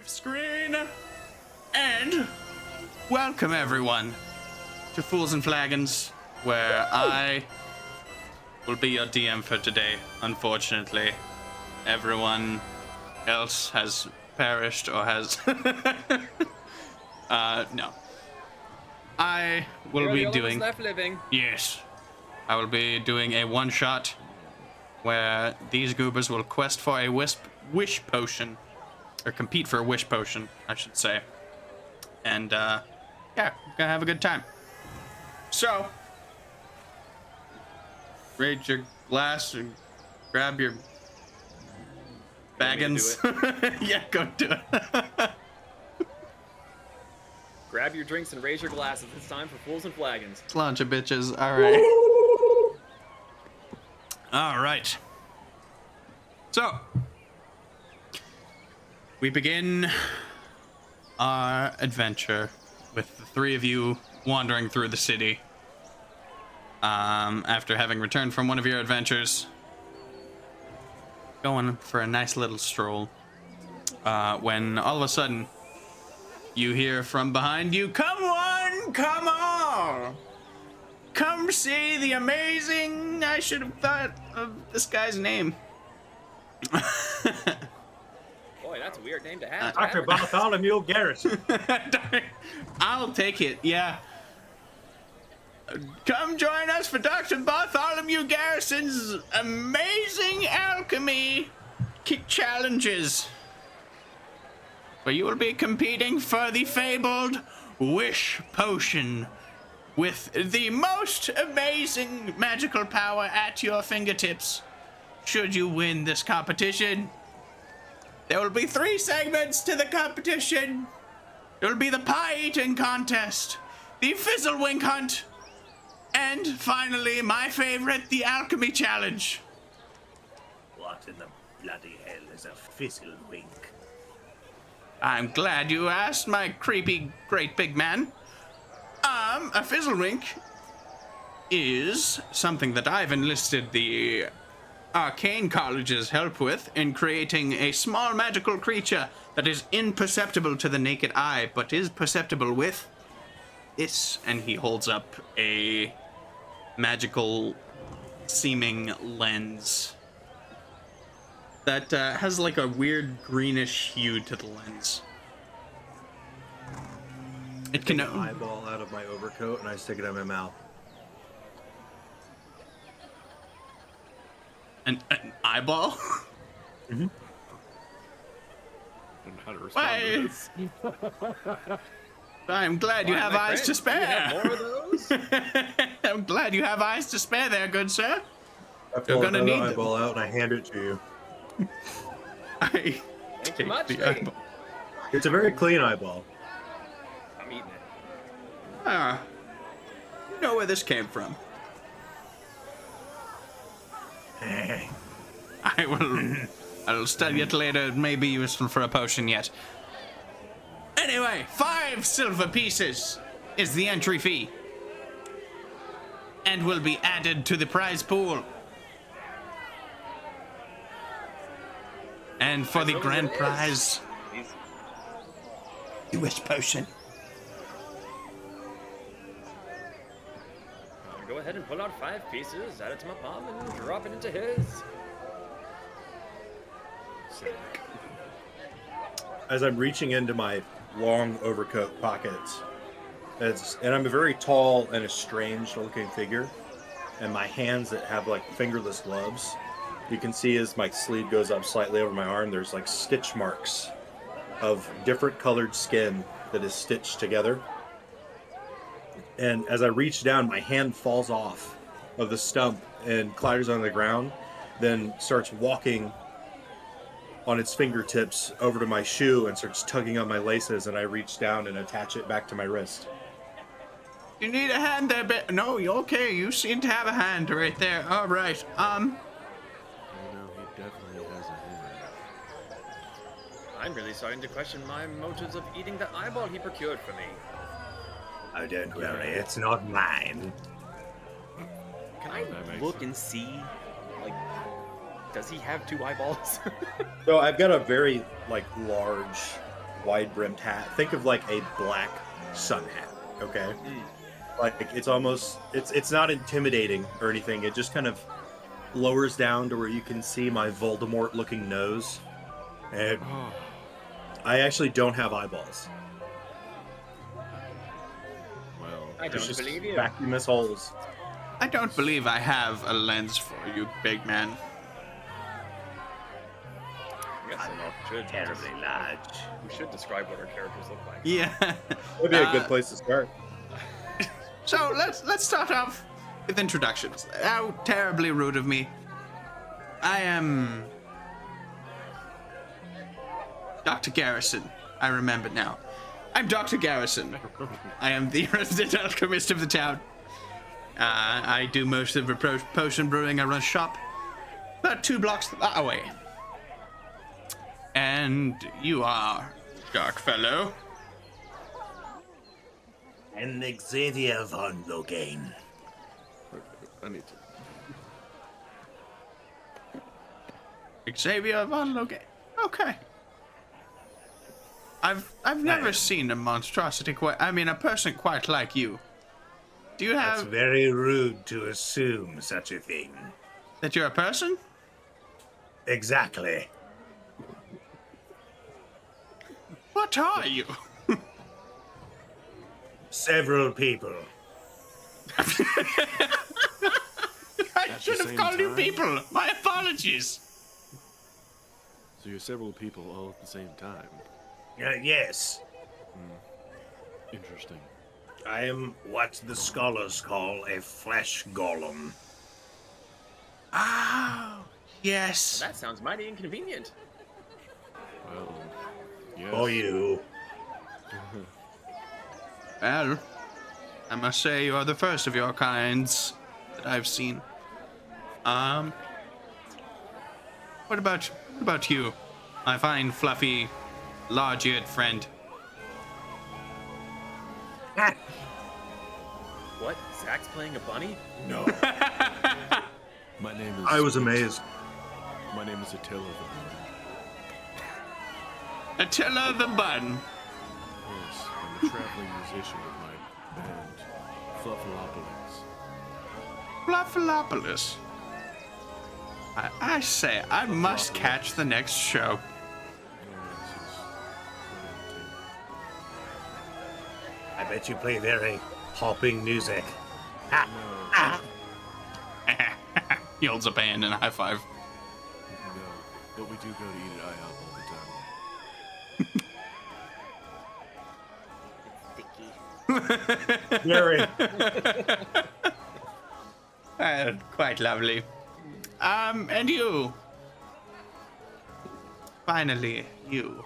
Screen, and welcome everyone to Fools and Flagons, where I will be your DM for today. Unfortunately, everyone else has perished or has no. I will be doing left living. Yes. I will be doing a one-shot where these goobers will quest for a wish potion. Or compete for a wish potion, I should say. And, yeah, we're gonna have a good time. So, raise your glass and grab your baggins. Yeah, go do it. Grab your drinks and raise your glasses. It's time for Fools and Flagons. Let's launch it, bitches. Alright. Alright. So, we begin our adventure with the three of you wandering through the city. After having returned from one of your adventures, going for a nice little stroll, when all of a sudden you hear from behind you, "Come on, come on! Come see the amazing..." I should have thought of this guy's name. Boy, that's a weird name to have. Dr. Bartholomew Garrison. I'll take it, yeah. Come join us for Dr. Bartholomew Garrison's amazing alchemy challenges, where you will be competing for the fabled wish potion with the most amazing magical power at your fingertips. Should you win this competition, there will be 3 segments to the competition. There will be the pie eating contest, the fizzlewink hunt, and finally, my favorite, the alchemy challenge. What in the bloody hell is a fizzlewink? I'm glad you asked, my creepy great big man. A fizzlewink is something that I've enlisted the Arcane College's help with in creating a small magical creature that is imperceptible to the naked eye, but is perceptible with this. And he holds up a magical seeming lens that has like a weird greenish hue to the lens. It can Take an eyeball out of my overcoat and I stick it in my mouth. An eyeball? Mm-hmm. I don't know how to respond to this. I'm glad you have eyes to spare. You have more of those? I'm glad you have eyes to spare there, good sir. I pull another eyeball out and I hand it to you. I Thank you much. the eyeball. It's a very clean eyeball. I'm eating it. You know where this came from. I'll study it later. It may be useful for a potion yet. Anyway, 5 silver pieces is the entry fee, and will be added to the prize pool. And for the grand prize, the wish potion. Go ahead and pull out 5 pieces, add it to my palm, and drop it into his. As I'm reaching into my long overcoat pockets, and I'm a very tall and estranged looking figure, and my hands that have like fingerless gloves, you can see as my sleeve goes up slightly over my arm, there's like stitch marks of different colored skin that is stitched together. And as I reach down, my hand falls off of the stump and clatters on the ground, then starts walking on its fingertips over to my shoe and starts tugging on my laces, and I reach down and attach it back to my wrist. You need a hand there, No, you're okay. You seem to have a hand right there. All right. Oh no, he definitely has a hand. I'm really starting to question my motives of eating the eyeball he procured for me. Oh, don't worry, it's not mine. Can I That makes look sense. and see, like, does he have 2 eyeballs? So I've got a very like large wide-brimmed hat. Think of like a black sun hat, okay? Like it's almost it's not intimidating or anything. It just kind of lowers down to where you can see my Voldemort-looking nose. And I actually don't have eyeballs. Well, I There's don't just believe you. vacuumous holes. I don't believe I have a lens for you, big man. I guess we should Terribly large. We should describe what our characters look like. Yeah. Would be a good place to start. So let's start off with introductions. How terribly rude of me. I am Dr. Garrison. I remember now. I'm Dr. Garrison. I am the resident alchemist of the town. I do most of the potion brewing. I run a shop about 2 blocks away. And you are Dark Fellow. And Xavier von Logain. I need to. Xavier von Logan. Okay. I've never seen a monstrosity a person quite like you. Do you It's have very rude to assume such a thing. that you're a person? Exactly. What are you? Several people. I At should the have same called you time? people. My apologies. So you're several people all at the same time. Yes. Interesting. I am what the scholars call a flesh golem. Oh, yes. That sounds mighty inconvenient. Well, yes. For you. Well, I must say you are the first of your kinds that I've seen. What about you, my fine, fluffy, large-eared friend? Ah, What? Zach's playing a bunny? no. My name is. I was amazed. My name is Attila. Attila the Bun. Yes, I'm a traveling musician with my band, Fluffalopolis. Fluffalopolis. I say, I must catch the next show. I bet you play very popping music. Ah, ah. He holds up a hand and a high five. No, but we do go to eat at IHOP all the time. Sticky. Very. Quite lovely. And you. Finally, you.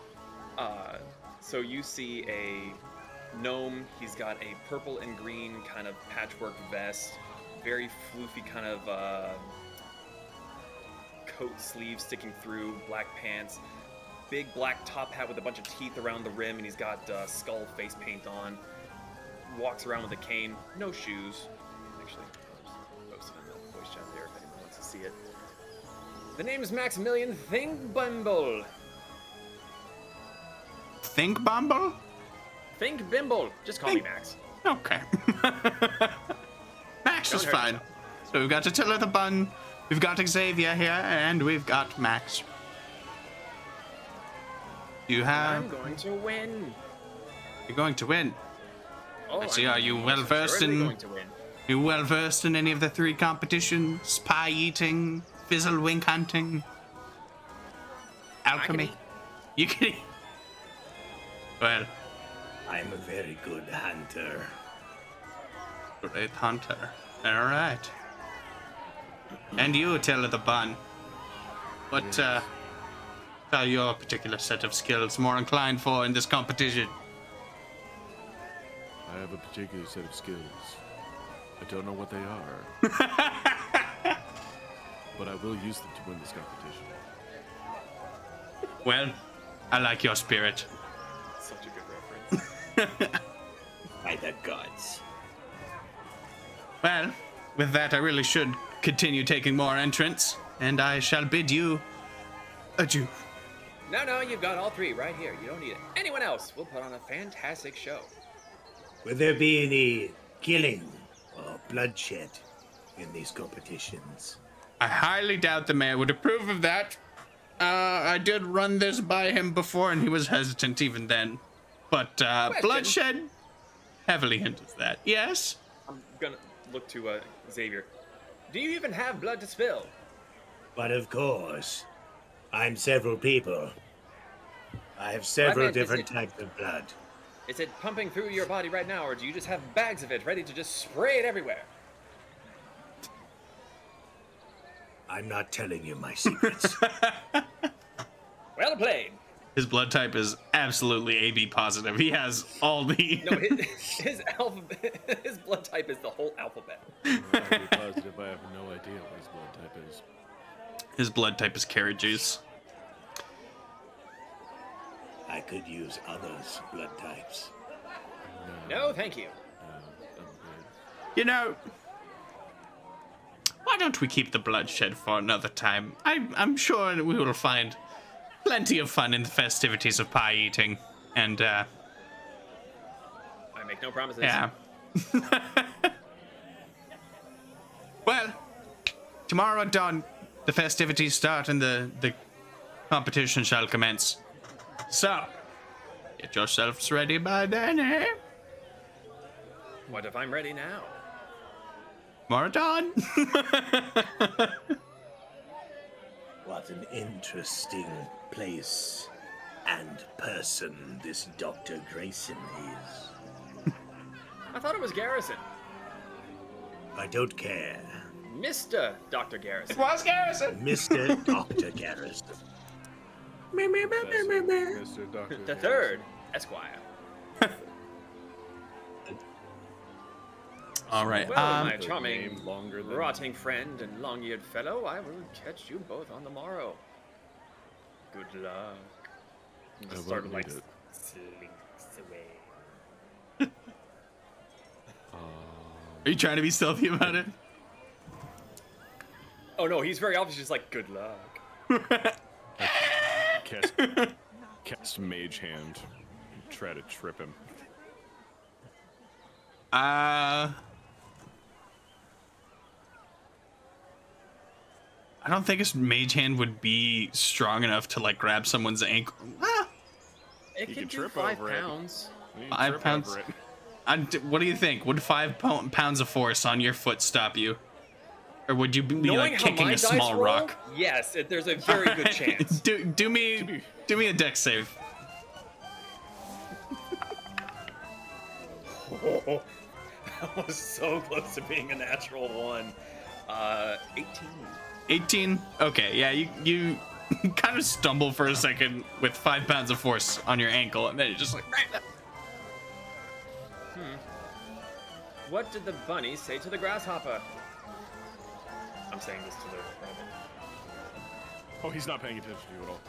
So you see a gnome. He's got a purple and green kind of patchwork vest, very floofy kind of coat sleeves sticking through, black pants, big black top hat with a bunch of teeth around the rim, and he's got skull face paint on. Walks around with a cane, no shoes. Actually, I'll just post it in the voice chat there if anyone wants to see it. The name is Maximilian Thingbumble. Think Bumble? Think Bimble. Just call me Max. Okay. Max is Don't hurt fine. yourself. So we've got Attila the Bun, we've got Xavier here, and we've got Max. You have... I'm going to win. You're going to win. Oh, I see. I'm Are you most well-versed assuredly in- going to win. You well versed in any of the 3 competitions? Pie eating, fizzle wink hunting, alchemy? You can. Well, I'm a very good hunter. great hunter. All right. And you, Attila the Bun. What are your particular set of skills more inclined for in this competition? I have a particular set of skills. I don't know what they are. But I will use them to win this competition. Well, I like your spirit. Such a good reference. By the gods. Well, with that, I really should continue taking more entrants, and I shall bid you adieu. No, you've got all three right here. You don't need anyone else. We'll put on a fantastic show. Will there be any killing or bloodshed in these competitions? I highly doubt the mayor would approve of that. I did run this by him before, and he was hesitant even then. But bloodshed heavily hints that. Yes? I'm gonna look to Xavier. Do you even have blood to spill? But of course, I'm several people. I have several different types of blood. Is it pumping through your body right now, or do you just have bags of it ready to just spray it everywhere? I'm not telling you my secrets. Well played. His blood type is absolutely AB positive. He has all the... No, his blood type is the whole alphabet. I'll be positive I have no idea what his blood type is. His blood type is carrot juice. I could use others' blood types. No, thank you. I'm good. You know, why don't we keep the bloodshed for another time? I'm sure we will find plenty of fun in the festivities of pie eating. And, I make no promises. yeah. Well, tomorrow at dawn, the festivities start and the competition shall commence. So, get yourselves ready by then, eh? What if I'm ready now? Tomorrow at dawn. What an interesting place and person this Dr. Grayson is. I thought it was Garrison. I don't care. Mr. Dr. Garrison. Was Garrison. Mr. Dr. Garrison. Mr. Doctor. The third Esquire. All right. Well, my the charming, name longer than- rotting friend and long-eared fellow, I will catch you both on the morrow. Good luck. And I just won't sort of like need it. slinks away. Are you trying to be stealthy about it? Oh no, he's very obviously just like, good luck. Cast mage hand. Try to trip him. I don't think his mage hand would be strong enough to like grab someone's ankle. Ah, It You can can do trip 5 over it. pounds. You 5 trip pounds? over it. what do you think? Would 5 pounds of force on your foot stop you, or would you be Knowing like how kicking my a dice small roll, rock? yes, there's a very good chance. do me a dex save. That was so close to being a natural 1. 18. 18. Okay, yeah, you kind of stumble for a second with 5 pounds of force on your ankle, and then you're just like. What did the bunny say to the grasshopper? I'm saying this to the rabbit. Oh, he's not paying attention to you at all.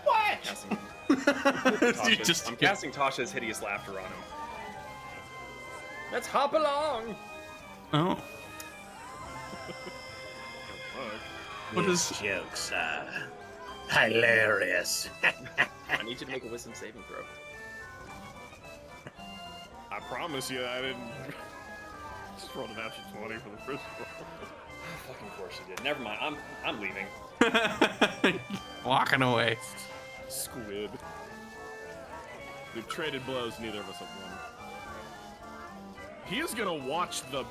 What? Casting You Tasha's, just- I'm casting Tasha's hideous laughter on him. Let's hop along. Oh. Fuck. What These is? jokes are hilarious. I need you to make a wisdom saving throw. I promise you, I didn't. Just rolled a natural 20 for the first roll. Fucking course you did. Never mind. I'm leaving. Walking away. Squid. We've traded blows, neither of us have won. He is gonna watch the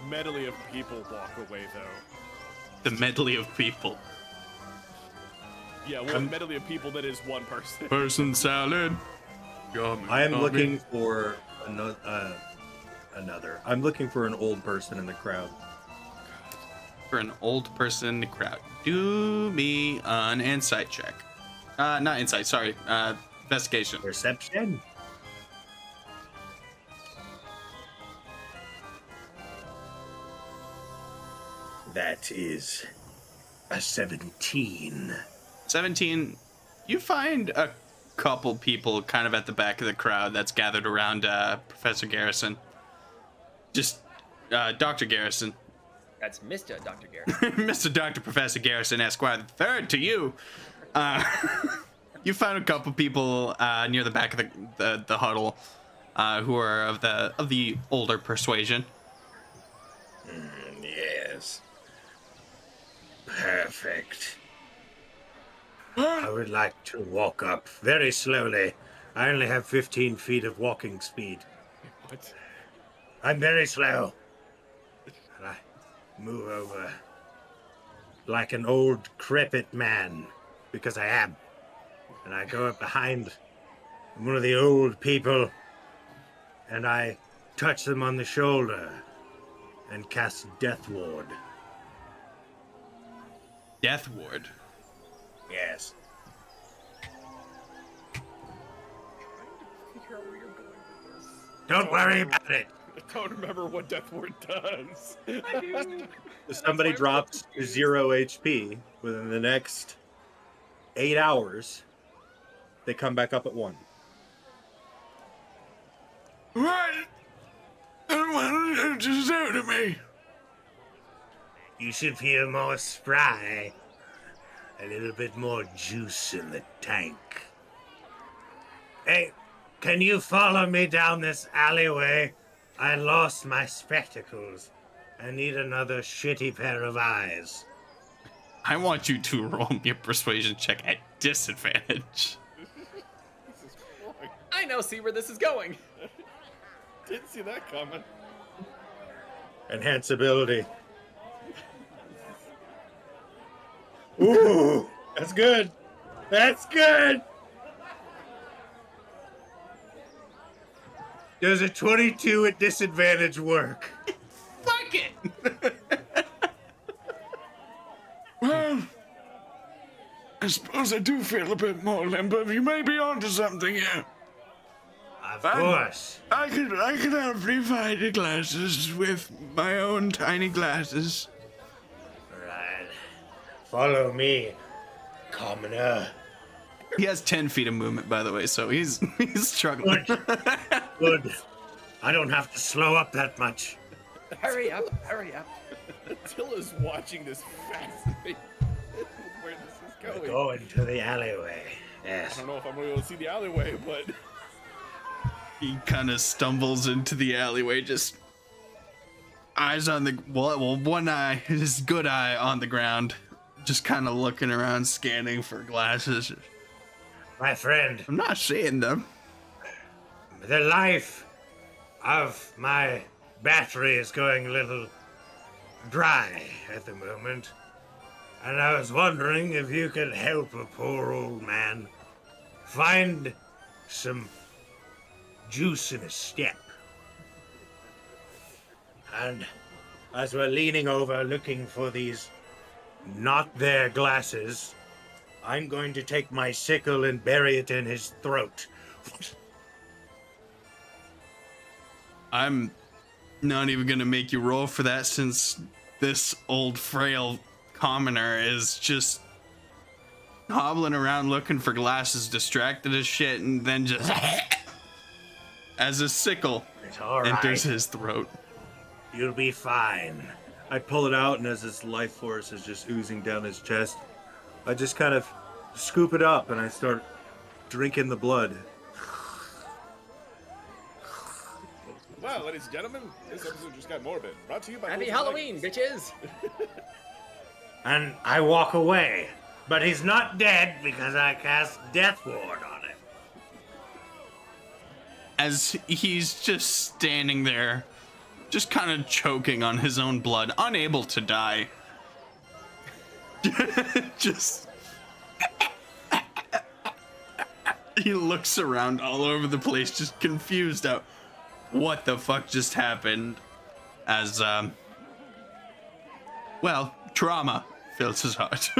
medley of people walk away, though. The medley of people. Yeah, one medley of people that is one person. Person salad. I am looking for another. I'm looking for an old person in the crowd. For an old person in the crowd. Do me an insight check. Not insight, sorry. Investigation. Perception? That is a 17. 17. You find a couple people kind of at the back of the crowd that's gathered around Professor Garrison. Just Dr. Garrison. That's Mr. Dr. Garrison. Mr. Dr. Professor Garrison Esquire III to you. You found a couple people near the back of the huddle who are of the older persuasion. Yes. Perfect. I would like to walk up very slowly. I only have 15 feet of walking speed. What? I'm very slow. And I move over like an old decrepit man, because I am. And I go up behind one of the old people, and I touch them on the shoulder and cast Death Ward. Death Ward. Yes. Figure out where you're going with this. Don't worry about it. I don't remember what Death Ward does. I do. If somebody drops to 0 HP within the next 8 hours, they come back up at 1. What? And what did you do to me? You should feel more spry. A little bit more juice in the tank. Hey, can you follow me down this alleyway? I lost my spectacles. I need another shitty pair of eyes. I want you to roll me a persuasion check at disadvantage. I now see where this is going. Didn't see that coming. Enhance ability. Ooh, that's good. That's good. Does a 22 at disadvantage work? Fuck it! Well, I suppose I do feel a bit more limber. You may be onto something here. Of course. I could have divided glasses with my own tiny glasses. Right. Follow me, commoner. He has 10 feet of movement, by the way, so he's struggling. Good. Good. I don't have to slow up that much. Hurry up, hurry up. Attila's watching this fascinated where this is We're going. going to the alleyway. I Yes. don't know if I'm going to be able to see the alleyway, but He kind of stumbles into the alleyway, just eyes on the well, one eye, his good eye on the ground, just kind of looking around, scanning for glasses. My friend, I'm not seeing them. the life of my battery is going a little dry at the moment. And I was wondering if you could help a poor old man find some juice in his step. And as we're leaning over looking for these not their glasses, I'm going to take my sickle and bury it in his throat. I'm not even gonna make you roll for that, since this old frail commoner is just hobbling around looking for glasses, distracted as shit, and then just as a sickle It's all right. enters his throat. You'll be fine. I pull it out, and as his life force is just oozing down his chest, I just kind of scoop it up and I start drinking the blood. well, ladies and gentlemen, this episode just got morbid. Brought to you by Happy Fools and Halloween, Flagons. bitches. And I walk away. But he's not dead because I cast Death Ward on him. As he's just standing there, just kind of choking on his own blood, unable to die. Just he looks around all over the place, just confused out what the fuck just happened, as well, trauma fills his heart.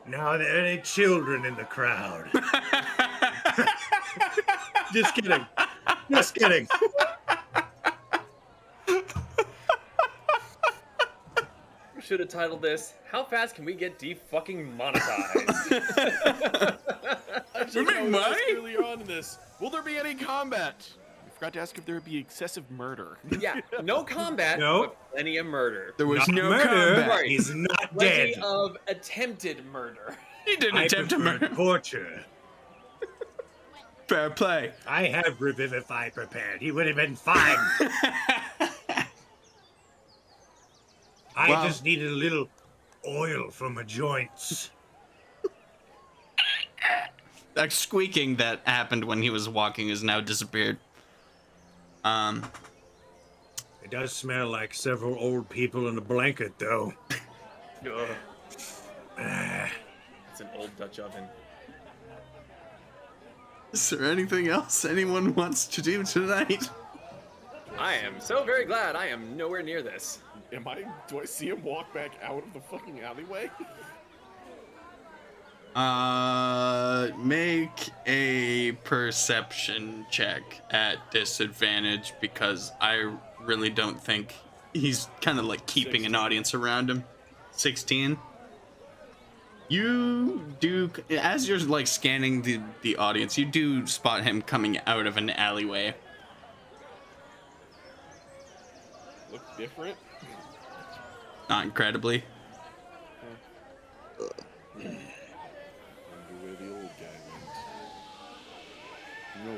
Now there are any children in the crowd. Just kidding. Just kidding. We should have titled this, How Fast Can We Get De-Fucking Monetized? Actually, make no, we asked money? earlier on in this, will there be any combat? forgot to ask if there would be excessive murder. Yeah, no combat, No. but plenty of murder. There was Not no murder. combat. Right. He's not Plenty dead. of attempted murder. He didn't I attempt to prefer murder. torture. Fair play. I have Revivify prepared. He would have been fine. I Wow. just needed a little oil for my joints. That squeaking that happened when he was walking has now disappeared. It does smell like several old people in a blanket, though. Ugh. It's an old Dutch oven. Is there anything else anyone wants to do tonight? I am so very glad I am nowhere near this. Do I see him walk back out of the fucking alleyway? Make a perception check at disadvantage because I really don't think he's kind of like keeping an 16. audience around him. 16. You do, as you're like scanning the audience, you do spot him coming out of an alleyway. Look different? Not incredibly. Wonder where the old guy went. No,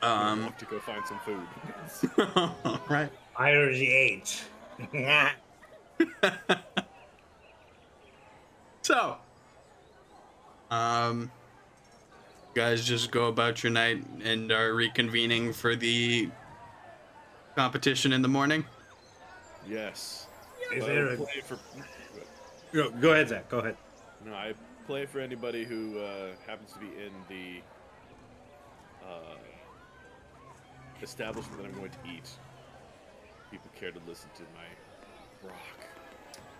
well. Walk to go find some food. Right. I already ate. So, you guys just go about your night and are reconvening for the competition in the morning. Yes. Is I there a... play for, Go ahead, Zach. Go ahead. no, I play for anybody who happens to be in the establishment that I'm going to eat. People care to listen to my rock.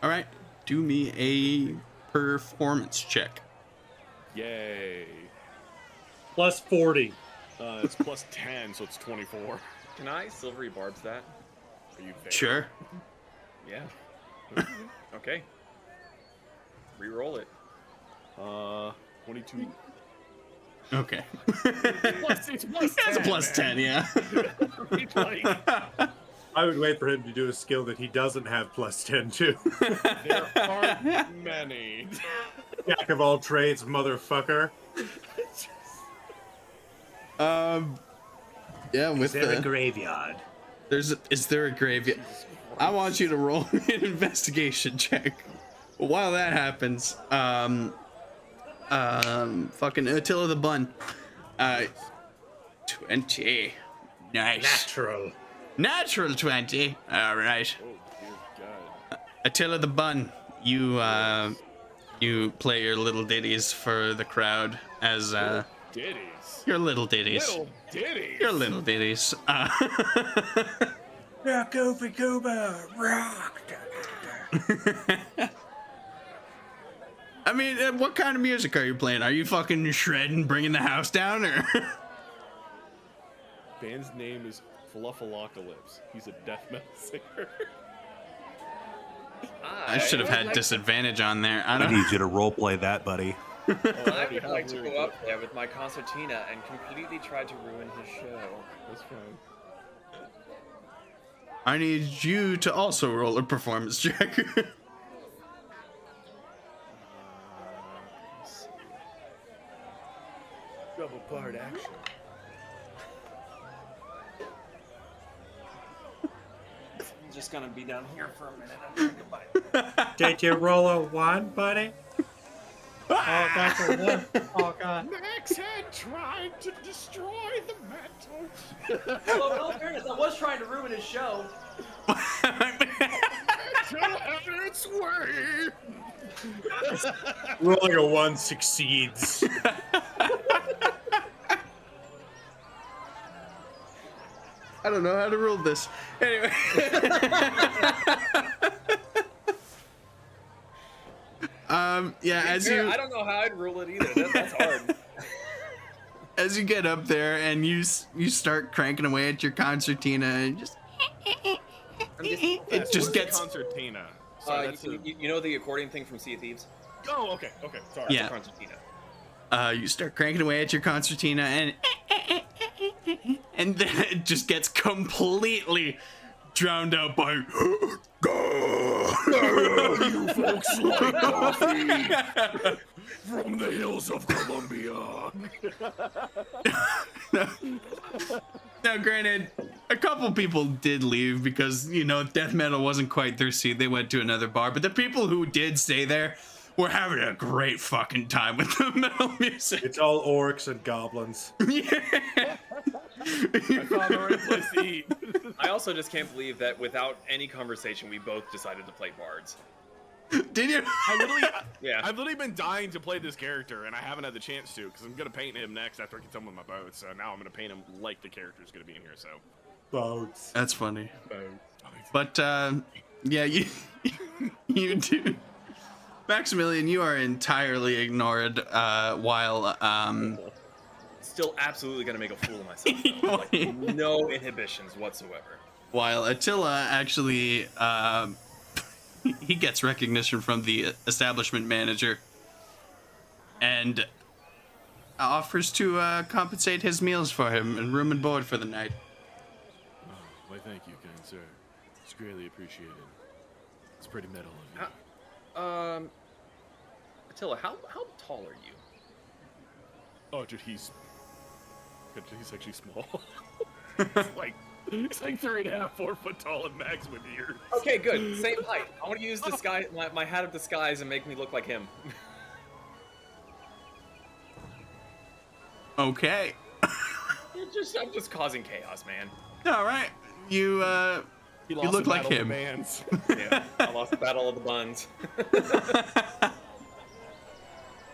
All right, do me a performance check. Yay. Plus 40. It's plus 10, so it's 24. Can I silvery barbs that? Are you there? Sure. Yeah. Okay. Reroll it. 22. Okay. It's plus 10. That's a plus 10, yeah. I would wait for him to do a skill that he doesn't have plus 10 to. There aren't many. Jack of all trades, motherfucker. Yeah, Is with there a the graveyard? is there a graveyard? I want you to roll an investigation check. While that happens, fucking Attila the Bun. 20. Nice. Natural 20. All right. Oh, dear God. Attila the Bun, you play your little ditties for the crowd as Ditties. your little ditties. Little ditties. Your little ditties. Rock over Cuba, rock. I mean, what kind of music are you playing? Are you fucking shredding, bringing the house down, or? Band's name is Fluffalocalypse. He's a death metal singer. I should have had disadvantage on there. I I don't. need you to roleplay that, buddy. I would like to go up there with my concertina and completely try to ruin his show. That's fine. I need you to also roll a performance check. Double part action. I'm just gonna be down here for a minute. I'm gonna go by. Did you roll a 1, buddy? Oh, that's a 1. Oh, God. Max had tried to destroy the metal. Well, in all fairness, I was trying to ruin his show. Metal had its way. Rolling a 1 succeeds. I don't know how to roll this. Anyway. Yeah, as you I don't know how I'd rule it either. That's hard. as you get up there and you start cranking away at your concertina and just it just gets Concertina. Sorry, that's You know the accordion thing from Sea of Thieves? Oh, okay. Sorry. Yeah. Concertina. You start cranking away at your concertina, and then it just gets completely drowned out by. You folks like coffee from the hills of Colombia. Now, granted, a couple people did leave because, you know, death metal wasn't quite their scene. They went to another bar, but the people who did stay there were having a great fucking time with the metal music. It's all orcs and goblins. Yeah. I found the right place to eat. I also just can't believe that without any conversation, we both decided to play bards. Did you? Yeah. I've literally been dying to play this character, and I haven't had the chance to, because I'm gonna paint him next after I get done with my boat. So now I'm gonna paint him like the character's gonna be in here. So. Boats. That's funny. But yeah, you do. Maximilian, you are entirely ignored while Still absolutely gonna make a fool of myself. Though. Like, no inhibitions whatsoever. while Attila actually he gets recognition from the establishment manager and offers to compensate his meals for him and room and board for the night. Oh, why, thank you, kind sir. It's greatly appreciated. It's pretty metal of you. Attila, how tall are you? Oh, dude, he's actually small. He's like 3.5, 4 foot tall and Max with ears. Okay, good. Same height. I want to use disguise, my hat of disguise, and make me look like him. Okay. I'm just causing chaos, man. All right. You He you look the like battle of him. the bands. Yeah, I lost the battle of the buns.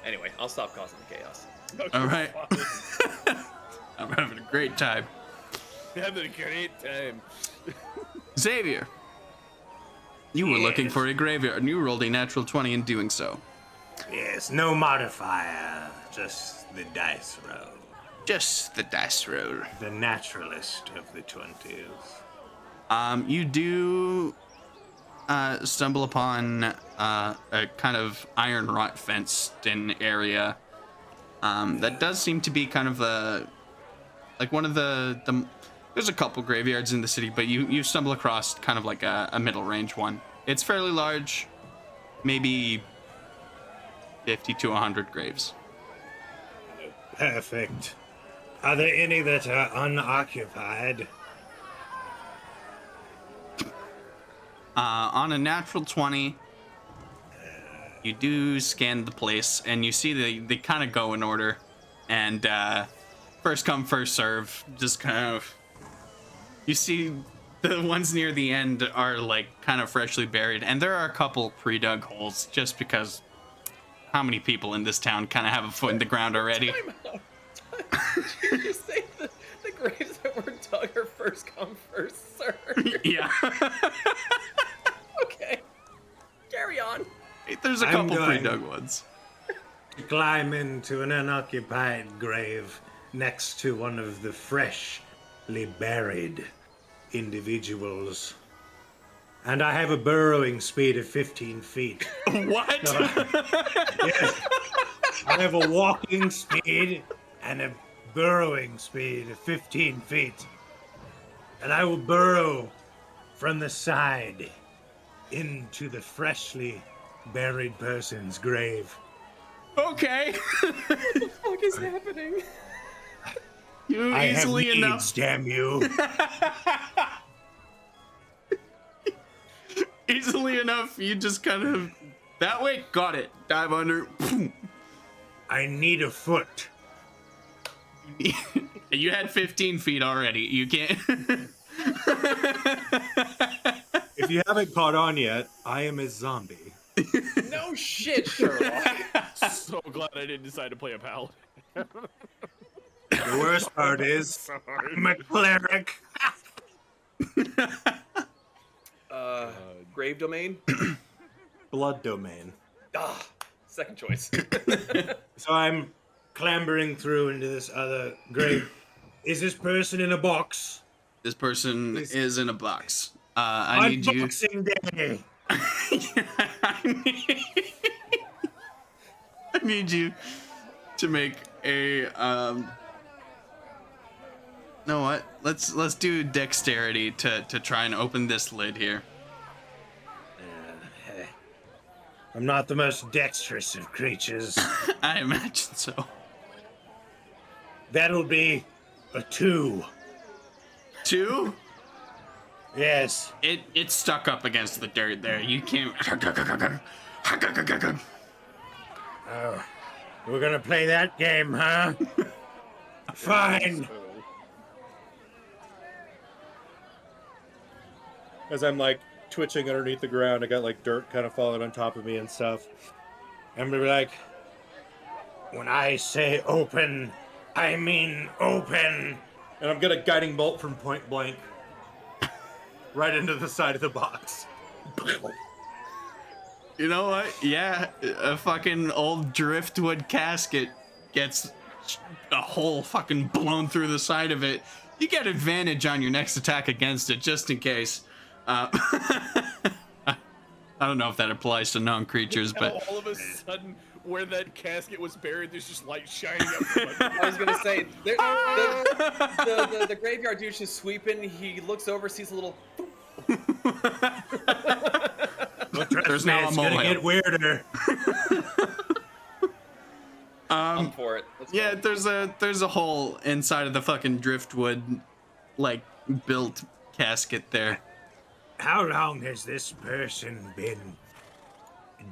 Anyway, I'll stop causing the chaos. All right. I'm having a great time. Having a great time. Xavier, you were looking for a graveyard, and you rolled a natural 20 in doing so. Yes, no modifier, just the dice roll. Just the dice roll. The naturalist of the 20s. You do stumble upon a kind of iron wrought fenced-in area that does seem to be kind of like one of the there's a couple graveyards in the city, but you stumble across kind of like a middle range one. It's fairly large, maybe 50 to 100 graves. Perfect. Are there any that are unoccupied? On a natural 20, you do scan the place, and you see they kind of go in order, and first come, first serve. Just kind of, you see the ones near the end are like kind of freshly buried, and there are a couple pre-dug holes, just because how many people in this town kind of have a foot in the ground already? Time out. Did you just say the graves that were dug are first come, first serve? Yeah. Okay. Carry on. There's a I'm couple going. pre-dug ones. Climb into an unoccupied grave next to one of the freshly buried individuals. And I have a burrowing speed of 15 feet. What? Yes. I have a walking speed and a burrowing speed of 15 feet. And I will burrow from the side into the freshly buried person's grave. Okay. What is happening? You I have easily needs, enough. damn you. Easily enough, you just kind of that way. Got it. Dive under. I need a foot. You had 15 feet already. You can't. If you haven't caught on yet, I am a zombie. No shit, Sherlock. So glad I didn't decide to play a paladin. The worst part is, I'm a cleric. Grave domain? Blood domain. Ah, second choice. So I'm clambering through into this other grave. Is this person in a box? This person is in a box. I need you. Unboxing day. I need you to make a know what? Let's do dexterity to try and open this lid here. I'm not the most dexterous of creatures. I imagine so. That'll be a 2. 2? Yes. It's stuck up against the dirt there. You can't. Oh, we're gonna play that game, huh? Fine. As I'm like twitching underneath the ground, I got like dirt kind of falling on top of me and stuff. I'm gonna be like, when I say open, I mean open. And I'm gonna guiding bolt from point blank right into the side of the box. You know what? Yeah, a fucking old driftwood casket gets a hole fucking blown through the side of it. You get advantage on your next attack against it, just in case. I don't know if that applies to non-creatures, but all of a sudden, where that casket was buried, there's just light shining up. I was gonna say, the graveyard dude's just sweeping. He looks over, sees a little. there's now a It's gonna molehill. get weirder. I'm for it. Let's Yeah, go. there's a hole inside of the fucking driftwood, like, built casket there. How long has this person been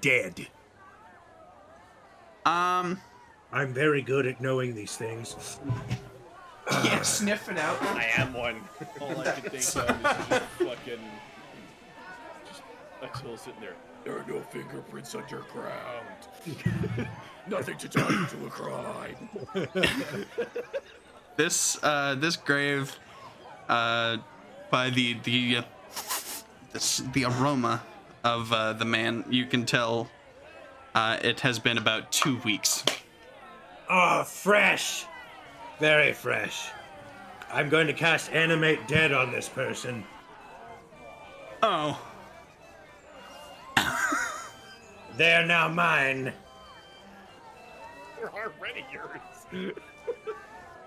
dead? I'm very good at knowing these things. Yeah, sniff it out. I am one. All I can think of is just fucking. Just Axel sitting there. There are no fingerprints underground. Nothing to tie you to a crime. This grave, by the aroma of the man, you can tell it has been about 2 weeks. Oh, fresh. Very fresh. I'm going to cast Animate Dead on this person. Oh, They are now mine. They're already yours.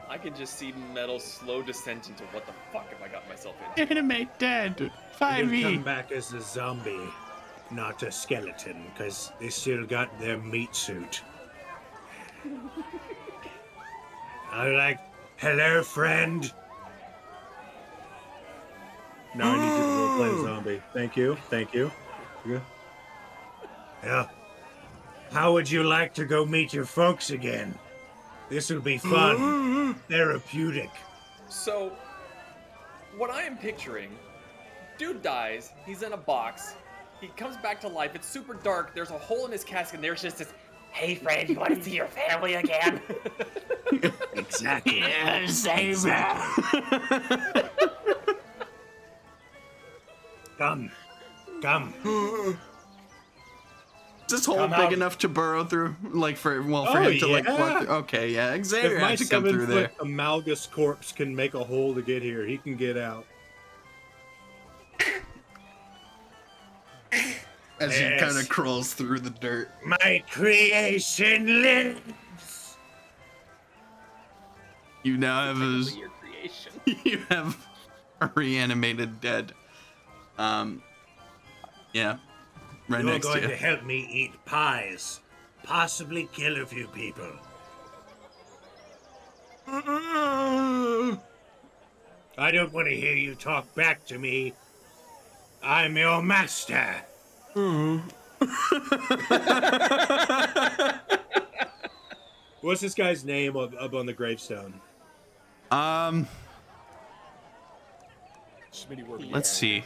I can just see Metal's slow descent into what the fuck have I got myself into. animate dead. They 5e. come back as a zombie, not a skeleton, because they still got their meat suit. I'm like, hello, friend. Now I need you to go play a zombie. Thank you. Thank you. You Yeah. How would you like to go meet your folks again? This will be fun. Therapeutic. So, what I am picturing, dude dies, he's in a box, he comes back to life, it's super dark, there's a hole in his casket, and there's just this, hey friend, you want to see your family again? Exactly. Come. Is this hole Come big out. enough to burrow through? Like for Oh, him to like yeah. walk through? Okay, yeah. Xavier If my had to come through there. 7-foot amalgus corpse can make a hole to get here, he can get out. As he Yes. kind of crawls through the dirt. My creation lives. You now have Technically your creation. you have a reanimated dead. Yeah. Right You're next to going you. to help me eat pies. Possibly kill a few people. I don't want to hear you talk back to me. I'm your master. What's this guy's name up on the gravestone? Smitty, where we Let's at? see.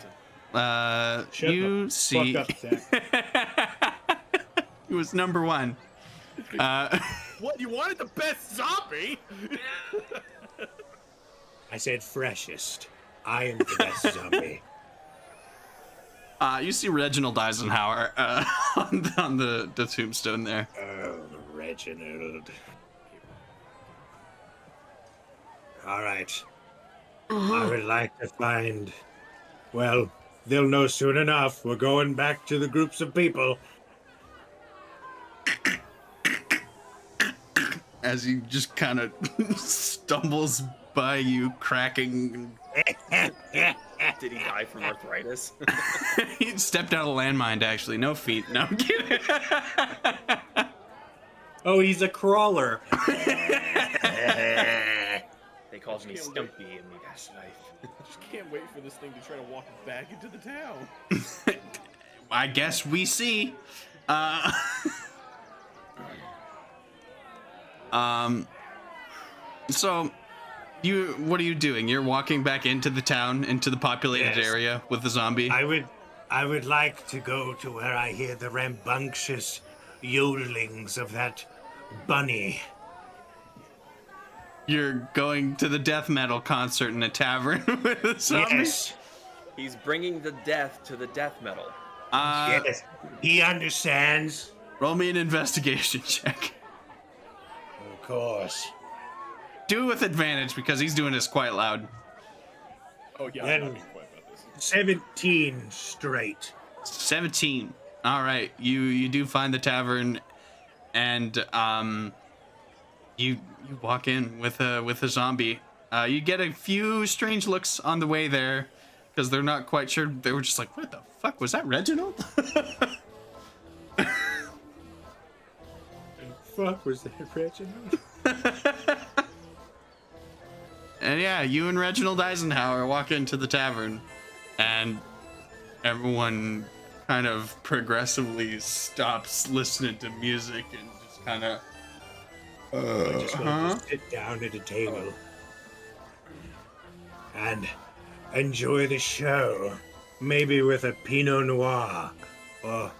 Shut You the see, fuck up, Zach. he was number 1. What? You wanted the best zombie? I said freshest. I am the best zombie. You see Reginald Eisenhower on the tombstone there. Oh, Reginald. All right. I would like to find. Well, they'll know soon enough. We're going back to the groups of people. as he just kind of stumbles by you, cracking. Did he die from arthritis? He stepped out of landmine, actually. No feet. No, I'm kidding. Oh, he's a crawler. They called me Stumpy in my past life. I just can't wait for this thing to try to walk back into the town. I guess we see. So, what are you doing? You're walking back into the town, into the populated Yes. area with the zombie? I would like to go to where I hear the rambunctious yodelings of that bunny. You're going to the death metal concert in a tavern with a zombie? Yes, He's bringing the death to the death metal. yes, he understands. Roll me an investigation check. Of course. Do it with advantage because he's doing this quite loud. Oh yeah, Then- I'm not being quiet about this. 17 straight. 17. All right, you do find the tavern, and you walk in with a zombie. You get a few strange looks on the way there because they're not quite sure. They were just like, "What the fuck was that, Reginald?" Fuck was that, Reginald? And yeah, you and Reginald Eisenhower walk into the tavern, and everyone kind of progressively stops listening to music and just kind of. I just want to sit down at a table and enjoy the show. Maybe with a Pinot Noir or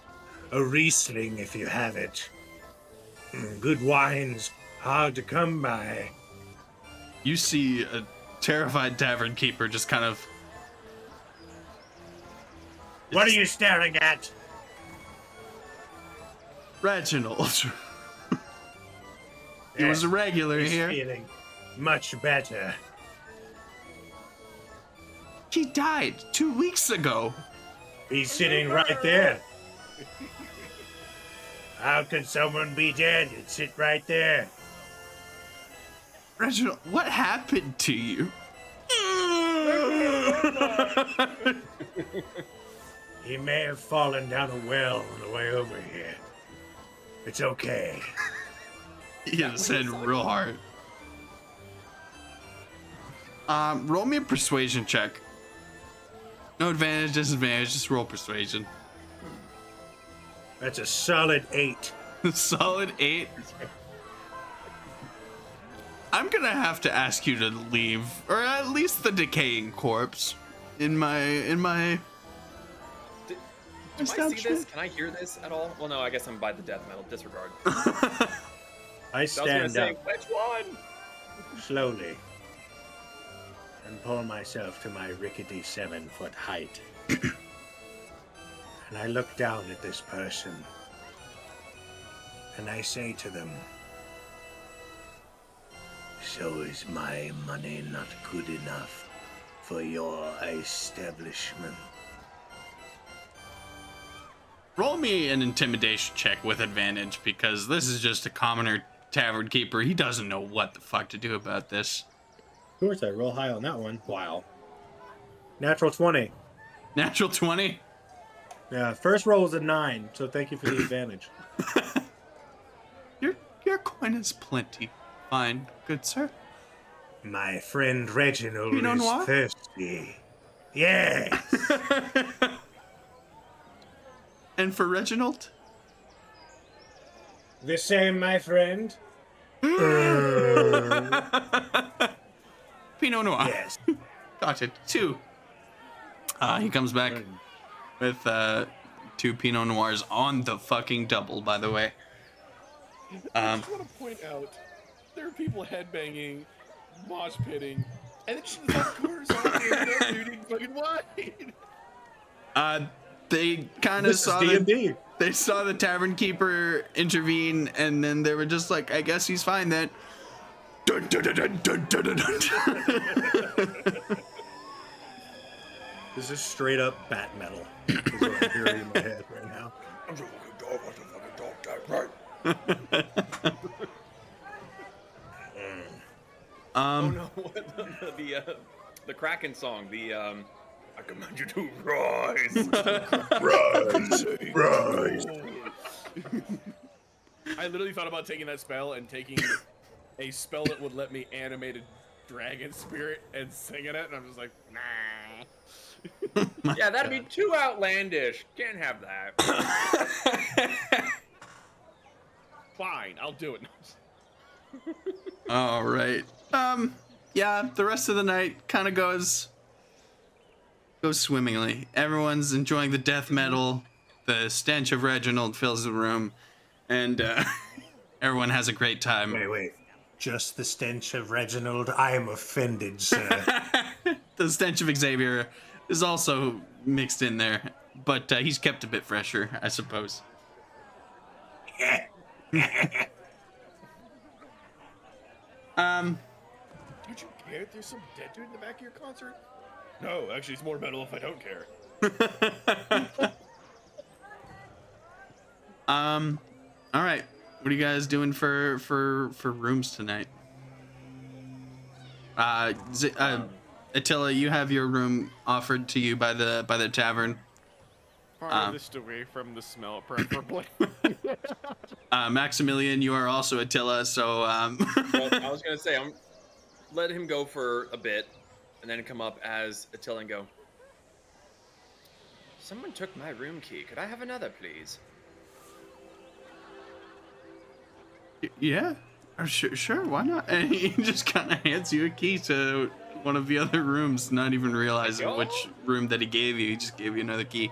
a Riesling if you have it. Good wine's hard to come by. You see a terrified tavern keeper just kind of. What are you staring at? Reginald. He was a regular He's here. feeling much better. He died 2 weeks ago. He's sitting right there. How can someone be dead and sit right there? Reginald, what happened to you? He may have fallen down a well on the way over here. It's okay. He hit his head real hard. Roll me a persuasion check. No advantage, disadvantage, just roll persuasion. That's a solid 8. Solid 8. I'm gonna have to ask you to leave, or at least the decaying corpse, in my. Do I see this? Can I hear this at all? Well, no, I guess I'm by the death metal. Disregard. I I was gonna stand say, up which one? slowly and pull myself to my rickety 7-foot height. And I look down at this person and I say to them, "So is my money not good enough for your establishment?" Roll me an intimidation check with advantage because this is just a commoner tavern keeper. He doesn't know what the fuck to do about this. Of course, I roll high on that one. Wow. Natural 20. Natural 20. Yeah, first roll was a 9, so thank you for the advantage. Your coin is plenty. Fine, good sir. My friend Reginald Pinot is Noir? thirsty. Yes. And for Reginald? The same, my friend. Pinot Noir. Yes. Gotcha. 2. He comes back with 2 Pinot Noirs on the fucking double, by the way. I just want to point out there are people headbanging, mosh pitting, and then she's of course shooting fucking wine. They kind of This is saw D&D. they saw the tavern keeper intervene, and then they were just like, "I guess he's fine then." Dun, dun, dun, dun, dun, dun, dun, dun. This is straight up bat metal. Is what I'm hearing in my head right now. Oh no, the Kraken song, I command you to rise. Rise. I literally thought about taking that spell and taking a spell that would let me animate a dragon spirit and singing it, and I'm just like, nah. Yeah, that'd be too outlandish. Can't have that. Fine, I'll do it. All right. Yeah, the rest of the night kind of goes swimmingly. Everyone's enjoying the death metal. The stench of Reginald fills the room, and everyone has a great time. Wait. Just the stench of Reginald? I am offended, sir. The stench of Xavier is also mixed in there, but he's kept a bit fresher, I suppose. Don't you care? There's some dead dude in the back of your concert. No, actually, it's more metal if I don't care. All right. What are you guys doing for rooms tonight? Attila, you have your room offered to you by the tavern. Farthest away from the smell, preferably. Maximilian, you are also Attila, so Well, I was gonna say, I'm let him go for a bit, and then come up as Attila and go. Someone took my room key. Could I have another, please? yeah, sure, why not? And he just kind of hands you a key to one of the other rooms, not even realizing Yo. which room that he gave you. He just gave you another key.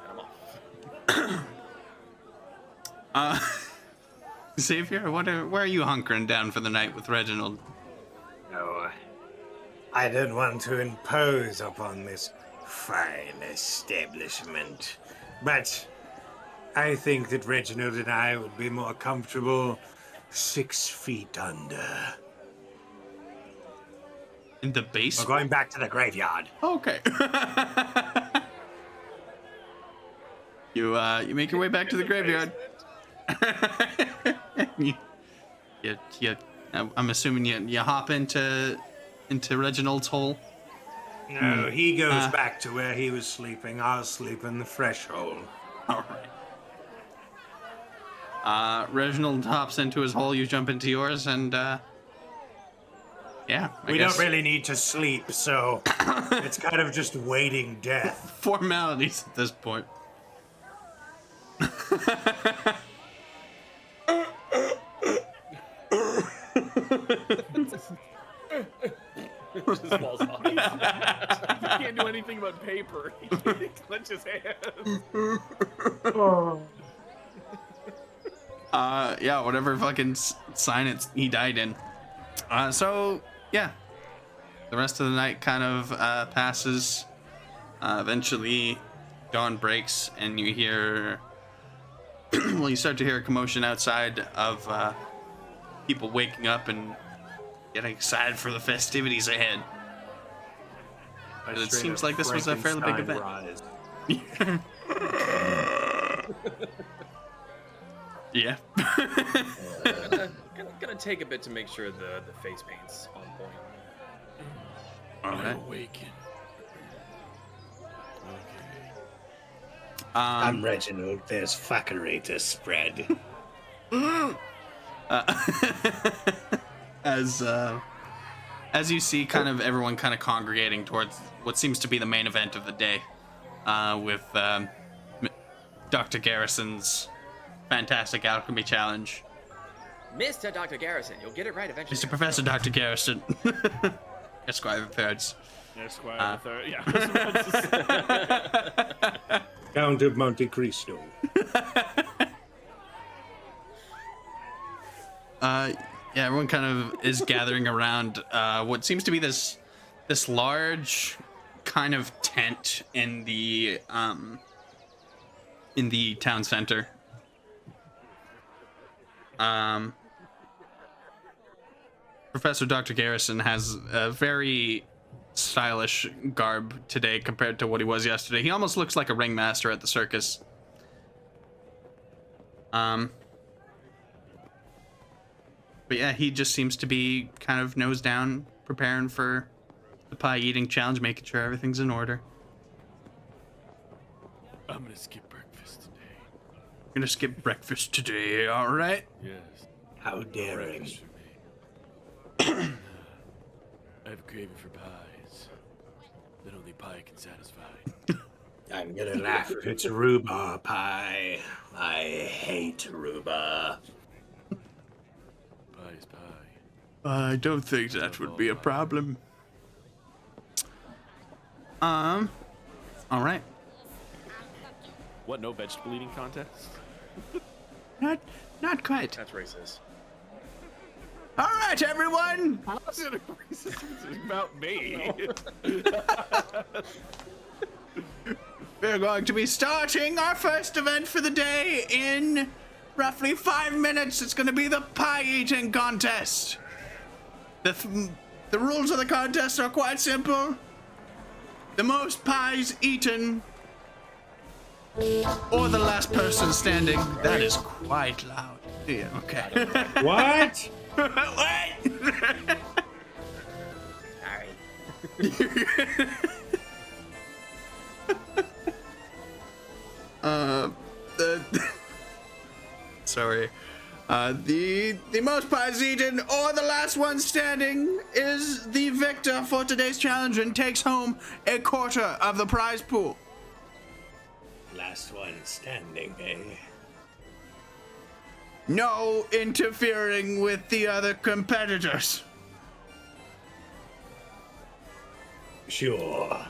And I'm off. Xavier, where are you hunkering down for the night with Reginald? No, I don't want to impose upon this fine establishment, but I think that Reginald and I would be more comfortable 6 feet under. In the We're basement? going back to the graveyard. Okay. You make your way back to the graveyard. I'm assuming you hop into Reginald's hole. No, he goes back to where he was sleeping. I'll sleep in the fresh hole. All right. Reginald hops into his hole. You jump into yours, and yeah. We don't really need to sleep, so it's kind of just waiting death. Formalities at this point. Just falls off. He can't do anything but paper. He can't clench his hands. Yeah, whatever fucking sign he died in. So yeah, the rest of the night kind of passes. Eventually, dawn breaks, and you hear. Well, you start to hear a commotion outside of people waking up and getting excited for the festivities ahead. It seems like this was a fairly big event. Yeah. Gonna take a bit to make sure the face paint's on point. All right. Awaken. I'm Reginald. There's fuckery to spread. As you see, kind of everyone kind of congregating towards what seems to be the main event of the day, with Dr. Garrison's fantastic alchemy challenge. Mr. Dr. Garrison, you'll get it right eventually. Mr. Professor Dr. Garrison, Esquire of the Thirds. Esquire the Third. Yeah. Count of Monte Cristo. Yeah, everyone kind of is gathering around what seems to be this large kind of tent in the town center. Professor Dr. Garrison has a very stylish garb today compared to what he was yesterday. He almost looks like a ringmaster at the circus. But yeah, he just seems to be kind of nose down, preparing for the pie eating challenge, making sure everything's in order. I'm gonna skip breakfast today. Gonna skip breakfast today, all right? Yes. How daring. Breakfast for me. I have a craving for pies that only pie can satisfy. I'm gonna laugh if it's rhubarb pie. I hate rhubarb. Pie is pie. I don't think that would be a problem. All right. What, no vegetable eating contest? Not quite. That's racist. All right, everyone. How's it racist? It's about me. We're going to be starting our first event for the day in roughly 5 minutes. It's going to be the pie eating contest. The rules of the contest are quite simple. The most pies eaten, or the last person standing. That is quite loud. Yeah, okay. What? What? Sorry. The most pies eaten or the last one standing is the victor for today's challenge and takes home a quarter of the prize pool. Last one standing, eh? No interfering with the other competitors. Sure.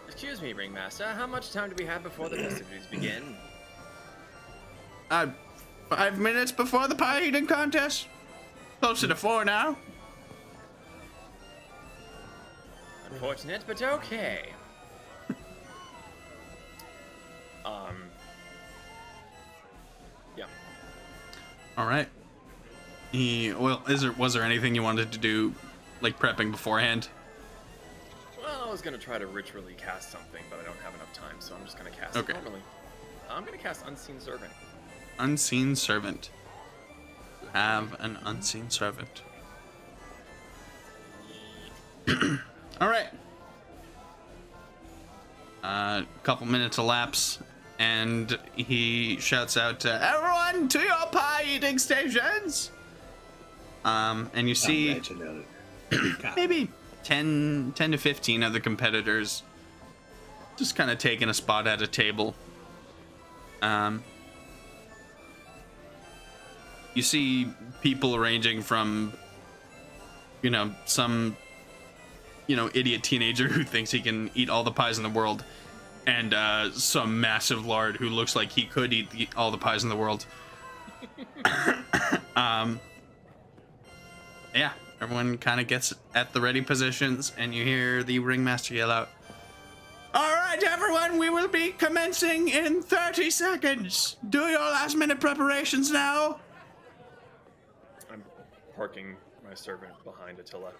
Excuse me, Ringmaster. How much time do we have before the festivities begin? 5 minutes before the pie eating contest. Closer to 4 now. Unfortunate, but okay. Yeah. All right. Was there anything you wanted to do, like prepping beforehand? Well, I was gonna try to ritually cast something, but I don't have enough time, so I'm just gonna cast Okay. it normally. I'm gonna cast Unseen Servant. Unseen servant. Have an unseen servant. All right. A couple minutes elapse, and he shouts out to everyone to your pie eating stations. And you see maybe 10 to 15 other competitors just kind of taking a spot at a table. You see people ranging from, some, idiot teenager who thinks he can eat all the pies in the world, and some massive lord who looks like he could eat all the pies in the world. Yeah, everyone kind of gets at the ready positions, and you hear the ringmaster yell out, "All right, everyone, we will be commencing in 30 seconds. Do your last minute preparations now." I'm parking my servant behind Attila.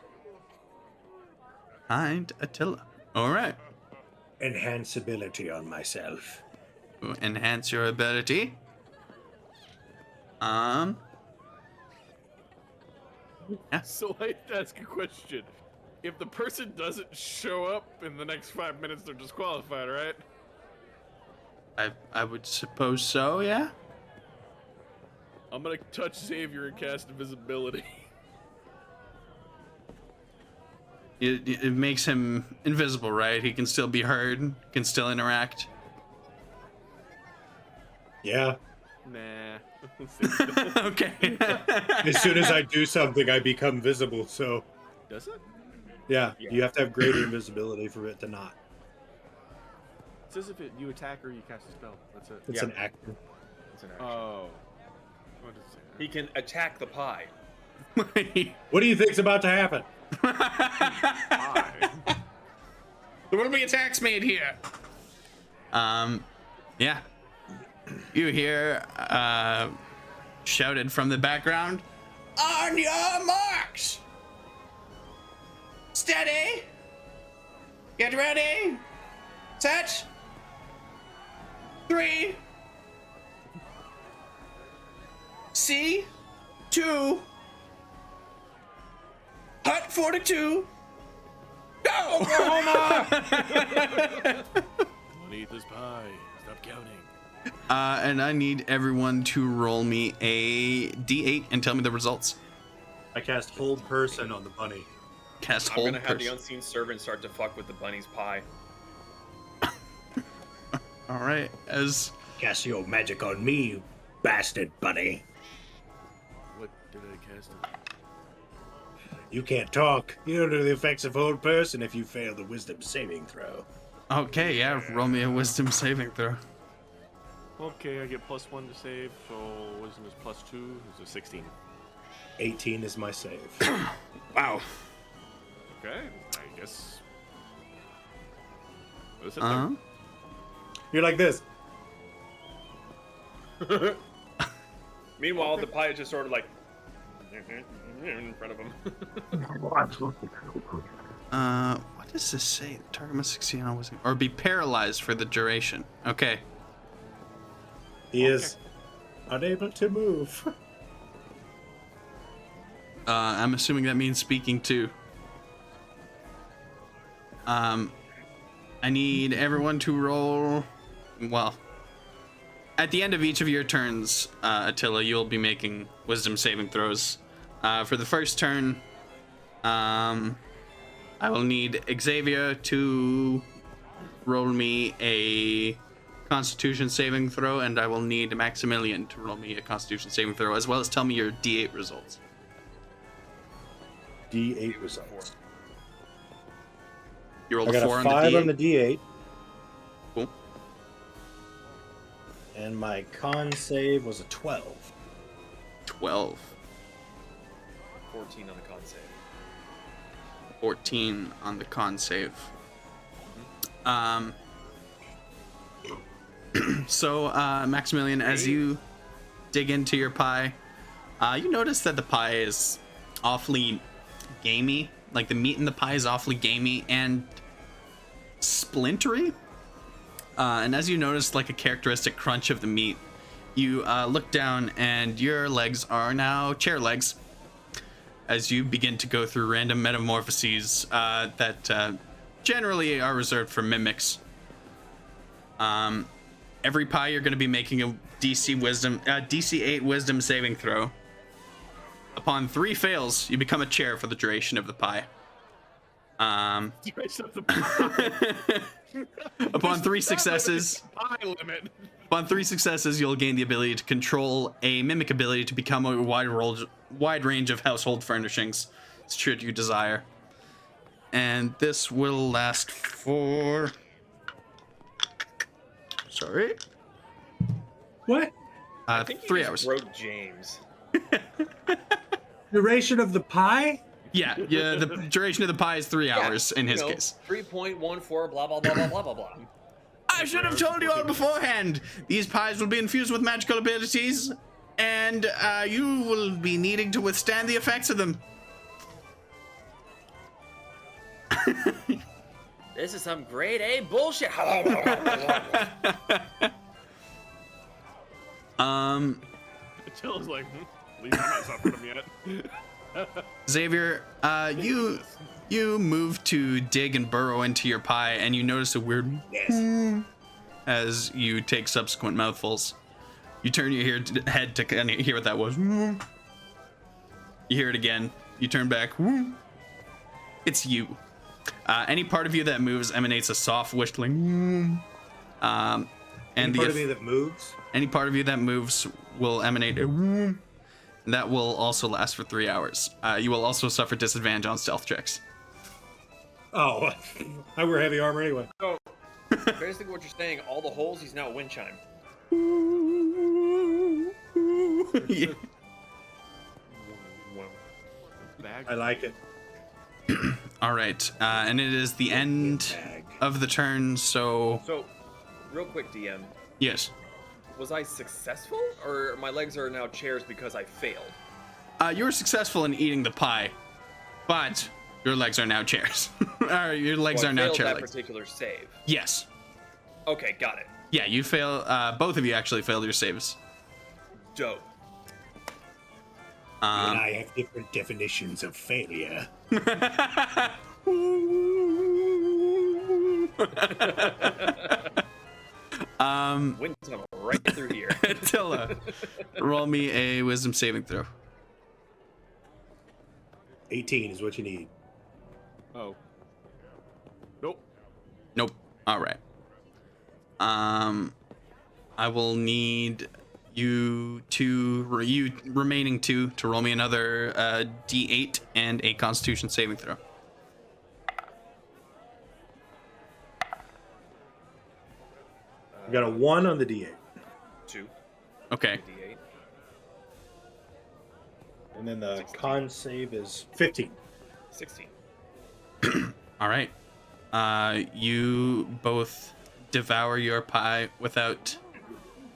Behind Attila. All right. Enhance ability on myself. Enhance your ability. Yeah. So I have to ask a question. If the person doesn't show up in the next 5 minutes, they're disqualified, right? I would suppose so, yeah? I'm gonna touch Xavier and cast invisibility. It makes him invisible, right? He can still be heard, can still interact. Yeah. Nah. Okay. As soon as I do something, I become visible, so... Does it? Yeah, you have to have greater invisibility for it to not. It says if you attack or you cast a spell. That's it. It's an action. It's an action. Oh. What does it say? He can attack the pie. What do you think's about to happen? There will be attacks made here. Yeah. You hear shouted from the background, "On your marks! Steady! Get ready! Set! 3, C2 Hut 42 go! Wanna eat this pie? Stop counting. And I need everyone to roll me a D8 and tell me the results. I cast hold person on the bunny. Cast I'm hold gonna have the person. unseen servant start to fuck with the bunny's pie. All right, as Cast your magic on me, you bastard bunny. What did I cast? You can't talk. You don't know the effects of hold person if you fail the wisdom saving throw. okay, yeah, roll me a wisdom saving throw. Okay, I get +1 to save, so wisdom is +2. It's a 16. 18 is my save. Wow. Okay, I guess. What is it? Uh-huh. You're like this. Meanwhile, the pie is just sort of like in front of him. What does this say? The target must succeed on wisdom or be paralyzed for the duration. Okay. He is unable to move. I'm assuming that means speaking too. I need everyone to roll. Well, at the end of each of your turns, Attila, you'll be making wisdom saving throws. For the first turn, I will need Xavier to roll me a Constitution saving throw, and I will need Maximilian to roll me a Constitution saving throw, as well as tell me your D8 results. D8 results. You rolled I a got 4 a on the 5 D8. on the D8. Cool. And my con save was a 12. 12. 14 on the con save. 14 on the con save. So, Maximilian, as you dig into your pie, you notice that the pie is awfully gamey. Like, the meat in the pie is awfully gamey and splintery. And as you notice, like, a characteristic crunch of the meat, you look down and your legs are now chair legs. As you begin to go through random metamorphoses that generally are reserved for mimics. Every pie you're going to be making a DC 8 wisdom saving throw. Upon 3 fails, you become a chair for the duration of the pie. Upon 3 successes, you'll gain the ability to control a mimic ability to become a wide range of household furnishings, should you desire. And this will last for... Sorry. What? I think you 3 just hours. broke James. Duration of the pie? Yeah, the duration of the pie is 3 hours in his case. 3.14, blah, blah, blah, blah, blah, blah, blah. I should have told you all beforehand. These pies will be infused with magical abilities, and you will be needing to withstand the effects of them. This is some grade A bullshit. Attila's like, at least I'm not suffering them yet. Xavier, you move to dig and burrow into your pie, and you notice a weird as you take subsequent mouthfuls. You turn your head to kind of hear what that was. You hear it again. You turn back. It's you. Any part of you that moves emanates a soft whistling. And Any part of me that moves? any part of you that moves will emanate a and that will also last for 3 hours. You will also suffer disadvantage on stealth checks. Oh, I wear heavy armor anyway. So, basically what you're saying, all the holes, he's now a wind chime. Yeah. Bag. I like it. All right, and it is the end of the turn. So So, real quick, DM. yes, Was I successful, or my legs are now chairs because I failed? you were successful in eating the pie, but your legs are now chairs. Your legs So I are now failed chair that legs. particular save. Yes. Okay, got it. Yeah, you fail. Both of you actually failed your saves. Dope. You and I have different definitions of failure. Wind tunnel right through here. Attila, roll me a wisdom saving throw. 18 is what you need. Oh. Nope. Nope. All right. I will need you remaining two to roll me another D8 and a Constitution saving throw. You got a 1 on the D8. 2. Okay. D8. And then the con save is 15. 16. All right. You both devour your pie without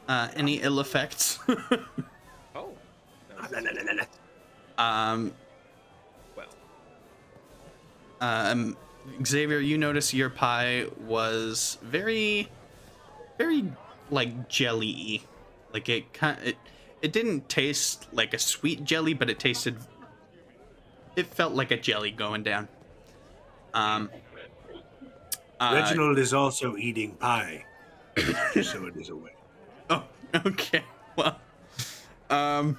any ill effects. Oh. Well. Xavier, you notice your pie was very, very like jelly-y. Like it didn't taste like a sweet jelly, but it felt like a jelly going down. Reginald is also eating pie. Just so it is aware. Oh, okay. Well, the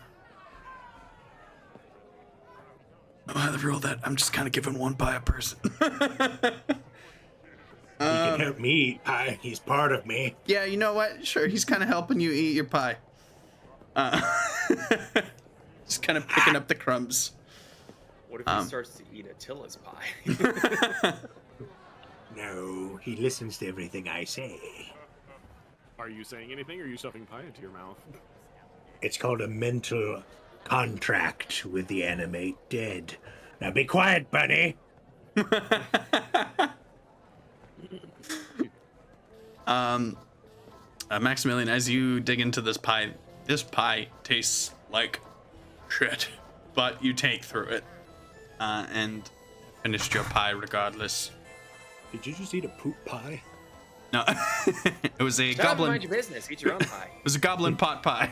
rule that I'm just kind of giving one pie a person. He can help me eat pie. He's part of me. Yeah, you know what? Sure, he's kind of helping you eat your pie. Just kind of picking up the crumbs. What if he starts to eat Attila's pie? No, he listens to everything I say. Are you saying anything, or are you stuffing pie into your mouth? It's called a mental contract with the animate dead. Now be quiet, Bunny. Maximilian, as you dig into this pie tastes like shit, but you take through it and finished your pie regardless. Did you just eat a poop pie? No, it was a Shut up and goblin. mind your business. Eat your own pie. It was a goblin pot pie.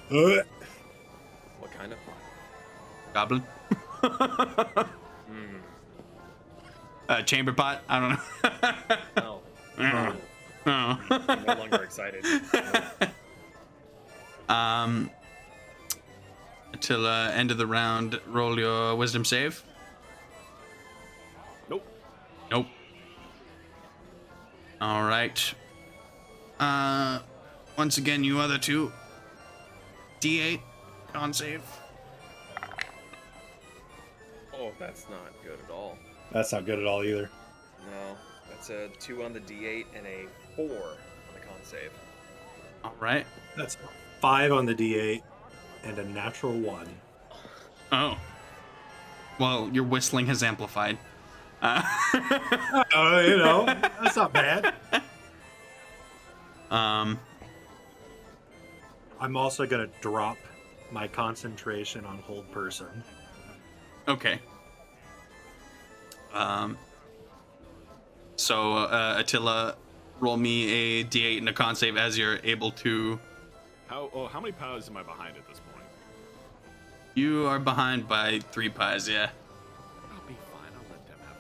What kind of pie? Goblin. Chamber pot. I don't know. No. Oh. I'm no longer excited. Until end of the round, roll your wisdom save. Nope. Nope. All right. Once again, you other two. D8 con save. Oh, that's not good at all. That's not good at all either. No, that's a 2 on the D8 and a 4 on the con save. All right. That's 5 on the D8 and a natural 1. Oh. Well, your whistling has amplified. You know, that's not bad. I'm also gonna drop my concentration on hold person. Okay. So Attila, roll me a D8 and a con save as you're able to. How many pies am I behind at this point? You are behind by 3 pies, yeah. I'll be fine. I'll let them have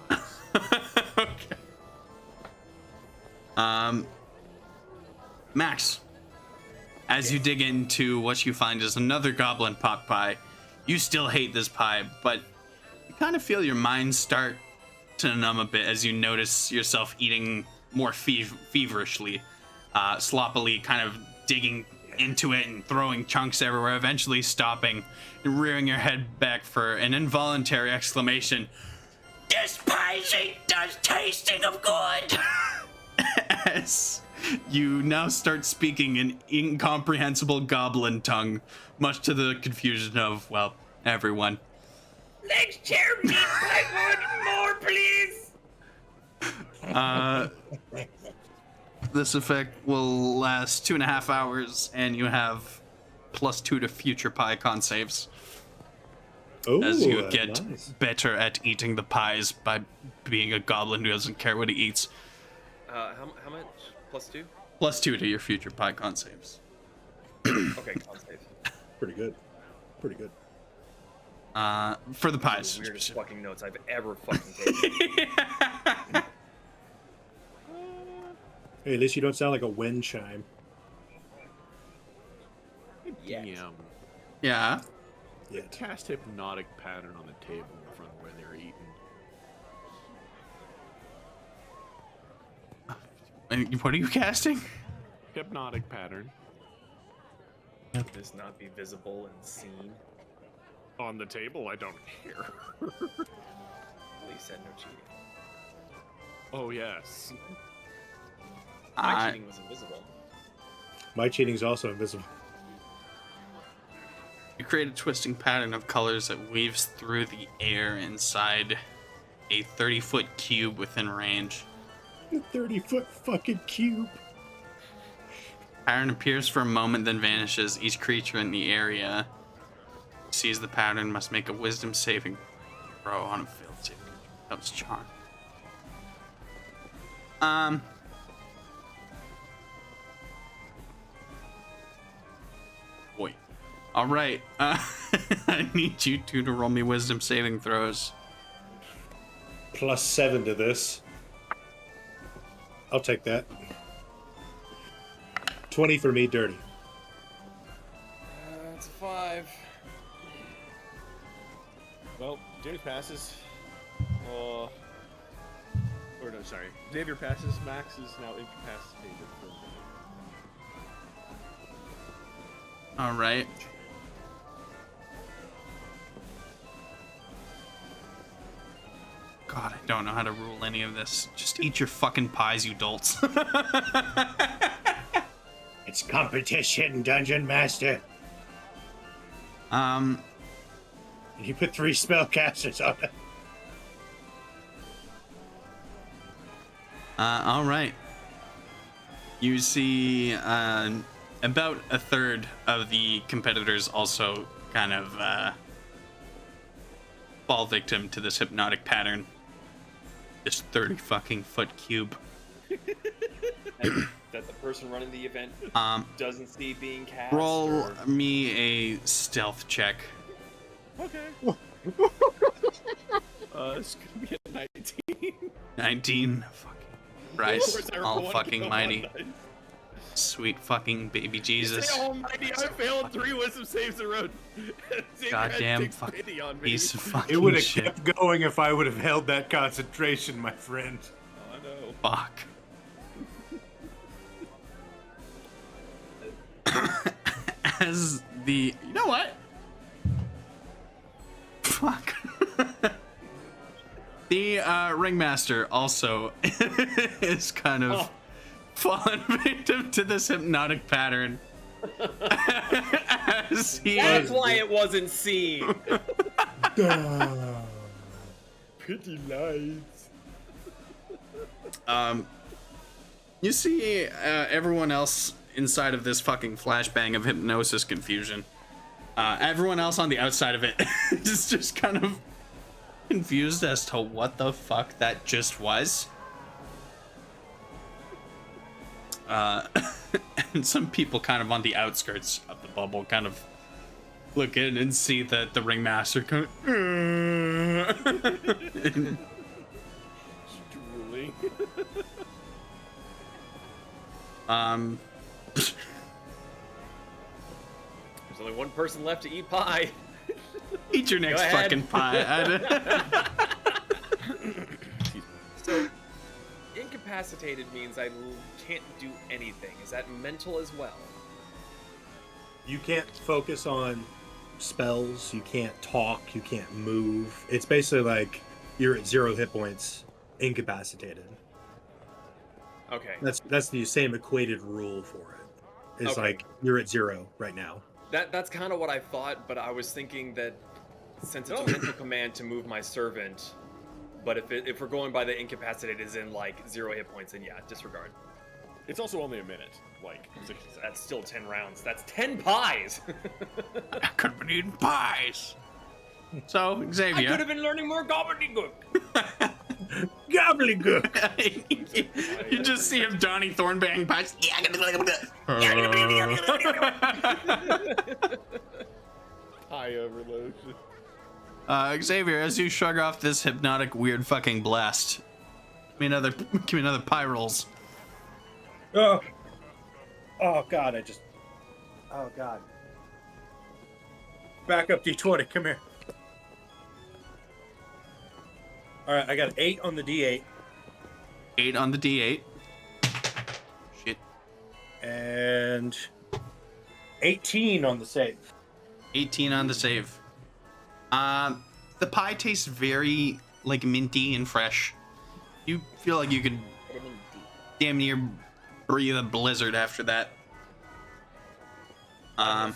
the pies. Okay. Max, as you dig into what you find is another goblin pot pie, you still hate this pie, but you kind of feel your mind start to numb a bit as you notice yourself eating more feverishly, sloppily, kind of digging into it and throwing chunks everywhere, eventually stopping and rearing your head back for an involuntary exclamation. This pie ain't just tasting of good! As you now start speaking in incomprehensible goblin tongue, much to the confusion of, well, everyone. Next chair, meat pie, more, please! This effect will last 2.5 hours, and you have +2 to future pie con saves. Ooh, As you get nice. better at eating the pies by being a goblin who doesn't care what he eats. How much? +2? +2 to your future pie con saves. Okay, con save. Pretty good. Pretty good. For the The pies. weirdest fucking notes I've ever fucking taken. Hey, at least you don't sound like a wind chime. Yes. Damn. Yeah. Yet. Cast hypnotic pattern on the table in front of where they're eating. And what are you casting? Hypnotic pattern Would this not be visible and seen? on the table. I don't care. Well, you said no cheating. Oh yes. My cheating was invisible. My cheating's also invisible. You create a twisting pattern of colors that weaves through the air inside a 30-foot cube within range. A 30-foot fucking cube. Pattern appears for a moment, then vanishes. Each creature in the area who sees the pattern must make a wisdom saving throw on a failed save. That was charm. Boy. All right. I need you two to roll me wisdom saving throws. +7 to this. I'll take that. 20 for me, dirty. It's a 5. Well, James passes. Or no, sorry. Xavier passes. Max is now incapacitated for a minute. All right. God, I don't know how to rule any of this. Just eat your fucking pies, you dolts. It's competition, Dungeon Master. You put 3 spellcasters on it. All right. You see about a third of the competitors also kind of fall victim to this hypnotic pattern. This 30 fucking foot cube. That the person running the event doesn't see being cast. Roll or... me a stealth check. Okay. It's gonna be a 19. 19. Fucking Christ. Of course, I All rolled fucking one mighty. dice. Sweet fucking baby Jesus. Say almighty, I failed 3 wisdom saves in a row. Xavier Goddamn takes fucking pity on me. piece of fucking It would have shit. kept going if I would have held that concentration, my friend. Oh, I know. Fuck. As the... You know what? Fuck. The ringmaster also is kind of fallen victim to this hypnotic pattern. As he That's why it wasn't seen. Pretty lights. You see everyone else inside of this fucking flashbang of hypnosis confusion. Everyone else on the outside of it is just kind of confused as to what the fuck that just was. And some people kind of on the outskirts of the bubble kind of look in and see that the ringmaster Drooling. There's only one person left to eat pie. Eat your next Go ahead. fucking pie. So, incapacitated means I can't do anything. Is that mental as well? You can't focus on spells, you can't talk, you can't move. It's basically like you're at 0 hit points, incapacitated. Okay. That's the same equated rule for it. It's Okay. like you're at 0 right now. That's kind of what I thought, but I was thinking that since it's a mental command to move my servant, but if we're going by the incapacitated is in like 0 hit points, then yeah, disregard. It's also only a minute, like 60 seconds. That's still 10 rounds. That's 10 pies. I could have been eating pies. So, I Xavier. could have been learning more gobbledygook. Gobbledygook! You just see him Donnie Thornbang pies. Pie overload. Xavier, as you shrug off this hypnotic weird fucking blast, give me another pie rolls. Oh, oh God! Oh God! Back up, D20. Come here. All right, I got 8 on the D8. 8 on the D8. Shit. And 18 on the save. 18 on the save. The pie tastes very like minty and fresh. You feel like you could damn near breathe a blizzard after that. I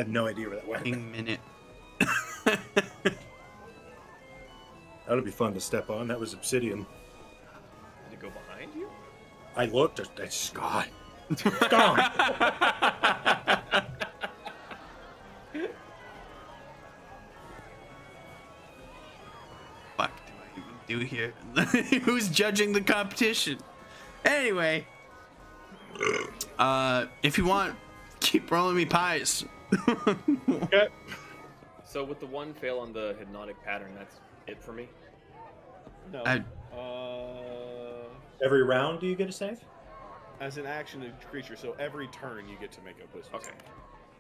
have no idea where that went. minute. That'll be fun to step on. That was obsidian. Did it go behind you? I looked. It's gone. It's gone. Fuck do I even do here? Who's judging the competition? Anyway, if you want, keep rolling me pies. Okay. So with the one fail on the hypnotic pattern, that's it for me? No. Every round, do you get a save? As an action creature, so every turn you get to make a wisdom Okay. save.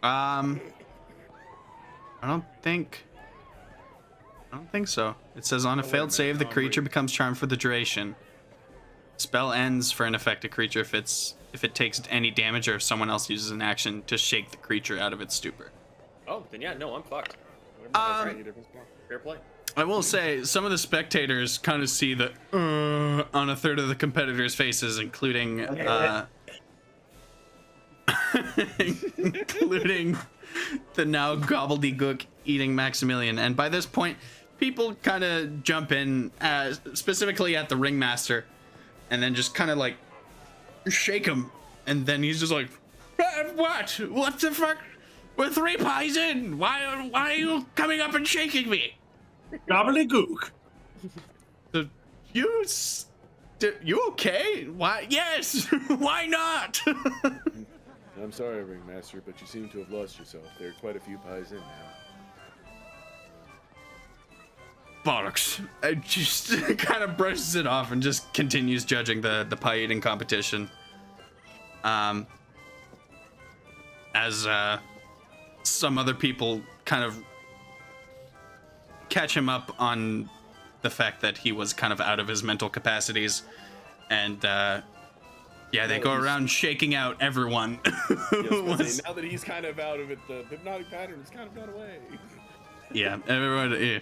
I don't think so. It says on a wait a failed minute, save, the I'm creature reading. becomes charmed for the duration. Spell ends for an affected creature if it takes any damage or if someone else uses an action to shake the creature out of its stupor. Oh, then yeah, no, I'm fucked. Fair play. I will say some of the spectators kind of see the on a third of the competitors' faces, including including the now gobbledygook eating Maximilian. And by this point, people kind of jump in, specifically at the ringmaster, and then just kind of like shake him. And then he's just like, "What? What the fuck? We're 3 pies in. Why are you coming up and shaking me?" Gobbledygook. You okay? Why? Yes. Why not? I'm sorry, Ringmaster, but you seem to have lost yourself. There are quite a few pies in now. Bollocks. I just kind of brushes it off and just continues judging the pie eating competition. As some other people kind of catch him up on the fact that he was kind of out of his mental capacities, and they go around shaking out everyone. Yes, now that he's kind of out of it, the hypnotic pattern has kind of gone away. Yeah, everyone. Yeah.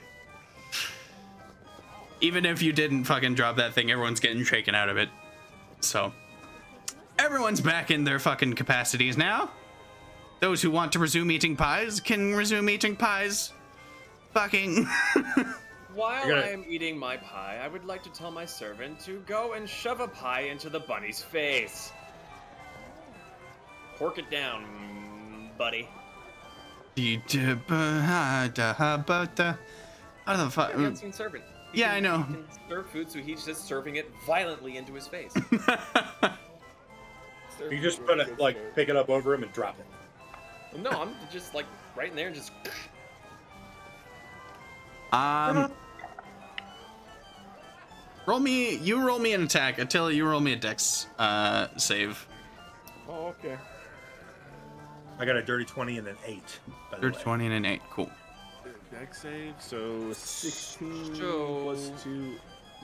Even if you didn't fucking drop that thing, everyone's getting shaken out of it. So everyone's back in their fucking capacities now. Those who want to resume eating pies can resume eating pies. Fucking. While I am eating my pie, I would like to tell my servant to go and shove a pie into the bunny's face. Pork it down, buddy. How the fuck? Dancing servant. Yeah, I know. He can serve food, so he's just serving it violently into his face. You just put it, like, pick it up over him and drop it. No, I'm just like right in there and just. Roll me an attack. Attila, you roll me a dex save. Oh, okay. I got a dirty 20 and an 8. By the Dirty way. 20 and an 8. Cool. Dex save, so 16 So- plus 2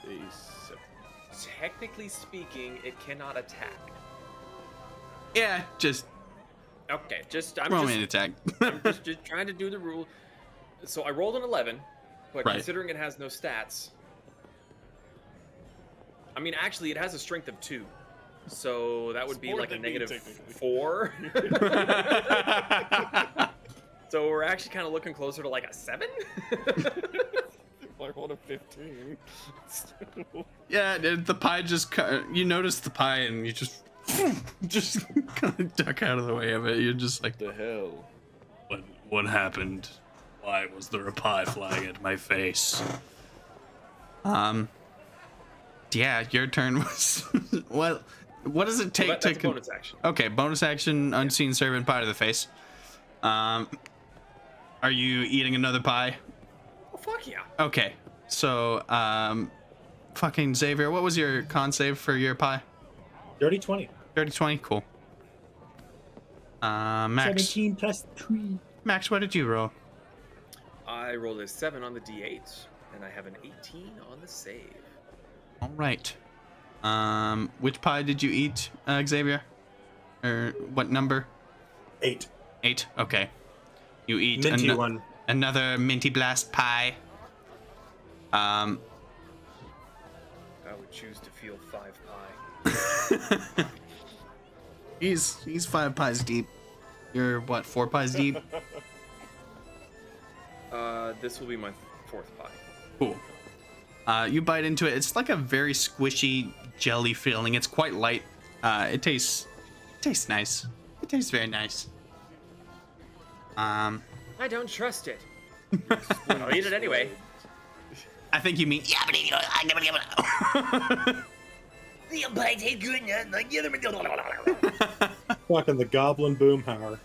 is 7. Technically speaking, it cannot attack. Yeah, just Okay, roll me an attack. I'm just trying to do the rule. So I rolled an 11, but Right. considering it has no stats, I mean, actually, it has a strength of 2, so that would be more like a than me, negative technically. 4. So we're actually kind of looking closer to like a 7. I rolled a 15. Yeah, the pie just you notice the pie and you just kind of duck out of the way of it. You're just like, The hell? what happened? Why was there a pie flying at my face? Yeah, your turn was well. What does it take Well, to? that's a bonus action. Okay, bonus action, unseen servant pie to the face. Are you eating another pie? Oh, fuck yeah. Okay, so fucking Xavier, what was your con save for your pie? Dirty 20. 30-20, cool. Max. 17 plus 3. Max, what did you roll? I rolled a 7 on the d8, and I have an 18 on the save. All right. Which pie did you eat, Xavier? Or what number? 8. 8. Okay. You eat Minty one. another minty blast pie. I would choose to feel 5 pie. He's 5 pies deep. You're what, 4 pies deep? This will be my 4th pie. Cool. You bite into it. It's like a very squishy jelly feeling. It's quite light. It tastes nice. It tastes very nice. I don't trust it. I'll eat it anyway. I think you mean The pie tastes good. Fucking the goblin boomhauer.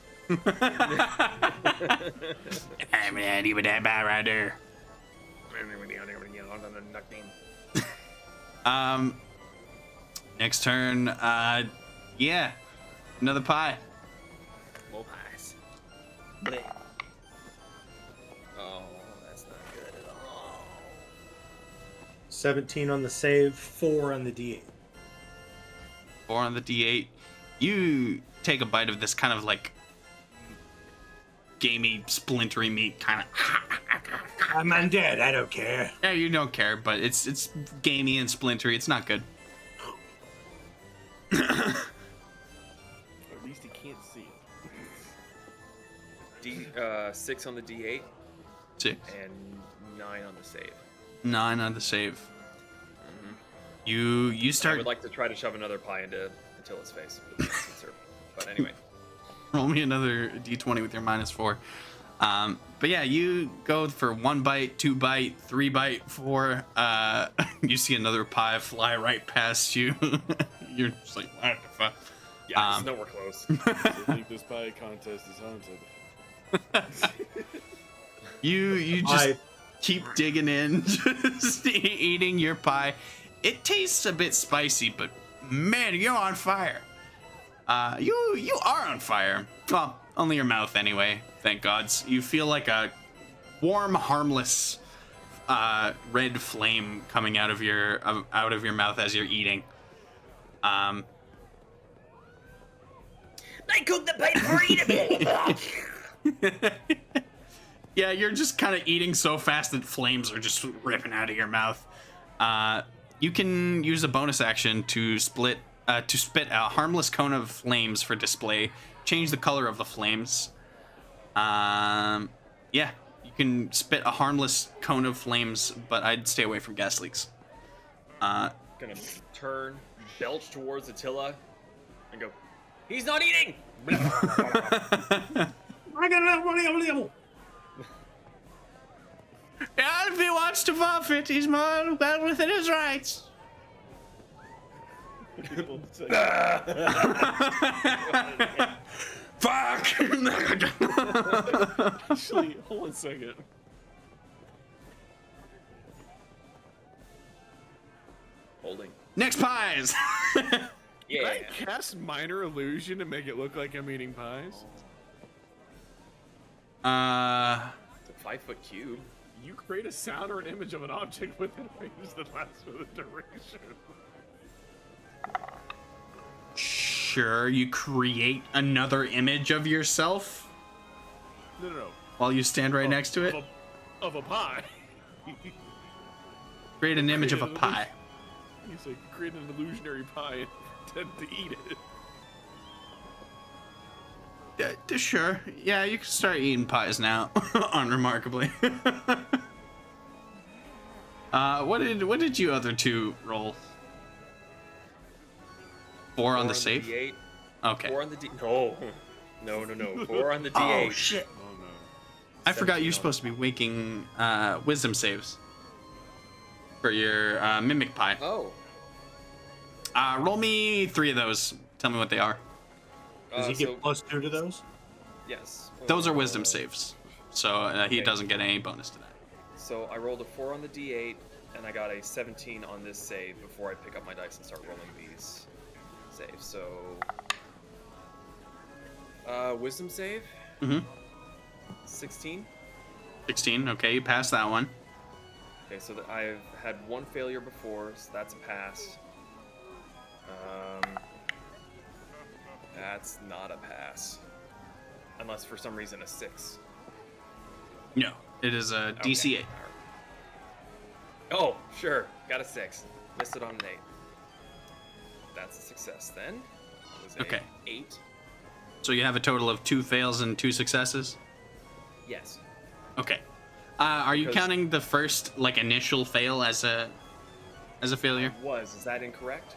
Next turn, yeah, another pie. More pies. Bleh. Oh, that's not good at all. 17 on the save, 4 on the D8. 4 on the D8. You take a bite of this kind of like gamey, splintery meat, kind of. I'm undead. I don't care. Yeah, you don't care, but it's gamey and splintery. It's not good. At least he can't see it. 6 on the d8 6. and 9 on the save. 9 on the save. You I start. would like to try to shove another pie into Attila's face. But anyway. Roll me another d20 with your -4. But yeah, you go for 1 bite, 2 bite, 3 bite, 4. You see another pie fly right past you. You're just like, what the fuck? Yeah, it's nowhere close. I think this pie contest is haunted. You just keep digging in, just eating your pie. It tastes a bit spicy, but man, you're on fire. You are on fire. Well, only your mouth anyway. Thank gods. You feel like a warm, harmless red flame coming out of your mouth as you're eating. I cooked the pie for eating. Yeah, you're just kind of eating so fast that flames are just ripping out of your mouth. You can use a bonus action to spit a harmless cone of flames for display. Change the color of the flames. Yeah, you can spit a harmless cone of flames, but I'd stay away from gas leaks. Gonna turn, belch towards Attila, and go, he's not eating! Yeah, if he wants to forfeit, he's more well within his rights. Fuck! Actually, hold on a second. Holding. Next pies! Yeah. Can I cast minor illusion to make it look like I'm eating pies? It's a 5-foot cube. You create a sound or an image of an object within range that lasts for the duration. Sure, you create another image of yourself No. while you stand right next to it. Of a pie. Create an image of a pie. You say create an illusionary pie and pretend to eat it. Sure. Yeah, you can start eating pies now. Unremarkably. What did you other two roll? 4 on the safe? D8. Okay. 4 on the D. No. 4 on the D8. Oh shit! Oh no. I forgot 17 you're on supposed to be making wisdom saves for your mimic pie. Oh. Roll me 3 of those. Tell me what they are. Does he get +2 to those? Yes. Those are wisdom saves, so he doesn't get any bonus to that. So I rolled a 4 on the d8, and I got a 17 on this save before I pick up my dice and start rolling these saves. So, wisdom save. Mm-hmm. 16. 16. Okay, you passed that one. Okay, so I've had 1 failure before, so that's a pass. That's not a pass, unless for some reason a 6. No, it is a DC 8. Okay. Oh, sure, got a 6. Missed it on an 8. That's a success then. It was a Okay. 8. So you have a total of 2 fails and 2 successes. Yes. Okay. Are you Because- counting the first like initial fail as a failure? Is that incorrect?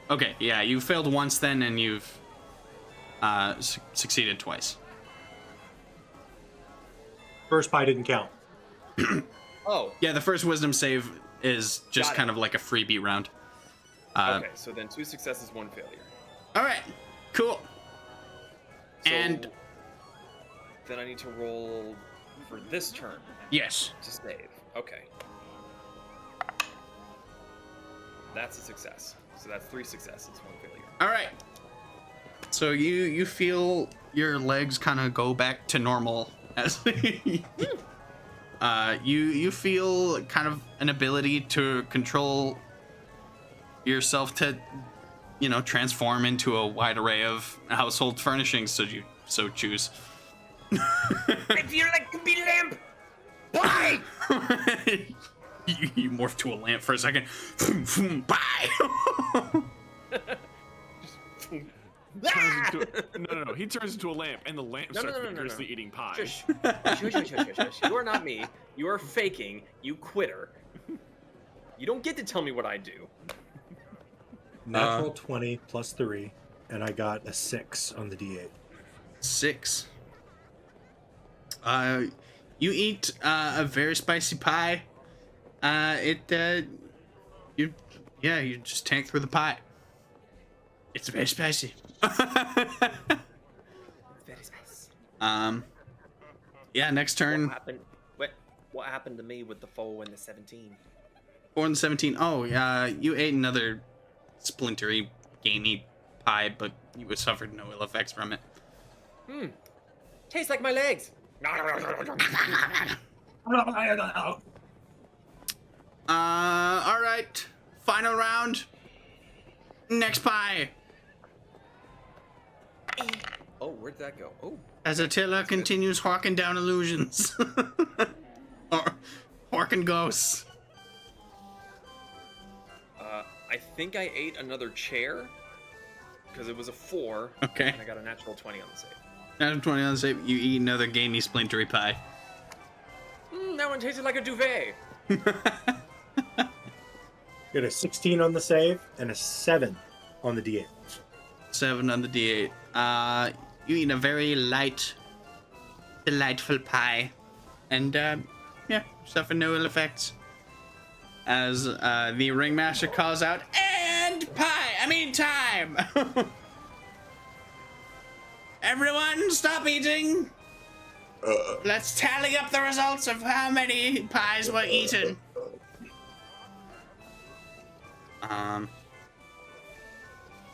Okay, yeah, you failed once then, and you've succeeded twice. First pie didn't count. Oh. Yeah, the first wisdom save is just Got it. kind of like a freebie round. Okay, so then 2 successes, 1 failure. All right, cool. So And then I need to roll for this turn yes, to save. Okay. That's a success. So that's 3 successes, 1 failure. all right. So you feel your legs kind of go back to normal as you feel kind of an ability to control yourself to transform into a wide array of household furnishings, so you so choose. I feel like to be lamp. Why? you morph to a lamp for a second. Bye. No. He turns into a lamp, and the lamp starts vigorously eating pie. Shush. Shush. You are not me. You are faking. You quitter. You don't get to tell me what I do. Natural 20 plus 3, and I got a 6 on the D8. 6. You eat a very spicy pie. You just tank through the pie. It's very spicy. Very nice. Yeah, next turn. What happened to me with the 4 and the 17? 4 and 17. Oh, you ate another splintery, gamey pie, but you suffered no ill effects from it. Tastes like my legs. All right. Final round. Next pie. Oh, where'd that go? Oh. As Attila continues hawking down illusions. Or hawking ghosts. I think I ate another chair because it was a 4. Okay. And I got a natural 20 on the save. Natural 20 on the save. You eat another gamey splintery pie. That one tasted like a duvet. Got a 16 on the save and a 7 on the D8. 7 on the D8. You eat a very light, delightful pie. And, suffer no ill effects. As the ringmaster calls out, and time! Everyone, stop eating! Let's tally up the results of how many pies were eaten.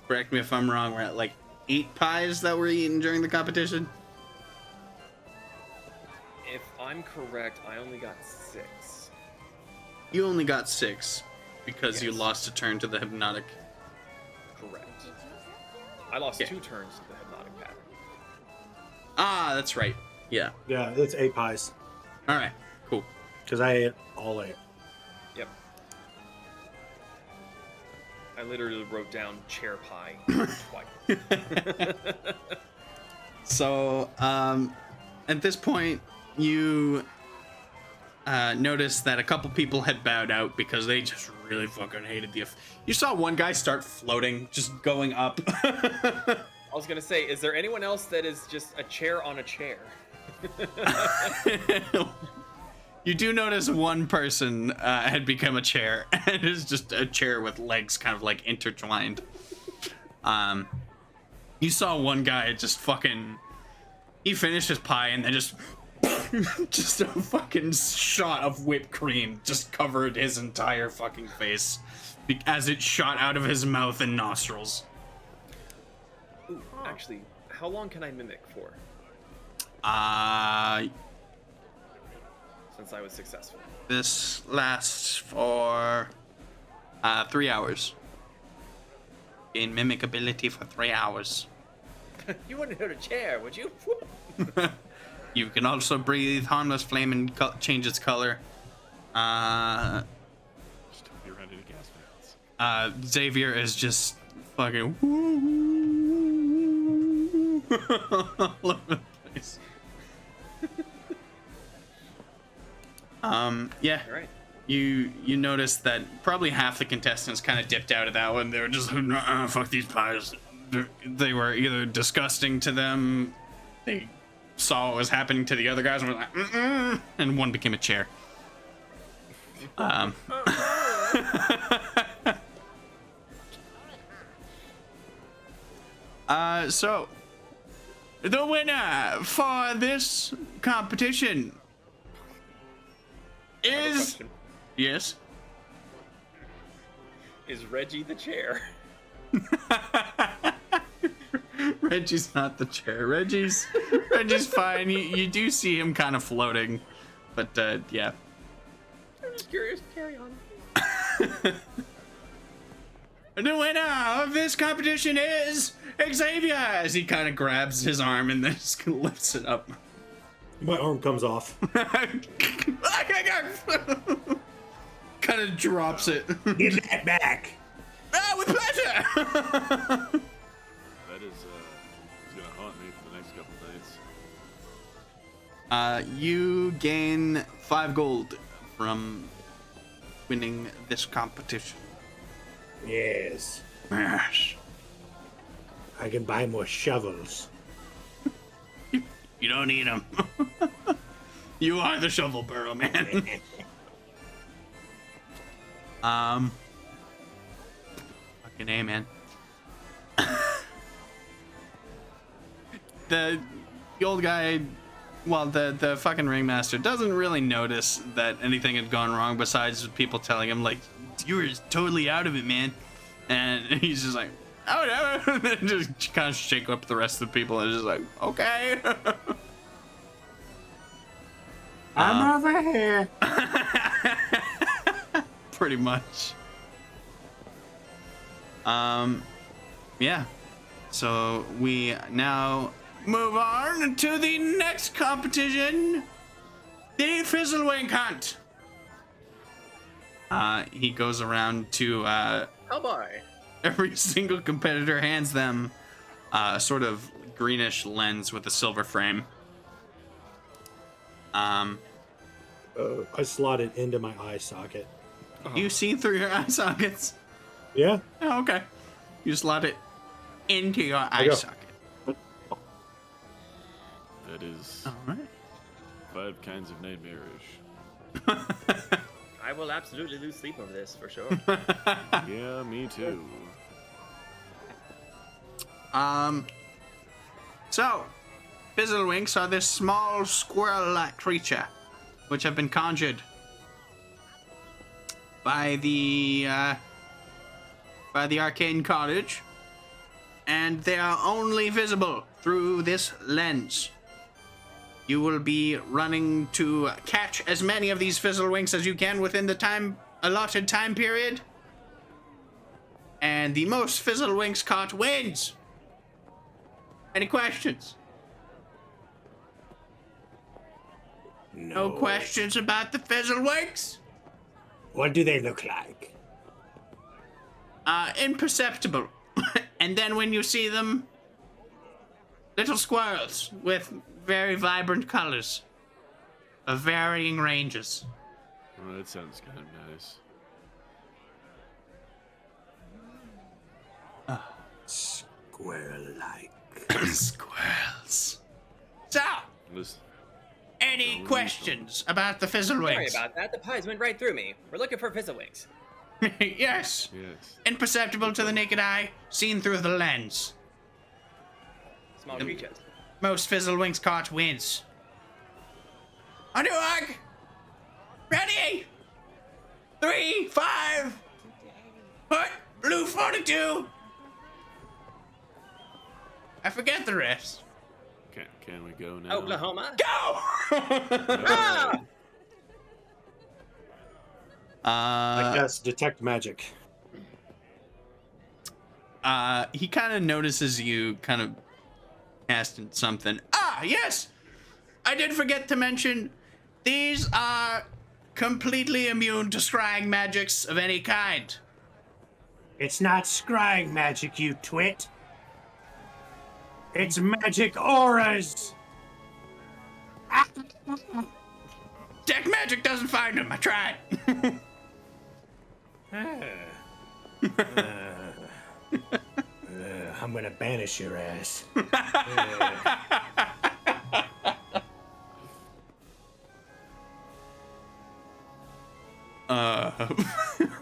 Correct me if I'm wrong, we're at like 8 pies that were eaten during the competition? If I'm correct, I only got 6. You only got 6 because you Yes. lost a turn to the hypnotic. Correct. I lost Okay. 2 turns to the hypnotic pattern. Ah, that's right. Yeah. Yeah, it's 8 pies. All right. Cool. Because I ate all 8. Yep. I literally wrote down chair pie twice. So, at this point, you notice that a couple people had bowed out because they just really fucking hated the. You saw one guy start floating, just going up. I was gonna say, is there anyone else that is just a chair on a chair? You do notice one person had become a chair, and it's just a chair with legs kind of like intertwined. You saw one guy just fucking. He finished his pie and then just just a fucking shot of whipped cream just covered his entire fucking face as it shot out of his mouth and nostrils. Ooh, actually, how long can I mimic for? Since I was successful. This lasts for 3 hours. Gain mimic ability for 3 hours. You wouldn't hurt a chair, would you? You can also breathe harmless flame and change its color. Just don't be around any gas vents. Xavier is just fucking all over the place. Yeah. All right. You notice that probably half the contestants kind of dipped out of that one. They were just fuck these pies. They were either disgusting to them, they saw what was happening to the other guys and were like, mm-mm, and one became a chair. So the winner for this competition I have a is question. yes. Is Reggie the chair? Reggie's not the chair. Reggie's fine. You do see him kind of floating, but yeah. I'm just curious. Carry on. The winner of this competition is Xavier, as he kind of grabs his arm and then just lifts it up. My arm comes off. Kind of drops it. Give that back. With pleasure. That is gonna haunt me for the next couple of days. You gain 5 gold from winning this competition. Yes. Yes. I can buy more shovels. You don't need them. You are the shovel burrow man. Fucking A, man. The old guy, well, the fucking ringmaster doesn't really notice that anything had gone wrong besides people telling him, like, you were totally out of it, man. And he's just like, oh, no. And just kind of shake up the rest of the people and just like, okay. I'm over here. Pretty much. Yeah. So we now move on to the next competition, the Fizzlewink Hunt. He goes around to How by? every single competitor, hands them a sort of greenish lens with a silver frame. I slot it into my eye socket. You see through your eye sockets. Yeah. Oh, okay. You slot it into your eye go. socket. That is All right. 5 kinds of nightmarish. I will absolutely lose sleep over this for sure. Yeah, me too. So, Fizzlewinks are this small squirrel-like creature, which have been conjured by the arcane cottage, and they are only visible through this lens. You will be running to catch as many of these Fizzlewinks as you can within the allotted time period, and the most Fizzlewinks caught wins. Any questions? No questions about the Fizzlewinks? What do they look like? Imperceptible. And then when you see them, little squirrels with very vibrant colors of varying ranges. Oh, that sounds kind of nice. Squirrel-like. Squirrels. So, Listen, any questions about the Sorry Fizzlewinks? about that. The pies went right through me. We're looking for Fizzlewinks. Yes. Yes. Imperceptible to the naked eye, seen through the lens. Small creatures. Most Fizzlewinks caught wins. On your mark. Ready? 3, 5. Put blue 42. I forget the rest. Can we go now? Oklahoma. Go! Ah! I guess detect magic. He kind of notices you kind of casting something. Ah, yes! I did forget to mention, these are completely immune to scrying magics of any kind. It's not scrying magic, you twit. It's magic auras. Deck magic doesn't find them. I tried. I'm gonna banish your ass. I'm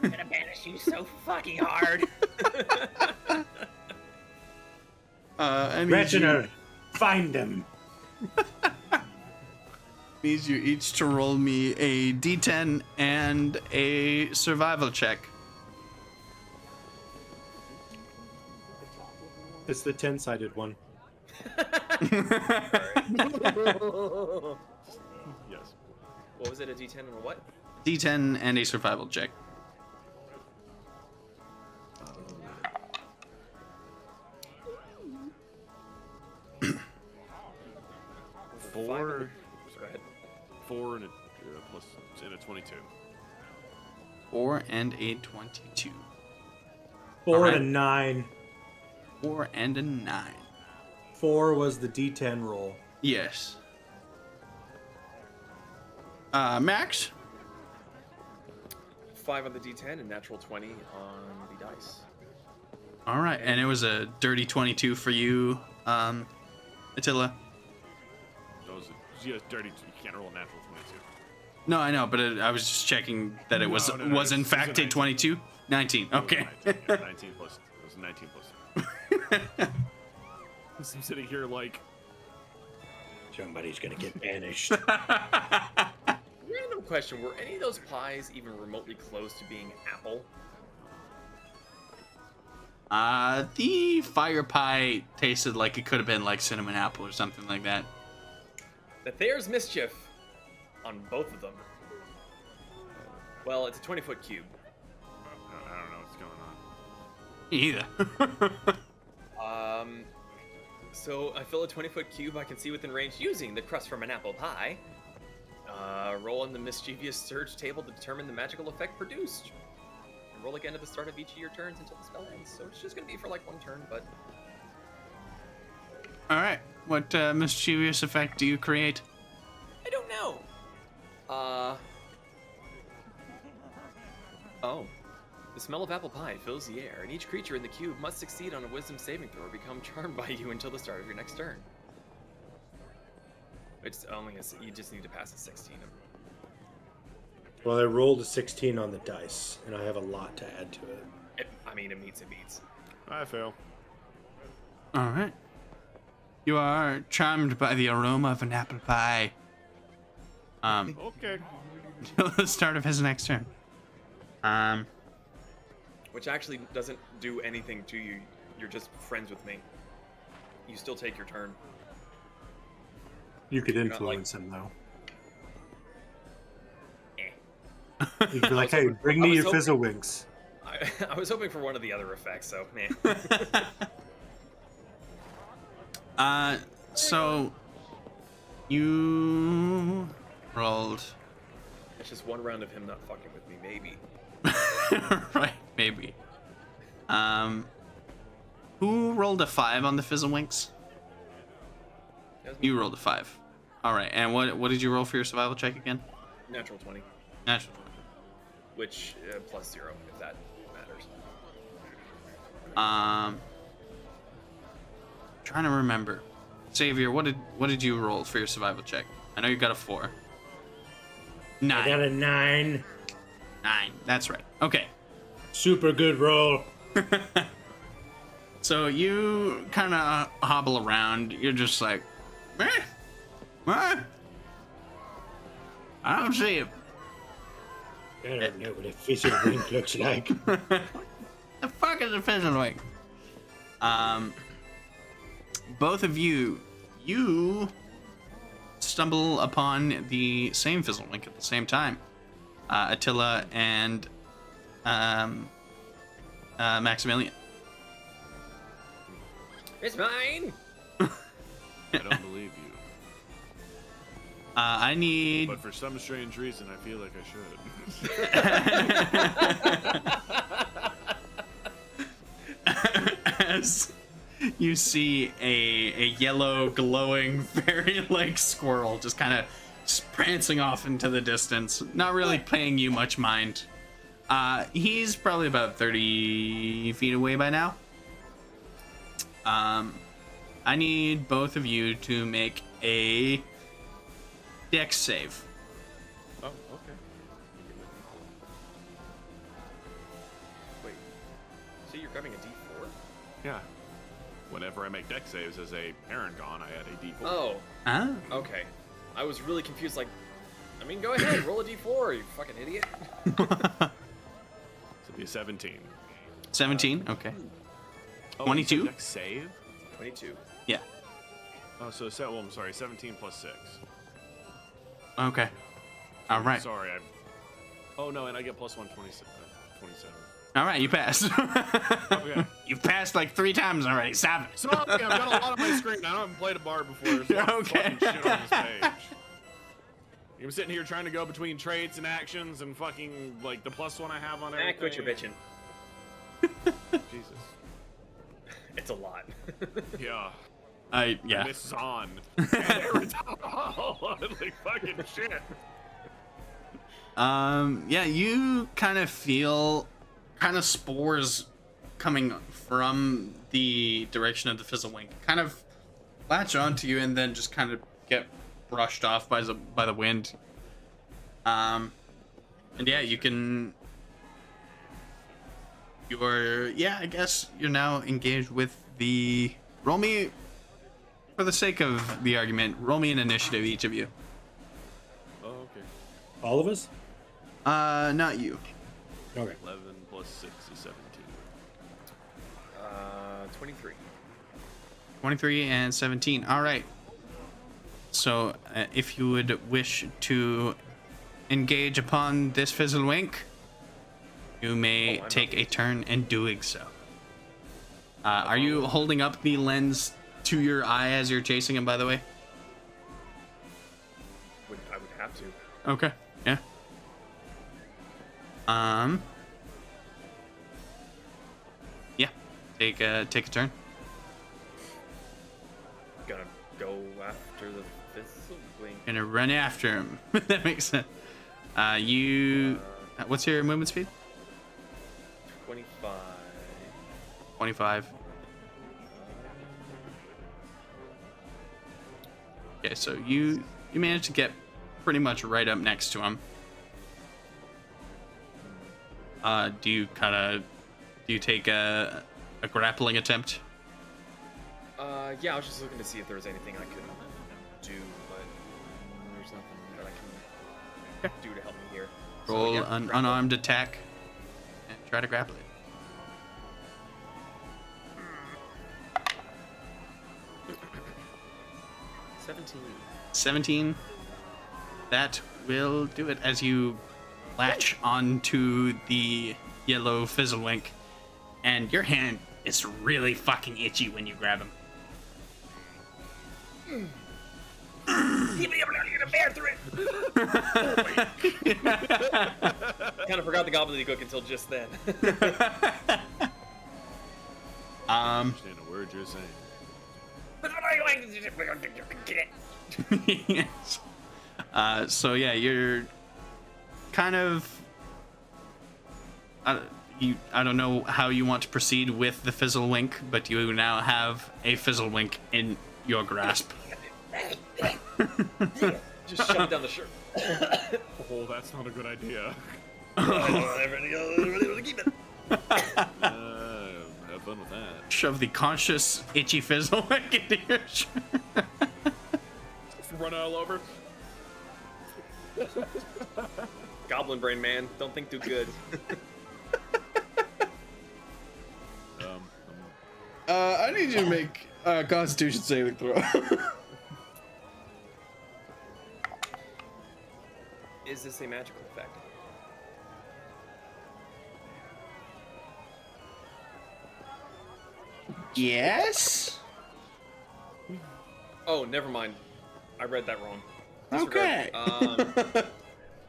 gonna banish you so fucking hard. Reginald, find him. Needs you each to roll me a d10 and a survival check. It's the 10-sided one. Yes. What was it? A D10 and a what? D10 and a survival check. Four. Go ahead. 4 and a plus and a 22. 4 and a 22. 4 Alright. and a 9. 4 and a 9. 4 was the D10 roll. Yes. Max? 5 on the D10 and natural 20 on the dice. All right, and it was a dirty 22 for you, Attila. Those are just dirty. You can't roll a natural 22. No, I know, but I was just checking that it was No, no, was in it's a fact a 19. 22. 19. Okay. 19, yeah, 19 plus. It was 19 plus. I'm sitting here like. Somebody's gonna get banished. Random question: were any of those pies even remotely close to being apple? The fire pie tasted like it could have been like cinnamon apple or something like that. That there's mischief on both of them. Well, it's a 20-foot cube. I don't know what's going on. Either. So I fill a 20-foot cube I can see within range using the crust from an apple pie. Roll on the mischievous surge table to determine the magical effect produced. And roll again at the start of each of your turns until the spell ends. So it's just gonna be for like one turn, but All right. What mischievous effect do you create? I don't know. Oh. The smell of apple pie fills the air, and each creature in the cube must succeed on a wisdom saving throw or become charmed by you until the start of your next turn. It's only you just need to pass a 16. Well, I rolled a 16 on the dice, and I have a lot to add to it. I mean, it meets. I fail. All right. You are charmed by the aroma of an apple pie. Okay. Until the start of his next turn. Which actually doesn't do anything to you. You're just friends with me. You still take your turn. You could not influence him, though. Eh. You could be like, hey, bring I me was your hoping- Fizzlewinks. I was hoping for one of the other effects, so man. So you rolled. It's just one round of him not fucking with me, maybe. Right, maybe. Who rolled a 5 on the Fizzlewinks? That was me. You rolled a 5. All right, and what did you roll for your survival check again? Natural 20, Natural. which plus 0 if that matters. Trying to remember. Xavier, what did you roll for your survival check? I know you got a 4. I 9. got a 9. 9. That's right. Okay. Super good roll. So you kind of hobble around. You're just like, meh, meh. I don't see it. I don't know what a fizzle wink looks like. The fuck is a fizzlewink? Both of you stumble upon the same fizzlewink at the same time. Attila and Maximilian. It's mine. I don't believe you. I need. But for some strange reason, I feel like I should. As you see a yellow glowing fairy-like squirrel just kind of prancing off into the distance, not really paying you much mind. He's probably about 30 feet away by now. I need both of you to make a dex save. Oh, okay. Wait. So you're grabbing a D4? Yeah. Whenever I make deck saves as a Paragon, I add a D4. Oh. Ah. Okay. I was really confused. Like, I mean, go ahead, roll a D4, you fucking idiot. So it'd be a 17. 17. Okay. Oh, 22? you said dex save? 22. Yeah. Oh, so I'm sorry, 17 plus 6. Okay. All right. Sorry, Oh no, and I get plus 1, 27. All right. You passed. Okay. You've passed like 3 times already. Stop it. Sorry, I've got a lot on my screen. I haven't played a bard before. There's a lot of Okay. fucking shit on this page. I'm sitting here trying to go between traits and actions and fucking like the +1 I have on everything. Quit your bitching. Jesus. It's a lot. Yeah. Yeah. Miss Zahn. Like fucking shit. Yeah, you kind of feel spores coming from the direction of the fizzlewink, kind of latch onto you and then just kind of get brushed off by the wind. And yeah, I guess you're now engaged with the. Roll me, for the sake of the argument, roll me an initiative, each of you. Oh, okay. All of us? Not you. Okay. 11 plus 6 is 17. 23. 23 and 17. All right. So, if you would wish to engage upon this fizzlewink, you may take a turn in doing so. Are you holding up the lens to your eye as you're chasing him, by the way? I would have to. Okay. Yeah. Yeah. Take a turn. Gonna go after the fizzlewink. Gonna run after him. That makes sense. What's your movement speed? 25. 25. Okay, so you managed to get pretty much right up next to him. Do you take a grappling attempt? Yeah, I was just looking to see if there was anything I could do, but there's nothing that I can do to help me here. So, Roll yeah, an grapple. unarmed attack and try to grapple it. 17. That will do it as you latch onto the yellow fizzlewink, and your hand is really fucking itchy when you grab him. Bear through it. Kind of forgot the gobbledygook until just then. I understand a word you're saying. Yes. So yeah, you're kind of. I don't know how you want to proceed with the fizzlewink, but you now have a fizzlewink in your grasp. Just shove it down the shirt. Oh, that's not a good idea. I don't ever keep it. Have fun with that. Shove the conscious itchy fizzle into your shirt. Run all over. Goblin brain, man. Don't think too good. I need you to make a Constitution saving throw. Is this a magical effect? Yes. Oh, never mind. I read that wrong. Okay.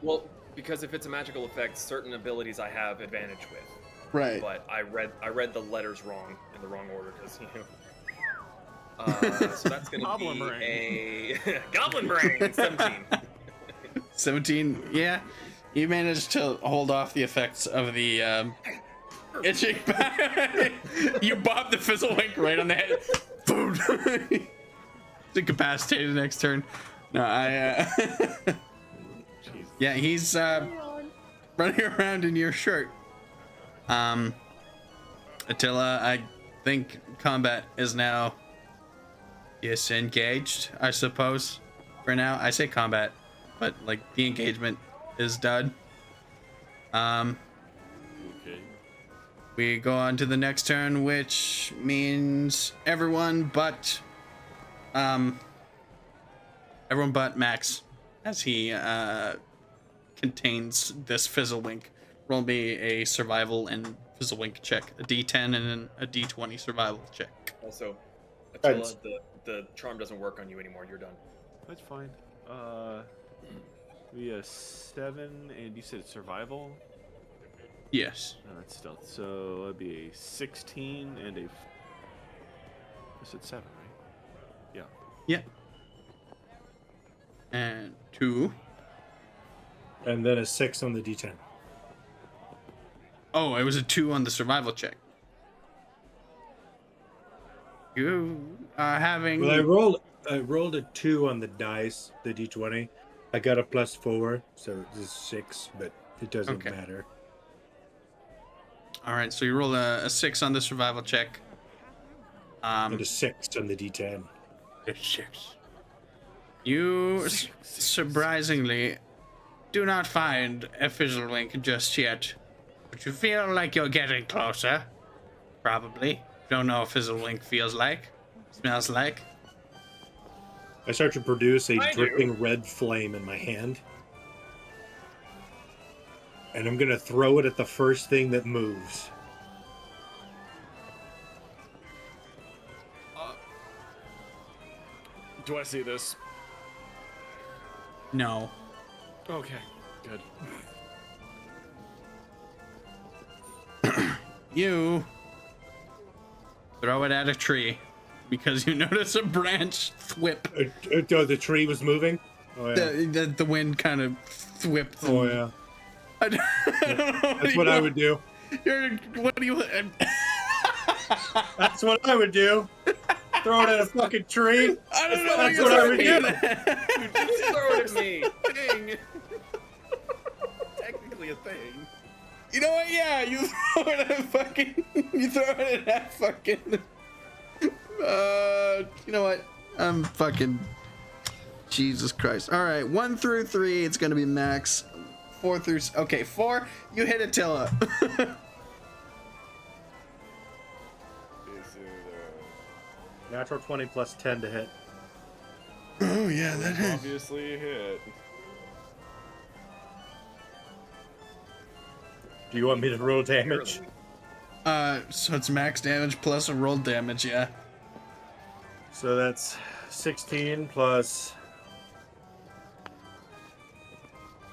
Well, because if it's a magical effect, certain abilities I have advantage with. Right. But I read the letters wrong in the wrong order because so that's gonna Goblin be brain. a Goblin brain. 17. 17. Yeah. You managed to hold off the effects of the itching. You bob the fizzlewink right on the head. Boom. It's incapacitated next turn. No, yeah, he's running around in your shirt. Attila, I think combat is now disengaged, I suppose. For now, I say combat, but like the engagement is done. Okay. We go on to the next turn, which means everyone but Max, as he contains this fizzlewink. Roll me a survival and fizzlewink check, a D10 and then a D20 survival check. Also, Attila, the charm doesn't work on you anymore. You're done. That's fine. We have 7, and you said survival? Yes. No, that's stealth. So it'd be a 16 and a. I said 7, right? Yeah. Yep. And 2. And then a 6 on the D10. Oh, it was a 2 on the survival check. You are having. Well, I rolled a 2 on the dice, the D20. I got a +4, so it's 6, but it doesn't matter. All right, so you roll a 6 on the survival check. And a 6 on the D10. A 6. You surprisingly do not find a fizzlewink just yet, but you feel like you're getting closer. Probably. Don't know what fizzlewink feels like, smells like. I start to produce a I do. dripping red flame in my hand. And I'm going to throw it at the first thing that moves. Do I see this? No. Okay. Good. You throw it at a tree because you notice a branch thwip. The tree was moving? Oh, yeah. The wind kind of thwipped. Oh, yeah. I don't know That's what I would do. What do you? That's what I would do. Throw it at a fucking tree. I don't know. That's what I would do. You just throw it at me. Thing. Technically a thing. You know what? Yeah, you throw it at fucking. You throw it at that fucking. You know what? I'm fucking. Jesus Christ. All right, 1 through 3, it's gonna be Max. 4 through. Okay, 4. You hit Attila. Is it, Natural 20 plus 10 to hit. Oh yeah, that hit. obviously a hit. Do you want me to roll damage? So it's max damage plus a roll damage. Yeah. So that's 16 plus.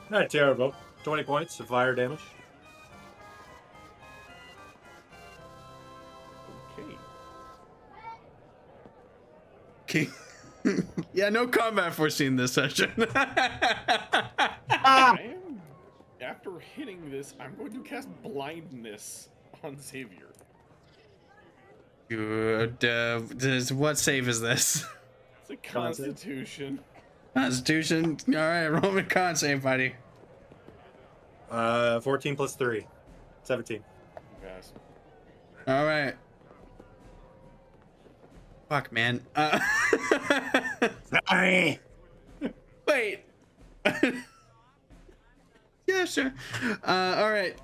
Not terrible. 20 points of fire damage. Okay. Okay. Yeah, no combat foreseen this session. I am, after hitting this, I'm going to cast blindness on Xavier. Good. What save is this? It's a Constitution. Constitution. All right, roll me con save, buddy. 14 plus 3. 17. Pass. All right. Fuck, man. Sorry. Wait. Yeah, sure. All right.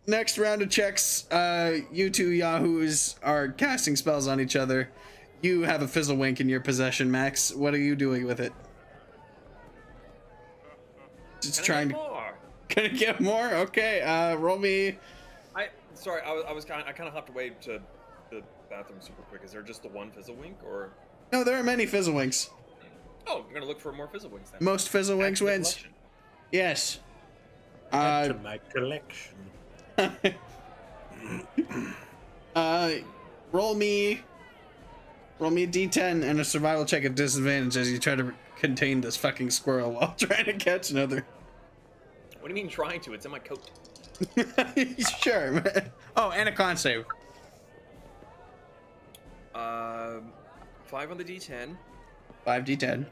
Next round of checks. You two yahoos are casting spells on each other. You have a Fizzlewink in your possession, Max. What are you doing with it? Just trying to. More. Gonna get more? Okay. Roll me. I kind of hopped away to the bathroom super quick. Is there just the one Fizzlewink, or? No, there are many Fizzlewinks. Oh, I'm gonna look for more Fizzlewinks then. Most Fizzlewinks Add to the wins. collection. Yes. Add to my collection. Roll me a d10 and a survival check at disadvantage as you try to contain this fucking squirrel while trying to catch another. What do you mean trying to? It's in my coat. Sure. Oh, and a con save. 5 on the D10. 5d10.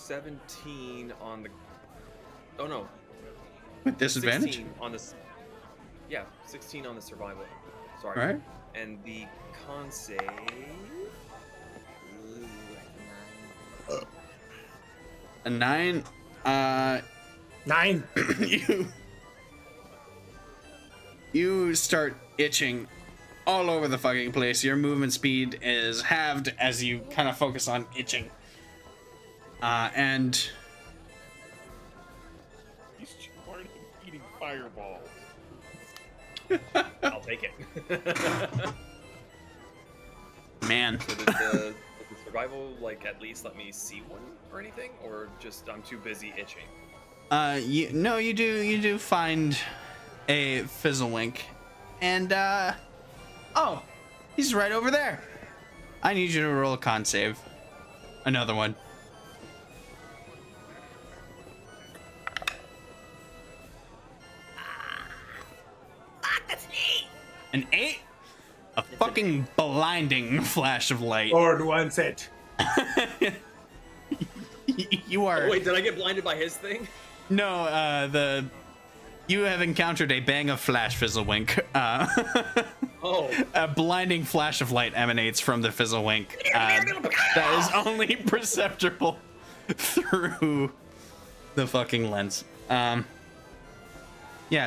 17 on the. Oh no. With disadvantage? 16 on this. Yeah, 16 on the survival. Sorry. Right. And the con save. A 9. 9. You start itching all over the fucking place. Your movement speed is halved as you kind of focus on itching. And He's charred eating fireballs. I'll take it. man, So did the survival at least let me see one or anything, or just I'm too busy itching? you do find a Fizzlewink, and oh, he's right over there. I need you to roll a con save. Another one. An 8? A fucking blinding flash of light. Lord wants it. You are. Oh, wait, did I get blinded by his thing? No, you have encountered a bang of flash Fizzlewink. Oh. A blinding flash of light emanates from the Fizzlewink. That is only perceptible through the fucking lens. Yeah,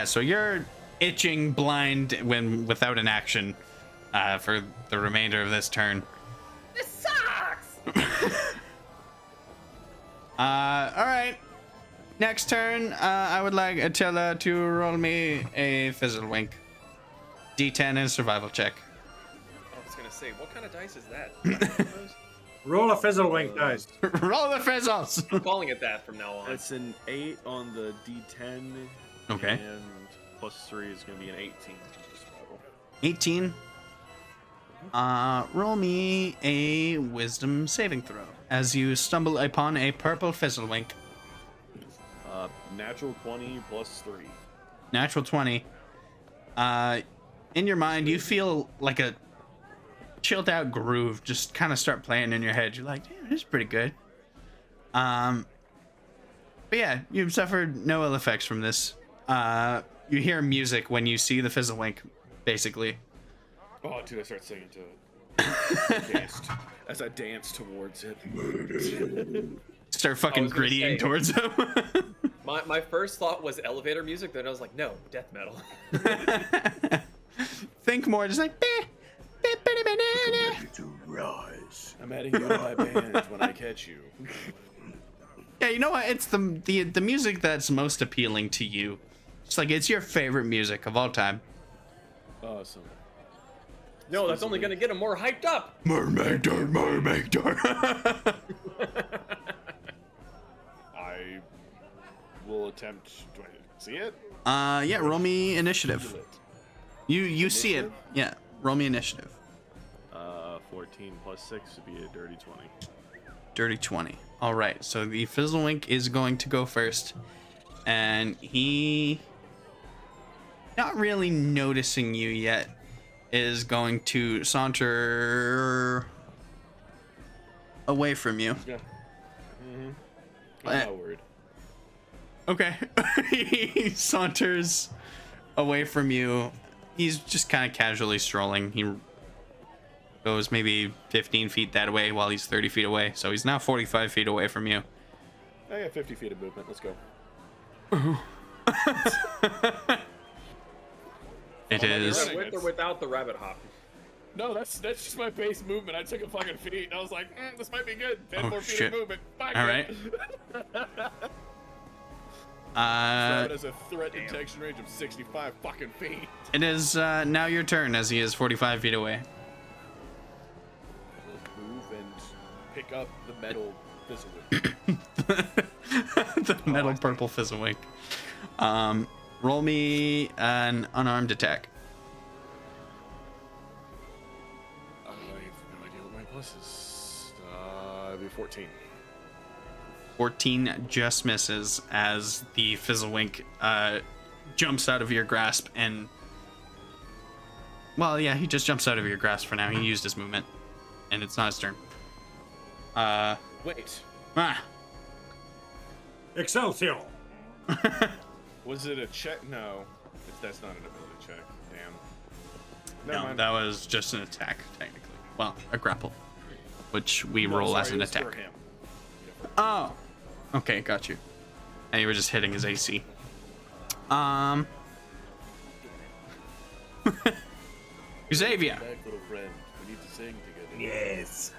so you're itching blind when without an action for the remainder of this turn. This sucks! All right. Next turn, I would like Attila to roll me a Fizzlewink. D10 and a survival check. I was gonna say, what kind of dice is that? Roll a Fizzlewink dice. Roll the fizzles. I'm calling it that from now on. That's an 8 on the D10. Okay. And plus 3 is going to be an 18. 18. Roll me a wisdom saving throw as you stumble upon a purple Fizzlewink. Natural 20 plus 3. Natural 20. In your mind, you feel like a chilled out groove just kind of start playing in your head. You're like, yeah, this is pretty good. But yeah, you've suffered no ill effects from this. You hear music when you see the Fizzlewink, basically. Oh, dude, I start singing to it. As I dance towards it. Start fucking was gonna grittying say- towards him. My first thought was elevator music, then I was like, no, death metal. Think more, just like. To rise. I'm adding you to my band when I catch you. Yeah, you know what? It's the music that's most appealing to you. It's like it's your favorite music of all time. Awesome. No, that's only gonna get him more hyped up. Mermaid door, mermaid door. I will attempt. Do I see it? Yeah, roll me initiative. Feel it. You see it. Yeah, roll me initiative. 14 plus 6 would be a dirty 20. Dirty 20. All right, so the Fizzlewink is going to go first, and he, not really noticing you yet, is going to saunter away from you. Yeah. Eh. I'm not worried. Okay. He saunters away from you. He's just kind of casually strolling. He goes maybe 15 feet that way while he's 30 feet away. So he's now 45 feet away from you. I got 50 feet of movement. Let's go. It is. Is with or without the rabbit hop? No, that's just my base movement. I took a fucking feet. And I was like, this might be good. 10 more feet shit. of movement. Fuck All it. right. It has a threat detection range of 65 fucking feet. It is now your turn as he is 45 feet away. I will move and pick up the metal fizzle. The metal purple fizzlewink. Roll me an unarmed attack. I have no idea what my plus is. It'll be 14. 14 just misses as the fizzlewink jumps out of your grasp and... Well, yeah, he just jumps out of your grasp for now. He used his movement. And it's not his turn. Wait, Excelsior! was it a check? No, that's not an ability check. Damn. Never No, mind. that was just an attack, technically. Well, a grapple. Which we No, roll sorry, as an it was for attack. him. Oh! Okay, got you. And you were just hitting his AC. Xavier, Back, little friend. We need to sing together. Yes.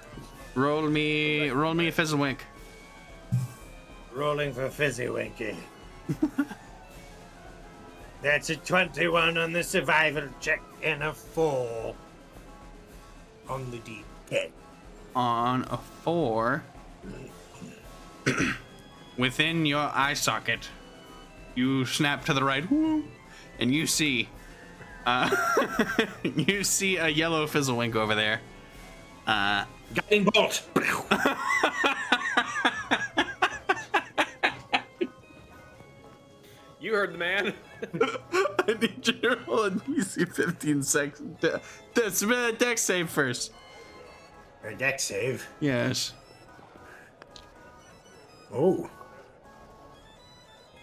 roll me a fizzlewink. Rolling for Fizzy Winky. That's a 21 on the survival check and a 4 on the D10. On a 4, within your eye socket, you snap to the right, whoo, and you see, you see a yellow fizzlewink over there. Guiding bolt! You heard the man. I need you to roll a DC 15 seconds. That's a dex save first. A deck save. Yes. Oh.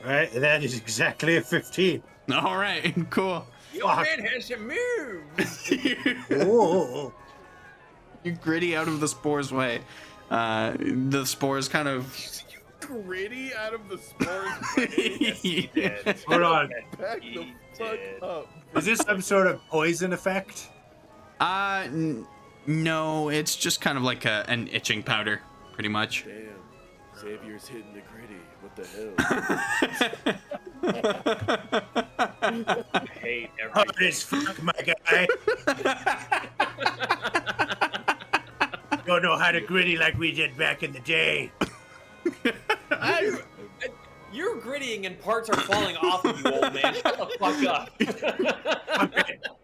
Alright, that is exactly a 15. All right, cool. Your man has some moves. Oh. You gritty out of the spore's way. The spores kind of. Gritty out of the spores. Hold on. Back the fuck up. Is this some sort of poison effect? No, it's just kind of like an itching powder, pretty much. Damn. Xavier's hitting the gritty. What the hell? I hate Hard everything. as fuck, my guy. Don't know how to gritty like we did back in the day. You're grittying and parts are falling off of you, old man. Shut the fuck up.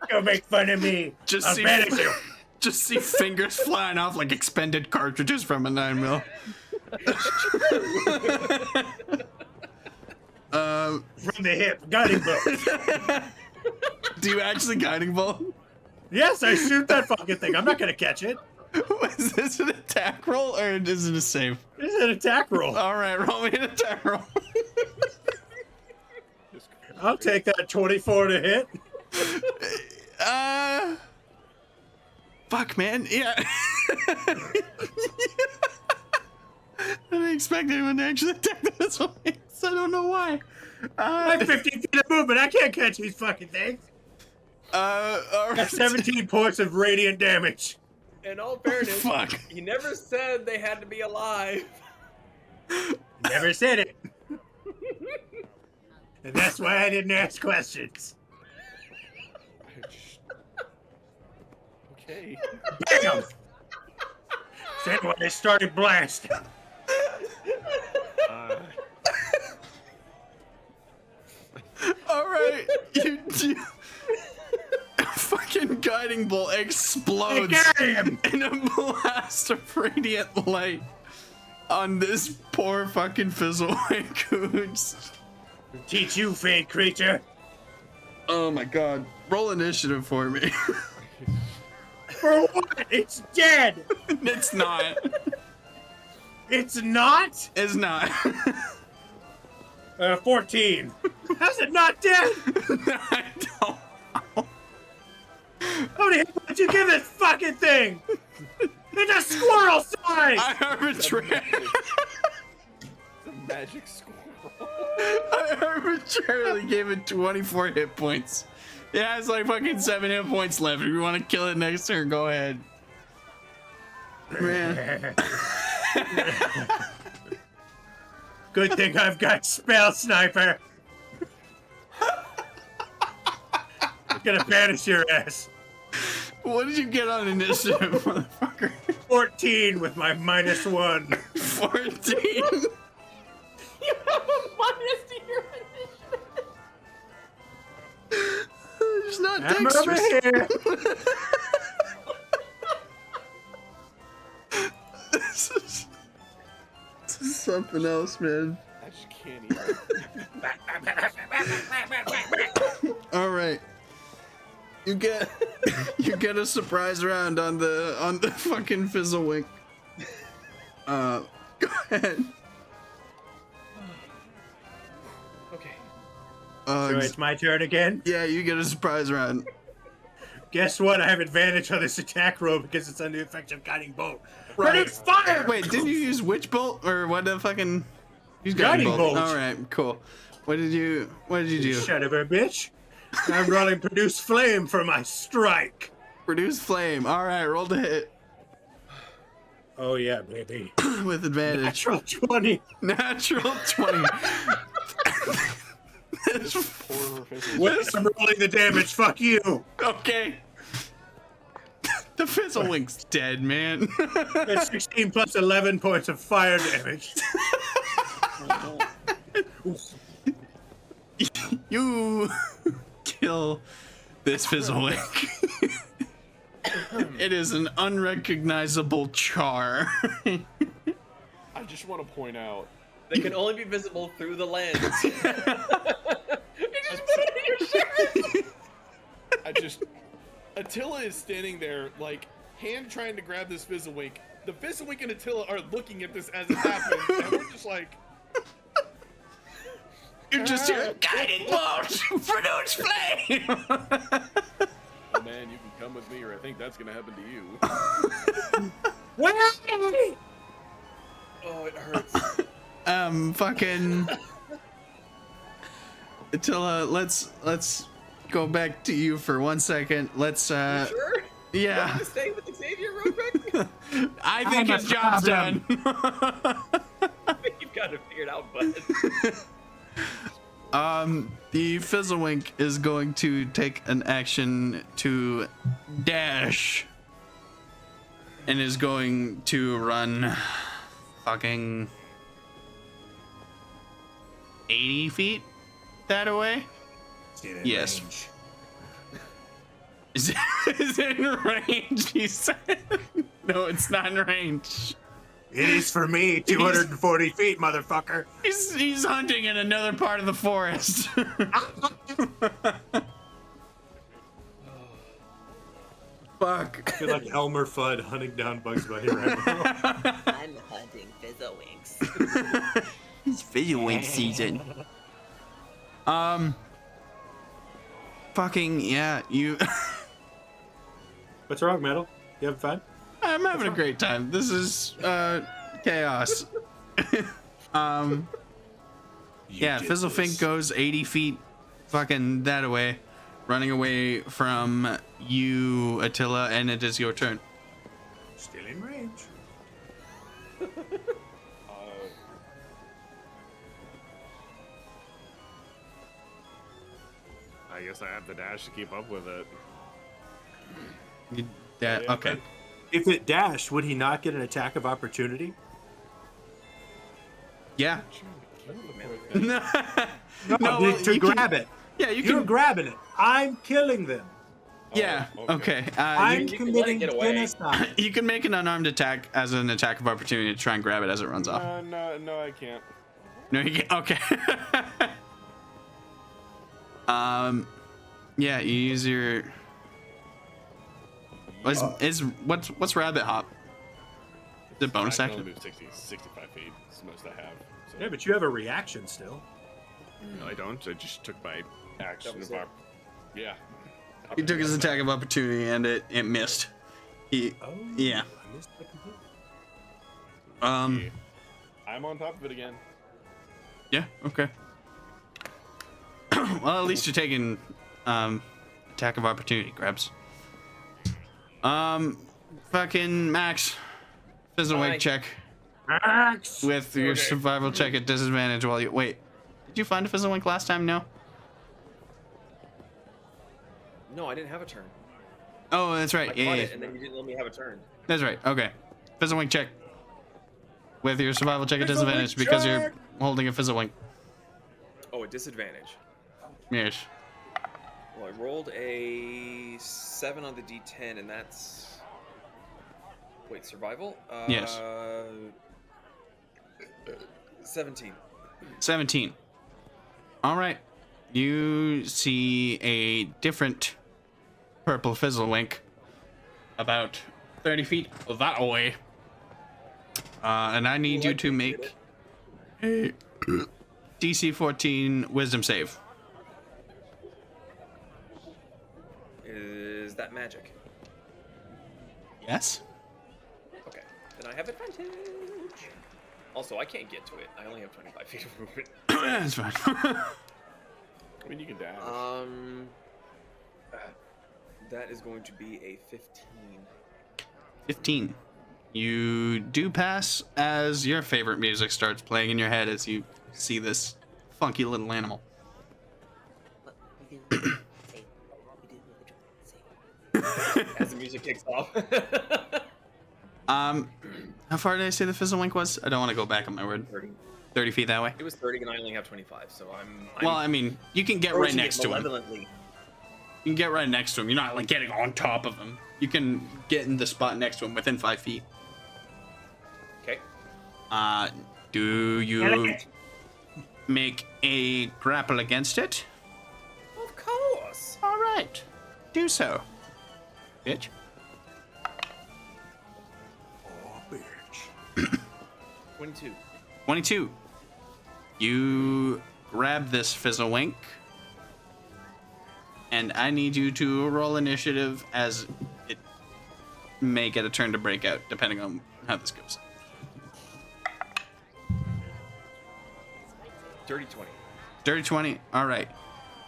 Don't make fun of me. Just I'll see, banish you. just see fingers flying off like expended cartridges from a 9mm. From the hip, guiding bolt. Do you actually guiding bolt? Yes, I shoot that fucking thing. I'm not gonna catch it. Is this an attack roll or is it a save? This is an attack roll. All right, roll me an attack roll. I'll take that 24 to hit. Fuck, man. Yeah. I didn't expect anyone to actually attack this one. I don't know why. I have 15 feet of movement. I can't catch these fucking things. All right. That's 17 points of radiant damage. In all fairness, Fuck. he never said they had to be alive. Never said it. And that's why I didn't ask questions. Okay. Bam! Said when they started blasting. All right. You fucking guiding bolt explodes I got him! in a blast of radiant light on this poor fucking fizzlewink who's... Teach you, fade creature. Oh my god. Roll initiative for me. For what? It's dead. It's not. It's not? It's not. 14. How's it not dead? I don't. How many hit points you give this fucking thing? It's a squirrel size! I arbitrarily. It's a magic squirrel. I arbitrarily gave it 24 hit points. It has like fucking 7 hit points left. If you want to kill it next turn, go ahead. Man. Good thing I've got Spell Sniper. I'm gonna banish your ass. What did you get on initiative, motherfucker? 14 with my -1. 14. You have a minus to your initiative. It's not I'm over dexterous. here. This is something else, man. I just can't even. All right. You get a surprise round on the fucking Fizzlewink. Go ahead. Okay. So it's my turn again. Yeah, you get a surprise round. Guess what? I have advantage on this attack roll because it's under the effect of guiding bolt. Right. But it's fire! Wait, didn't you use Witch Bolt or what the fucking? Use Guiding Bolt. All right, cool. What did you do? Shut up, bitch. I'm rolling produce flame for my strike. Produce flame. All right, roll to hit Oh yeah, baby. with advantage. Natural 20. Natural 20. Wait, I'm rolling the damage. Fuck you. Okay. The Fizzlewink's dead, man. That's 16 plus 11 points of fire damage. You kill this Fizzlewink. It is an unrecognizable char. I just want to point out. They can only be visible through the lens. Attila is standing there, like, hand trying to grab this Fizzlewink. The Fizzlewink and Attila are looking at this as it happens, and we're just like, You're just here. Guiding bolt. Produce flame. oh man, you can come with me, or I think that's gonna happen to you. Wait! Oh, it hurts. Fucking Attila, let's go back to you for 1 second. Let's Sure? You yeah. want me to stay with Xavier real quick? I think I'm his a job's problem. done. I think you've got it figured out, bud. The Fizzlewink is going to take an action to dash and is going to run fucking 80 feet that away. Yes. Range. Is it in range? He said. No, it's not in range. It is for me, 240 feet, motherfucker. He's hunting in another part of the forest. Fuck. I feel like Elmer Fudd hunting down Bugs Bunny right now. I'm hunting Fizzlewinks. It's Fizzlewink season. Fucking yeah, you. What's wrong, Metal? You having fun? I'm having a great time. This is chaos. Yeah, Fizzlefink goes 80 feet fucking that away, running away from you, Attila, and it is your turn. Still in range. I guess I have the dash to keep up with it. Yeah, okay. If it dashed, would he not get an attack of opportunity? Yeah. No, well, to you grab can- it. Yeah, you You're can. grabbing it. I'm killing them. Yeah. Oh, Okay. I'm you can let it committing get away. genocide. You can make an unarmed attack as an attack of opportunity to try and grab it as it runs off. No, I can't. No, you can't. Okay. Yeah, you use your. What's rabbit hop? The bonus I can action? only move 65 feet. It's the most I have. So. Yeah, but you have a reaction still. No, I don't. I just took my action That was of it. our... Yeah. He took his attack of opportunity and it missed. He, Oh, yeah. I missed that completely. Yeah. I'm on top of it again. Yeah, okay. Well, at least you're taking attack of opportunity, Grabs. Fucking Max. Fizzle Hi. wake check Max! with your Okay. survival check at disadvantage while you wait. Did you find a fizzle wink last time? No. No, I didn't have a turn. Oh, that's I right. caught Yeah, it, and then you didn't let me have a turn. that's right. Okay. Fizzle wink check with your survival check at Fizzle disadvantage wink because you're check! holding a fizzle wink. Oh, a disadvantage. Yes. Well, I rolled a 7 on the D10, and that's... Wait, survival? Yes. 17. 17. All right. You see a different purple fizzle wink about 30 feet that way. And I need Well, you to make a DC 14 wisdom save. Is that magic? Yes? Okay. Then I have advantage. Also, I can't get to it. I only have 25 feet of movement. That's fine. I mean, you can dash. That is going to be a 15. 15. You do pass as your favorite music starts playing in your head as you see this funky little animal. As the music kicks off. How far did I say the fizzle wink was? I don't want to go back on my word. 30. 30 feet that way? It was 30, and I only have 25, so I'm Well, I mean, you can get right approaching it next to him. malevolently. You can get right next to him. You're not like getting on top of him. You can get in the spot next to him within 5 feet. Okay. Do you make a grapple against it? Of course. All right. Do so. Bitch. Oh, bitch. 22. 22. You grab this fizzle wink. And I need you to roll initiative as it may get a turn to break out, depending on how this goes. Dirty 20. Dirty 20. All right.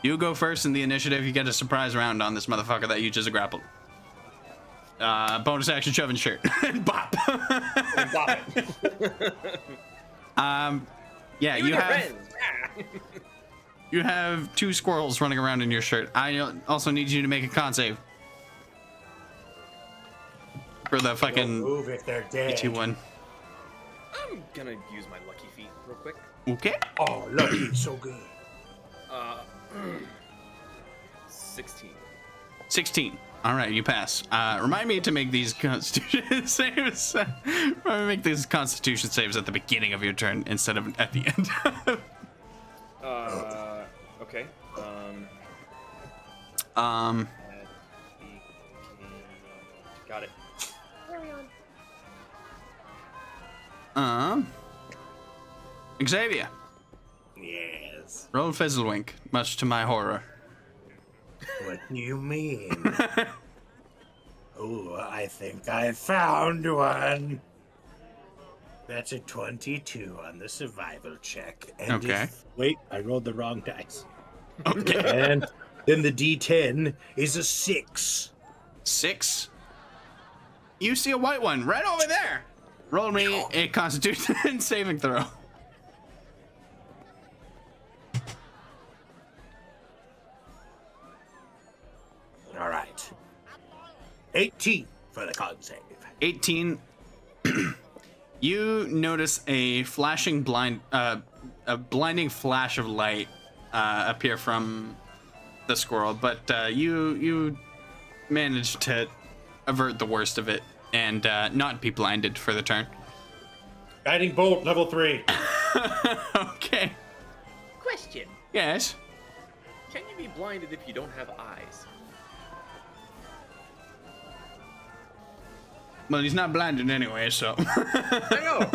You go first in the initiative. You get a surprise round on this motherfucker that you just grappled. Bonus action shove and shirt. Bop. And bop it. Yeah, you Your have friends. you have 2 squirrels running around in your shirt. I also need you to make a con save. For the Don't fucking move if they're dead. 2-1. I'm gonna use my lucky feet real quick. Okay. Oh, lucky, so good. 16. 16. All right, you pass. Remind me to make these Constitution saves. Remind me to make these Constitution saves at the beginning of your turn instead of at the end. Okay. Got it. Xavier, Yes. roll Fizzlewink, much to my horror. What do you mean? Oh, I think I found one. That's a 22 on the survival check. And Okay. Wait, I rolled the wrong dice. Okay. And then the D10 is a 6. 6. You see a white one right over there. Roll me a Constitution saving throw. All right. 18 for the con save. 18. You notice a flashing a blinding flash of light appear from the squirrel, but you managed to avert the worst of it and not be blinded for the turn. Guiding bolt, level 3. Okay. Question. Yes. Can you be blinded if you don't have eyes? Well, he's not blinded anyway, so. I know.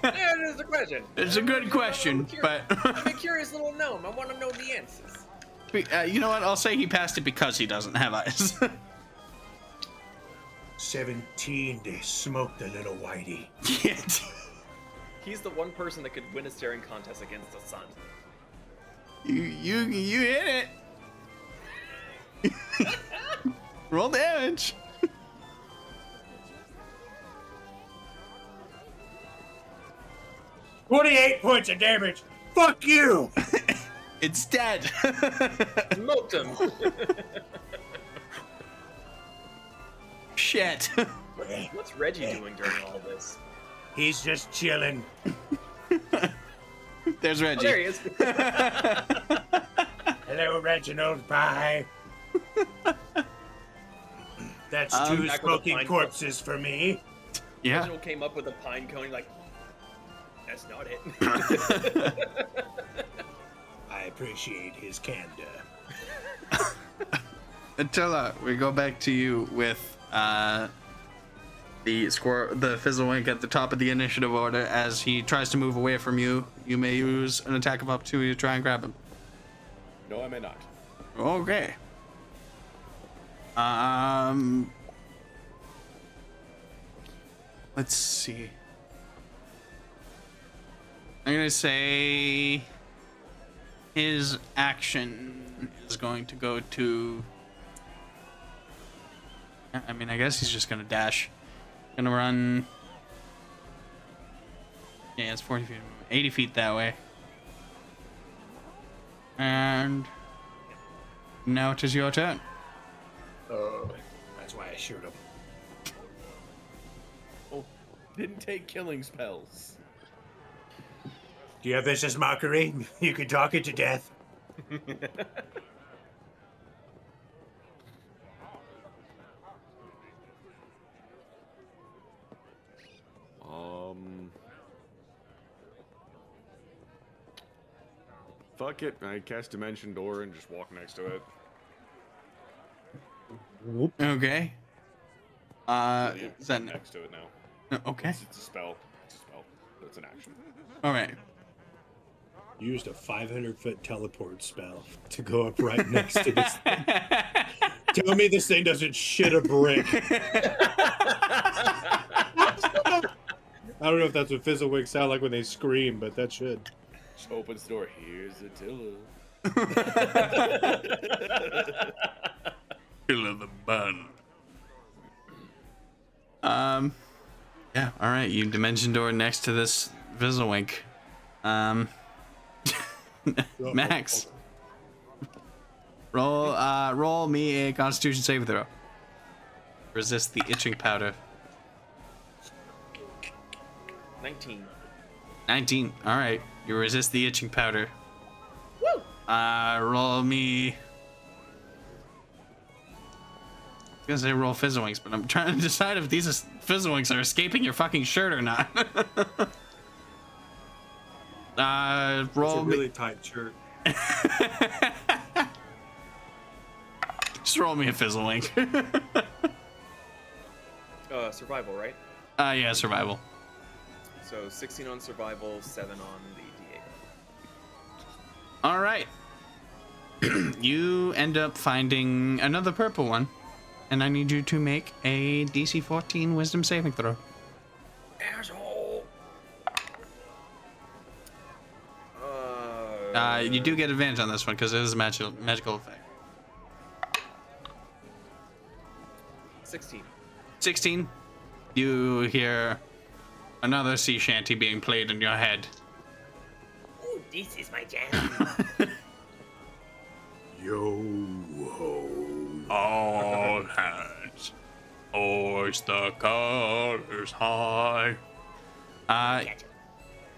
Yeah, it is a question. It's a good question, but. I'm a curious little gnome. I want to know the answers. You know what? I'll say he passed it because he doesn't have eyes. 17 to smoke the little whitey. Yeah. He's the one person that could win a staring contest against the sun. You hit it. Roll damage. 28 points of damage. Fuck you. It's dead. Smoked him. Shit. What's Reggie doing during all this? He's just chilling. There's Oh, Reggie. there he is. Hello, Reginald. Bye. That's two back with a smoking pine corpses for me. Yeah. Reginald came up with a pine cone, like, that's not it. I appreciate his candor. Attila, we go back to you with the Fizzlewink at the top of the initiative order. As he tries to move away from you, you may use an attack of opportunity to try and grab him. No, I may not. Okay. Let's see. I'm gonna say his action is going to go to. I mean, I guess he's just gonna dash. Gonna run. Yeah, it's 40 feet, 80 feet that way. And now it is your turn. That's why I shoot him. Oh, didn't take killing spells. Do you have vicious mockery? You can talk it to death. Fuck it. I cast Dimension Door and just walk next to it. Okay. Is that Next to it now. okay? It's a spell. It's a spell. But it's an action. All right. Used a 500-foot teleport spell to go up right next to this thing. Tell me this thing doesn't shit a brick. I don't know if that's what Fizzlewigs sound like when they scream, but that should. Just opens the door. Here's Attila. Killer the bun. Yeah. All right. You dimension door next to this Fizzlewink. Max. Roll me a Constitution saving throw. Resist the itching powder. 19. 19. All right. You resist the itching powder. Woo! Roll me. I was gonna say roll Fizzlewinks, but I'm trying to decide if these Fizzlewinks are escaping your fucking shirt or not. Roll It's a really tight shirt. Just roll me a Fizzlewink. Survival, right? Yeah, survival. So 16 on survival, 7 on the D8. All right. You end up finding another purple one, and I need you to make a DC 14 Wisdom saving throw. Asshole! You do get advantage on this one because it is a magical effect. 16. 16. You hear another sea shanty being played in your head. Ooh, this is my jam. Yo ho. All hands. Hoist the colors high.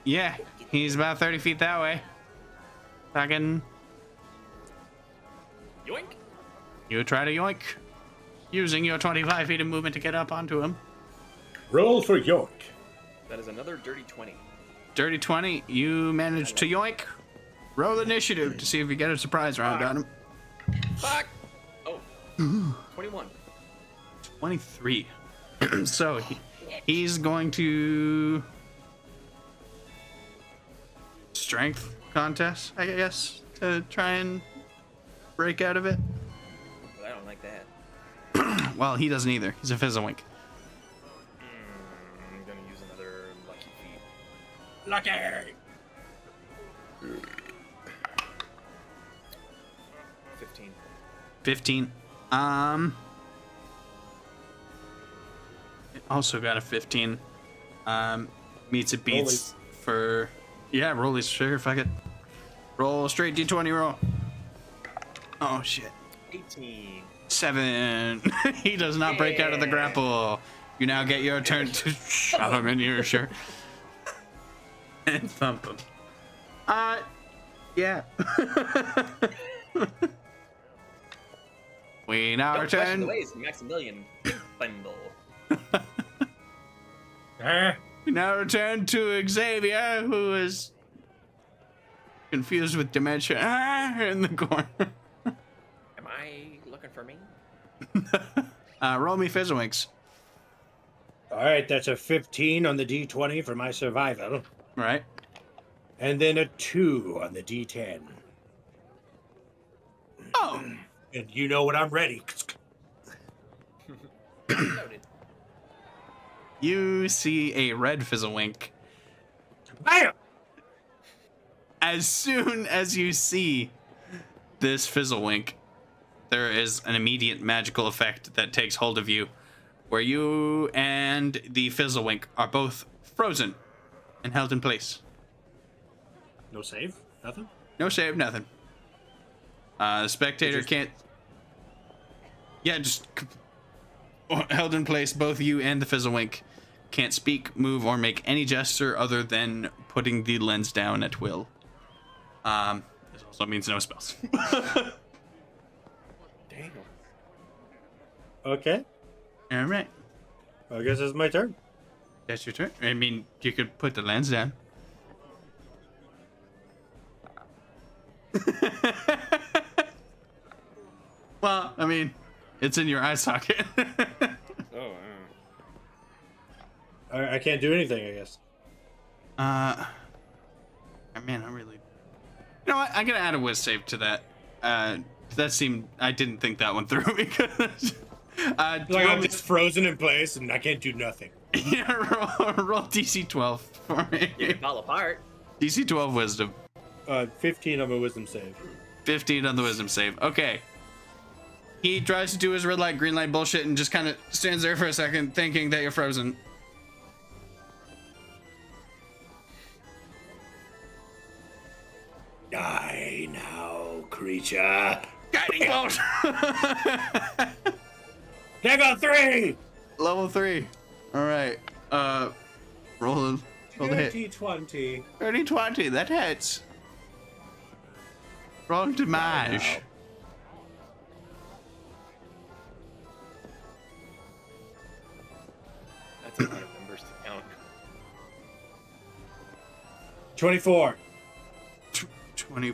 Yeah, he's about 30 feet that way. Fucking. Yoink! You try to yoink. Using your 25 feet of movement to get up onto him. Roll for York. That is another dirty 20. Dirty 20, you manage to yoink. Roll initiative to see if you get a surprise round on him. Fuck! Oh. 21. 23. So he's going to strength contest, I guess, to try and break out of it. But I don't like that. Well, he doesn't either. He's a Fizzlewink. I'm gonna use another lucky feat. Lucky. 15. 15. It also got a 15. Meets it beats for. Yeah, rollies. Sure, fuck it. Roll a straight d20 roll. Oh shit. 18. 7. He does not break out of the grapple. You now get your turn to shove him in your shirt and thump him. Yeah. We now Don't question return. the ways, Maximilian Bundle. We now return to Xavier, who is confused with dementia in the corner. Am I looking for me? Roll me Fizzlewinks. All right, that's a 15 on the D20 for my survival, Right. and then a 2 on the D10. Oh. And you know when I'm ready. Noted. You see a red Fizzlewink. Bam! As soon as you see this Fizzlewink, there is an immediate magical effect that takes hold of you, where you and the Fizzlewink are both frozen and held in place. No save? Nothing? No save, nothing. The spectator can't. Yeah, just held in place. Both you and the Fizzlewink can't speak, move, or make any gesture other than putting the lens down at will. This also means no spells. Damn. Okay. All right, I guess it's my turn. that's your turn. I mean, you could put the lens down. Well, I mean, it's in your eye socket. Oh, I can't do anything, I guess. Man, I really. You know what? I'm gonna add a whiz save to that. That seemed. I didn't think that one through because. Do you Like want I'm me- just frozen in place and I can't do nothing. Yeah, roll DC 12 for me. You fall apart. DC 12 wisdom. 15 on my wisdom save. 15 on the wisdom save. Okay. He tries to do his red light, green light bullshit and just kind of stands there for a second thinking that you're frozen. Die now, creature. Guiding bolt! Level 3! Level 3. Alright. Roll the hit. 20. 30-20, that hits. Roll damage. That's a lot of numbers to count. 24. 20.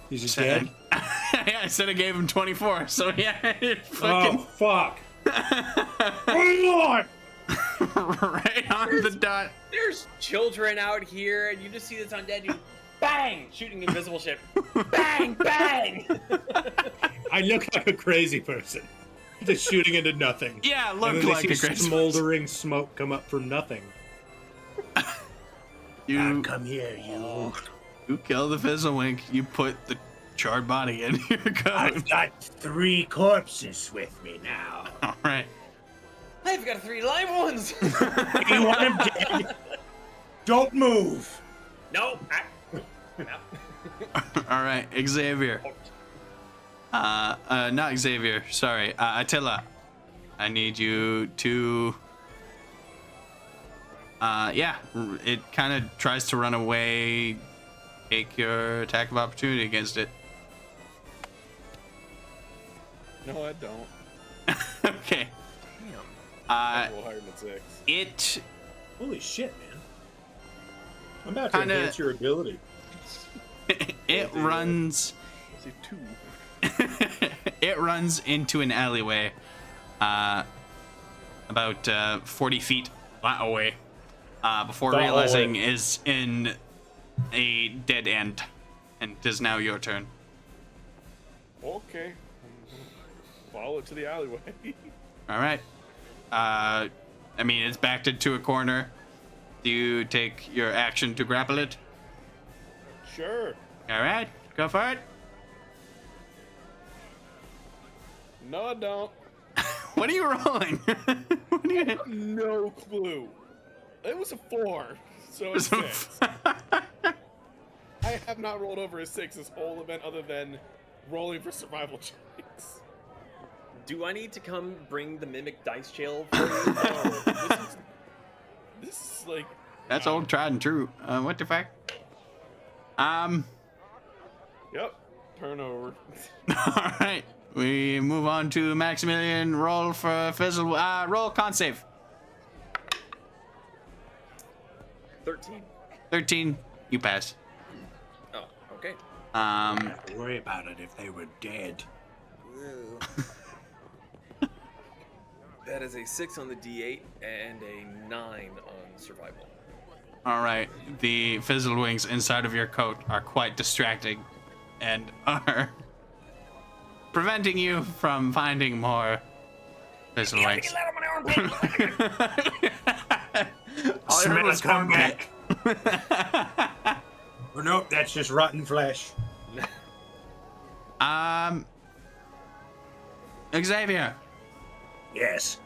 He's just dead. Yeah, I said I gave him 24, so yeah, it Oh, fucking fuck. Oh, Lord! right on the dot. There's children out here, and you just see this undead dude, bang, shooting invisible shit. Bang, bang. I look like a crazy person. Just shooting into nothing. Yeah, And look then like they a see great smoldering smoke come up from nothing. You Come here, you. you kill the Fizzlewink. You put the charred body in your coat. I've got 3 corpses with me now. All right. I've got 3 live ones. You want him dead? Don't move. No. No. All right, Xavier. Not Xavier. Sorry, Attila. I need you to. Yeah, it kind of tries to run away. Take your attack of opportunity against it. no, I don't. Okay. I roll higher than 6. It Holy shit, man. I'm about to Kinda- enhance your ability. it runs. I say 2. It runs into an alleyway. about 40 feet away before That realizing away. is in a dead end. And it is now your turn. Okay. Follow it to the alleyway. All right. I mean, it's backed into a corner. Do you take your action to grapple it? Sure. All right, go for it. No, I don't. What are you rolling? What are you... No clue. It was a 4, so it's 6. I have not rolled over a 6 this whole event other than rolling for survival checks. Do I need to come bring the mimic dice jail for you? Oh, this is like... That's old tried and true. What the fuck? Yep. Turnover. All right. We move on to Maximilian. Roll for fizzle. Roll con save. 13. 13. You pass. Oh, okay. Don't worry about it if they were dead. That is a 6 on the D8 and a 9 on survival. All right. The fizzle wings inside of your coat are quite distracting, and are preventing you from finding more fizzle wings. All I heard was come cornbread. back. Oh, nope, that's just rotten flesh. Xavier, Yes.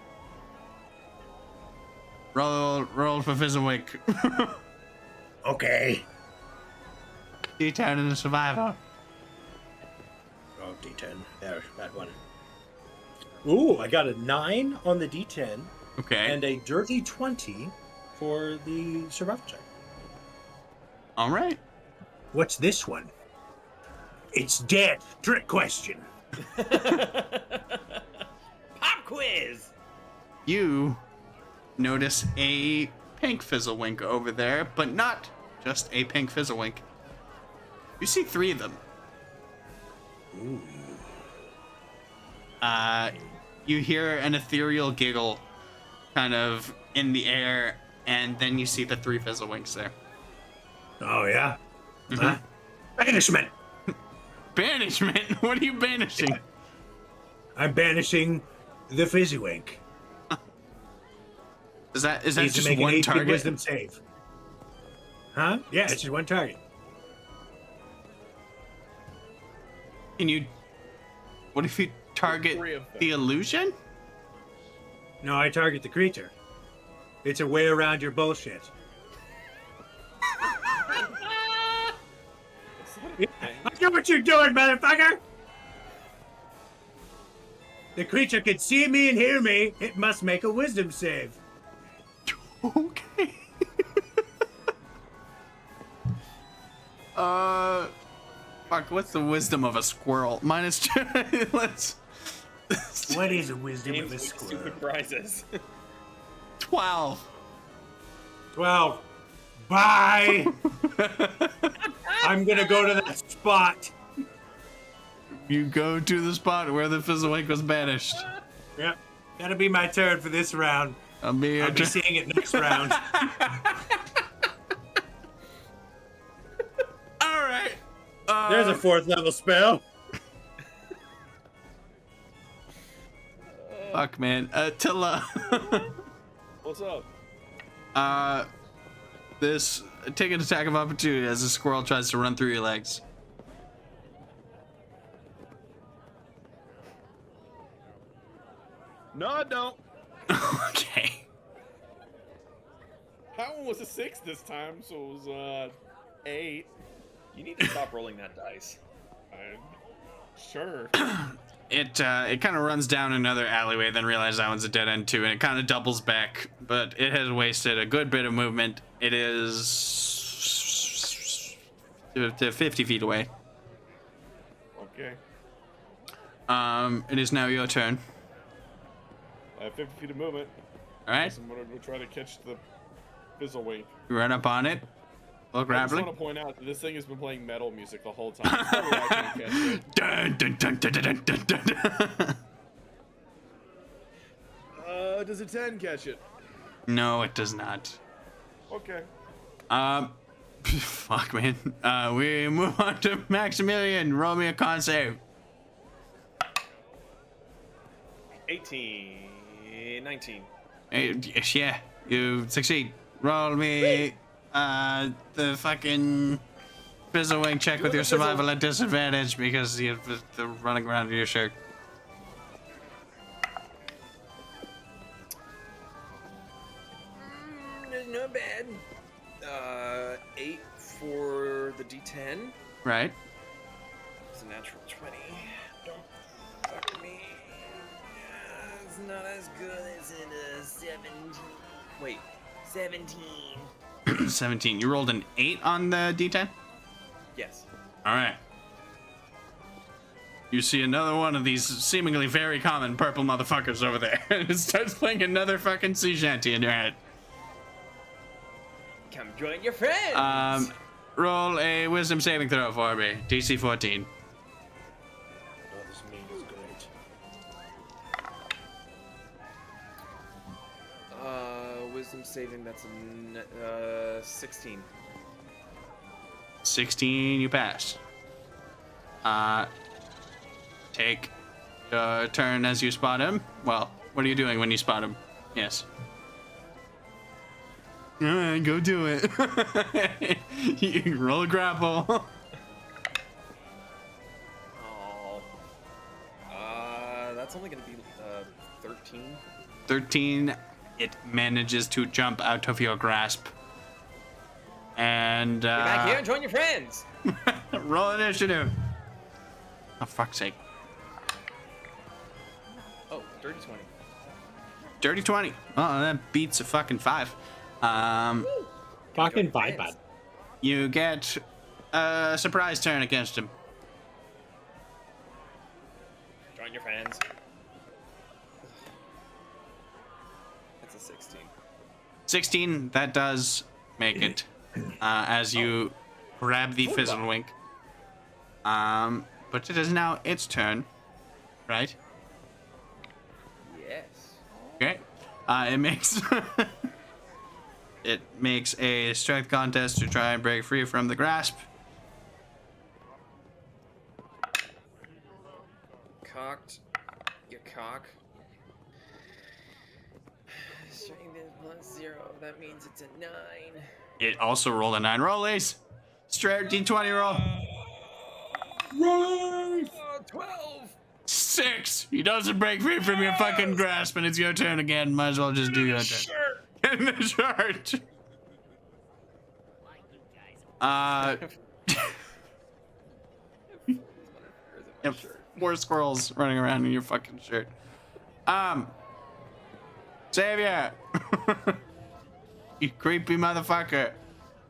roll for Fizzlewink. Okay. D10 and a survivor. Oh, D10. There's that one. Ooh, I got a 9 on the D10 Okay. and a dirty 20 for the survival check. All right. What's this one? It's dead. Trick question. Pop quiz! You notice a pink Fizzlewink over there, but not just a pink Fizzlewink. You see 3 of them. Ooh. You hear an ethereal giggle kind of in the air, and then you see the 3 Fizzlewinks there. Oh, yeah? Huh? Banishment. Banishment? What are you banishing? I'm banishing the Fizzywink. Is that Needs to just make an one 18 target? wisdom save. Huh? Yeah, it's just one target. Can you... What if you target 3 of them. the illusion? No, I target the creature. It's a way around your bullshit. I know what you're doing, motherfucker! The creature can see me and hear me. It must make a wisdom save. Okay. Fuck, what's the wisdom of a squirrel? -2. Let's... What is a wisdom Games of a with squirrel? stupid prizes. 12. 12. Bye! I'm gonna go to that spot. You go to the spot where the Fizzlewink was banished. Yep. That'll be my turn for this round. I'll be your I'll be turn. seeing it next round. All right. There's a 4th level spell. Fuck, man. Tilla. What's up? Take an attack of opportunity as a squirrel tries to run through your legs. No, I don't. Okay. That one was a 6 this time, so it was 8. You need to stop rolling that dice. Sure. It kind of runs down another alleyway, then realizes that one's a dead end too, and it kind of doubles back, but it has wasted a good bit of movement. It is to 50 feet away. Okay. It is now your turn. I have 50 feet of movement. All right, I'm gonna go try to catch the Fizzlewink. you run up on it. Look, I just grappling. want to point out that this thing has been playing metal music the whole time. It's probably why I can't catch it. Dun, dun, dun, dun, dun, dun, dun, dun. Does a 10 catch it? No, it does not. Okay. Fuck, man. We move on to Maximilian. Roll me a con save. 18, 19. Yeah, you succeed. Roll me the fucking fizzle-wing check with your survival at disadvantage because you're running around in your shirt. Not bad. 8 for the D10. Right. It's a natural 20. Don't fuck me. It's not as good as in a 17. Wait, 17. 17. You rolled an 8 on the D10? Yes. Alright. You see another one of these seemingly very common purple motherfuckers over there. And it starts playing another fucking sea shanty in your head. Come join your friends. Roll a wisdom saving throw for me. DC 14. Oh, this meat is great. Wisdom saving, that's a 16. 16, you pass. Take your turn as you spot him. Well, what are you doing when you spot him? Yes. Alright, go do it. You roll a grapple. Oh. That's only gonna be 13. 13, it manages to jump out of your grasp. And, Get back here and join your friends. roll initiative. Oh, fuck's sake. Oh, dirty 20. Dirty 20. Oh, that beats a fucking 5. Fucking bad. You get a surprise turn against him. Join your friends. That's a 16. 16, that does make it. As you grab the fizzle-wink. But it is now its turn, right? Yes. Okay. It makes it makes a strength contest to try and break free from the grasp. Cocked. You cock. Strength is +0. That means it's a 9. It also rolled a 9. Roll, Ace. Straight D20 roll. 12. 6. He doesn't break free from your fucking grasp, and it's your turn again. Might as well just do your turn. In the shirt. You have 4 squirrels running around in your fucking shirt. Xavier. You creepy motherfucker.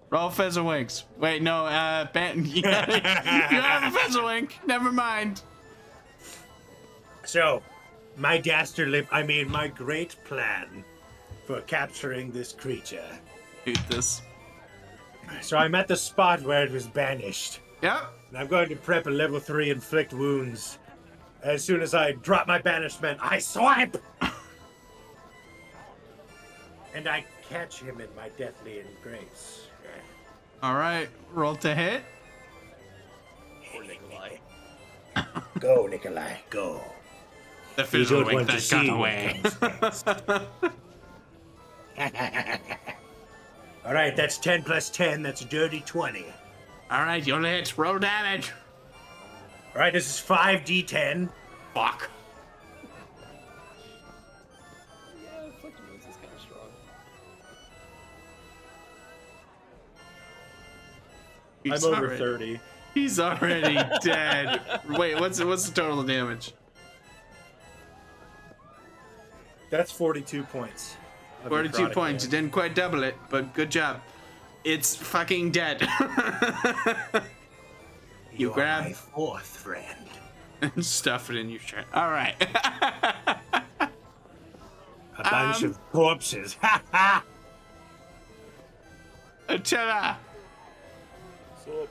Roll fizzle-winks. Wait, no, Ben, you have a fizzle-wink. Never mind. So, my my great plan for capturing this creature. Eat this. So I'm at the spot where it was banished. Yep. And I'm going to prep a level 3 inflict wounds. As soon as I drop my banishment, I swipe! And I catch him in my deathly embrace. All right, roll to hit. Go, Nikolai, go. The You don't fizzle-wink want to that see got what away. comes next. All right, that's 10 plus 10. That's a dirty 20. All right, you'll hit. Roll damage. All right, this is 5d10. Fuck. Yeah, fucking moves is kind of strong. He's I'm over already- 30. He's already dead. Wait, what's the total damage? That's 42 points. of 42 necrotic points. You damage. didn't quite double it, but good job. It's fucking dead. You You're grab- my fourth friend. and stuff it in your shirt. All right. A bunch of corpses. Ha ha! Attila. So,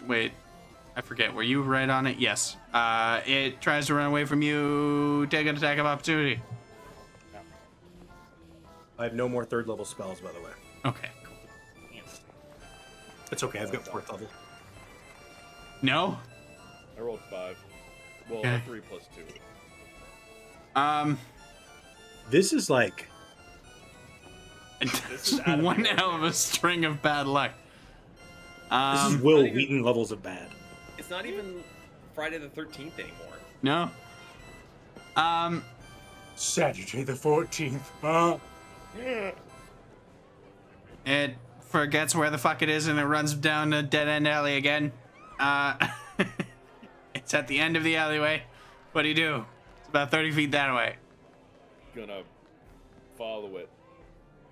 Wait. I forget. Were you right on it? Yes. It tries to run away from you. Take an attack of opportunity. I have no more third level spells, by the way. Okay. It's okay. I've got fourth level. No. I rolled 5. Well, Okay. 3 plus 2. This is like This is out of one the hell of a string of bad luck. this is Will not even- Wheaton levels of bad. It's not even Friday the 13th anymore. No. Saturday the 14th. Huh? It forgets where the fuck it is and it runs down a dead end alley again. It's at the end of the alleyway. What do you do? It's about 30 feet that way. Gonna follow it.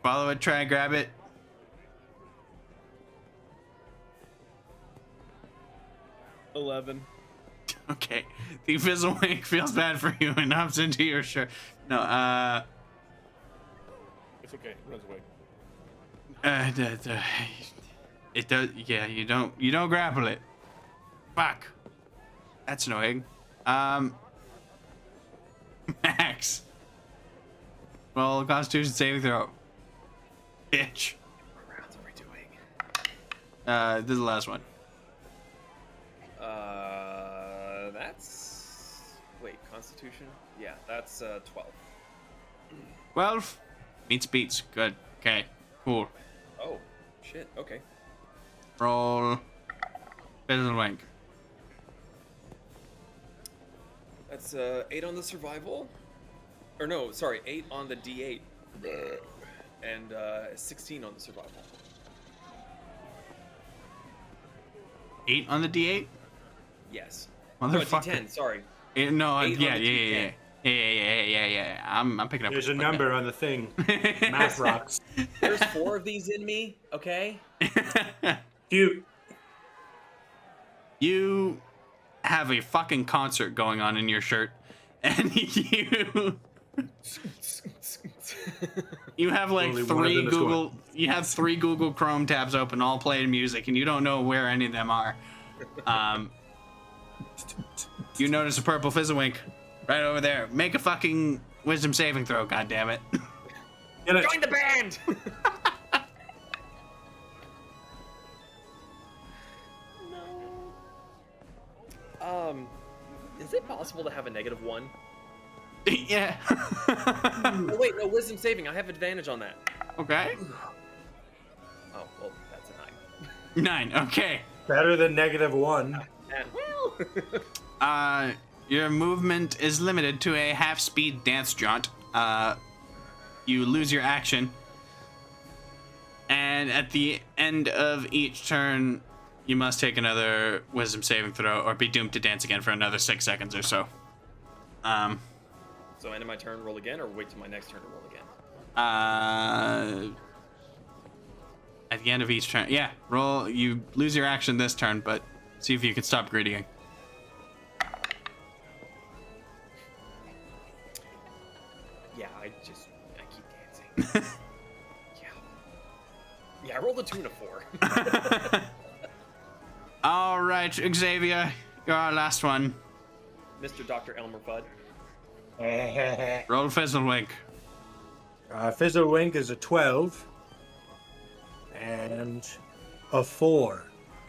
Follow it, try and grab it. 11. Okay. The Fizzlewink feels bad for you and hops into your shirt. No, It's okay. It runs away. it does, yeah, you don't grapple it. Fuck. That's annoying. Max. Well, Constitution saving throw. Bitch. What rounds are we doing? This is the last one. That's... Wait, Constitution? Yeah, that's 12. 12. Meets beats. Good. Okay. Cool. Oh, shit, okay. Roll. Fizzlewink. That's 8 on the survival. Or no, sorry, 8 on the D8. And 16 on the survival. 8 on the D8? Yes. No, Motherfucker. D10, sorry. No, 8 on yeah. the Yeah. I'm picking up. There's what a you're putting number on the thing. Math rocks. There's 4 of these in me, okay? down. Cute. You have a fucking concert going on in your shirt, and you have like Only one of them is going. You have 3 Google Chrome tabs open, all playing music, and you don't know where any of them are. You notice a purple Fizzlewink right over there. Make a fucking wisdom saving throw, goddammit. Get it? Join the band! No. Is it possible to have a -1? Yeah. Oh, wait, no, wisdom saving. I have advantage on that. Okay. Oh, well, that's a 9. 9. Okay. Better than -1. And, well, Your movement is limited to a half-speed dance jaunt. You lose your action, and at the end of each turn, you must take another wisdom saving throw or be doomed to dance again for another 6 seconds or so. so end of my turn, roll again, or wait till my next turn to roll again? At the end of each turn, yeah, roll. You lose your action this turn, but see if you can stop greedying. Yeah, I keep dancing. Yeah, I rolled a 2 and a 4. All right, Xavier, you're our last one. Mr. Dr. Elmer Fudd. Roll Fizzlewink. Fizzlewink is a 12. And a 4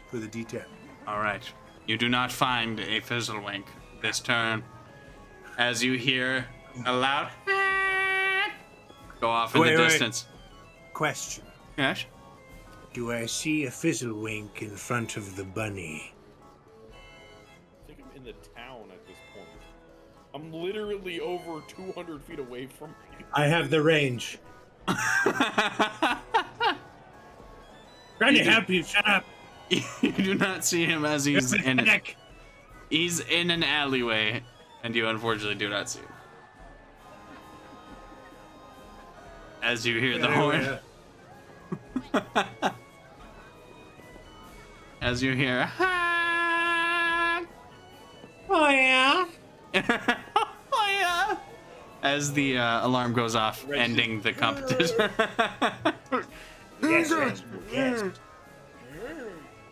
for the D10. All right. You do not find a Fizzlewink this turn, as you hear a loud go off in the distance. Question. Yes? Do I see a Fizzlewink in front of the bunny? I think I'm in the town at this point. I'm literally over 200 feet away from you. I have the range. Trying to help you, shut up. You do not see him as he's You're in it. pathetic. He's in an alleyway, and you unfortunately do not see him. As you hear the horn. As you hear, Oh, yeah? oh yeah, as the alarm goes off, ending the competition. Yes, yes.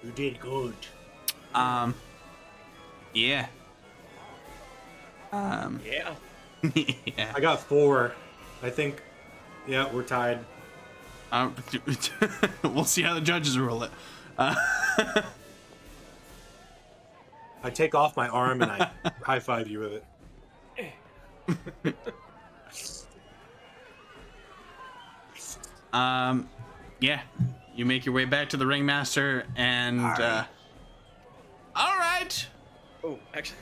You did good. Yeah. Yeah. Yeah. I got 4. I think. Yeah, we're tied. We'll see how the judges rule it. I take off my arm and I high five you with it. Yeah. You make your way back to the ringmaster, and all right. Oh, actually.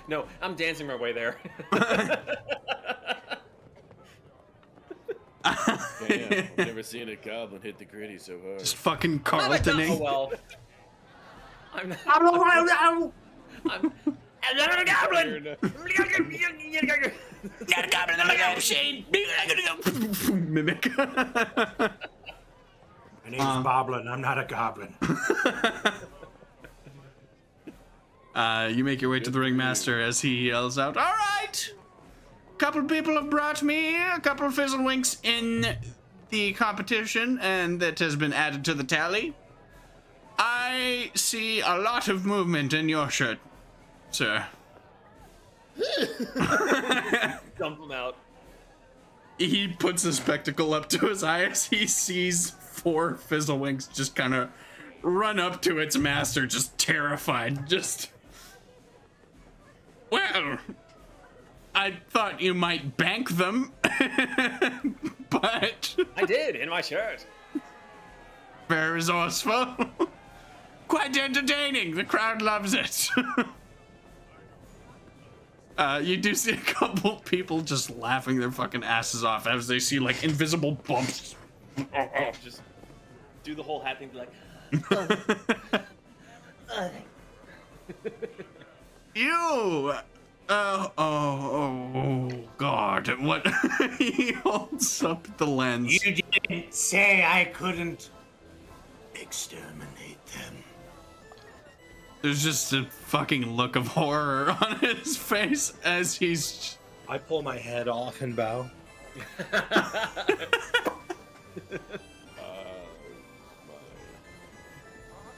No, I'm dancing my way there. Damn, I've never seen a goblin hit the gritty so hard. Just fucking Oh Carltoning. well. I'm not a goblin. Not a goblin, I'm a goblin. Shade. Mimic. My name's Boblin. I'm not a goblin. You make your way to the ringmaster as he yells out, all right! Couple people have brought me a couple of fizzlewinks in the competition, and that has been added to the tally. I see a lot of movement in your shirt, sir. Dump him out. He puts a spectacle up to his eye as he sees 4 fizzlewinks just kind of run up to its master, just terrified. Just... Well, I thought you might bank them, but... I did, in my shirt. Very resourceful. Quite entertaining. The crowd loves it. You do see a couple people just laughing their fucking asses off as they see like invisible bumps. Just do the whole hat thing, be like, You. Oh, God. What? He holds up the lens. You didn't say I couldn't exterminate them. There's just a fucking look of horror on his face as he's... I pull my head off and bow.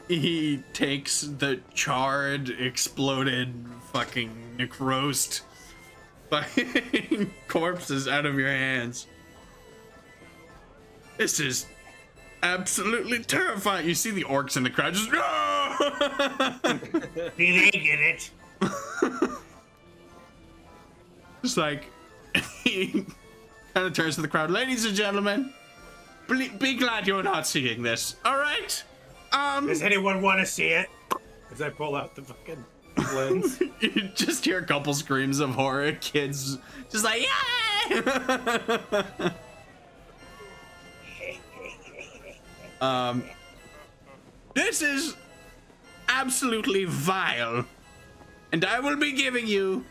He takes the charred, exploded, fucking necrosed fucking corpses out of your hands. This is absolutely terrifying. You see the orcs in the crowd just... Do they get it? Just like... He kind of turns to the crowd. Ladies and gentlemen, be glad you're not seeing this, all right? Does anyone want to see it? As I pull out the fucking lens. You just hear a couple screams of horror. Kids just like, yeah! This is absolutely vile. And I will be giving you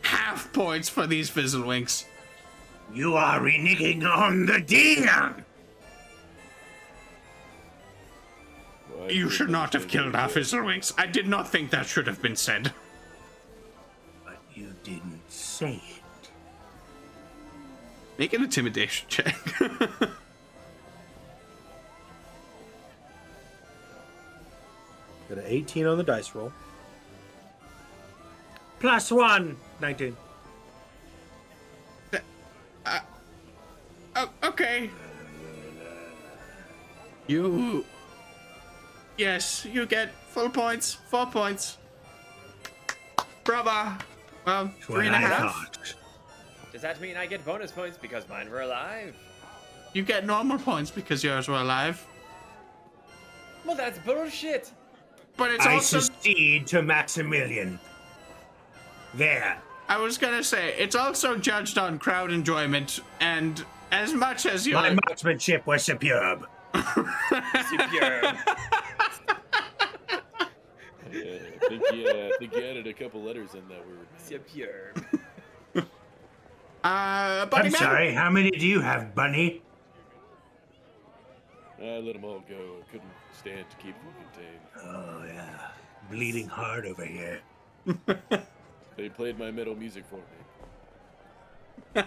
half points for these fizzlewinks. You are reneging on the deal. You should not have killed our fizzlewinks. I did not think that should have been said. But you didn't say it. Make an intimidation check. Got an 18 on the dice roll. +1. 19. Oh, okay. You... Yes, you get full points. 4 points. Bravo. Well, That's what I 3.5. thought. does that mean I get bonus points because mine were alive? You get normal points because yours were alive. Well, that's bullshit. But it's I also... succeed to Maximilian. There. I was gonna say, it's also judged on crowd enjoyment, and as much as you... My marksmanship was superb. Superb. Yeah, I think he added a couple letters in that word. Superb. Buddy I'm man? sorry, how many do you have, Bunny? I let them all go. I couldn't stand to keep them contained. Oh, yeah. Bleeding hard over here. They played my metal music for me.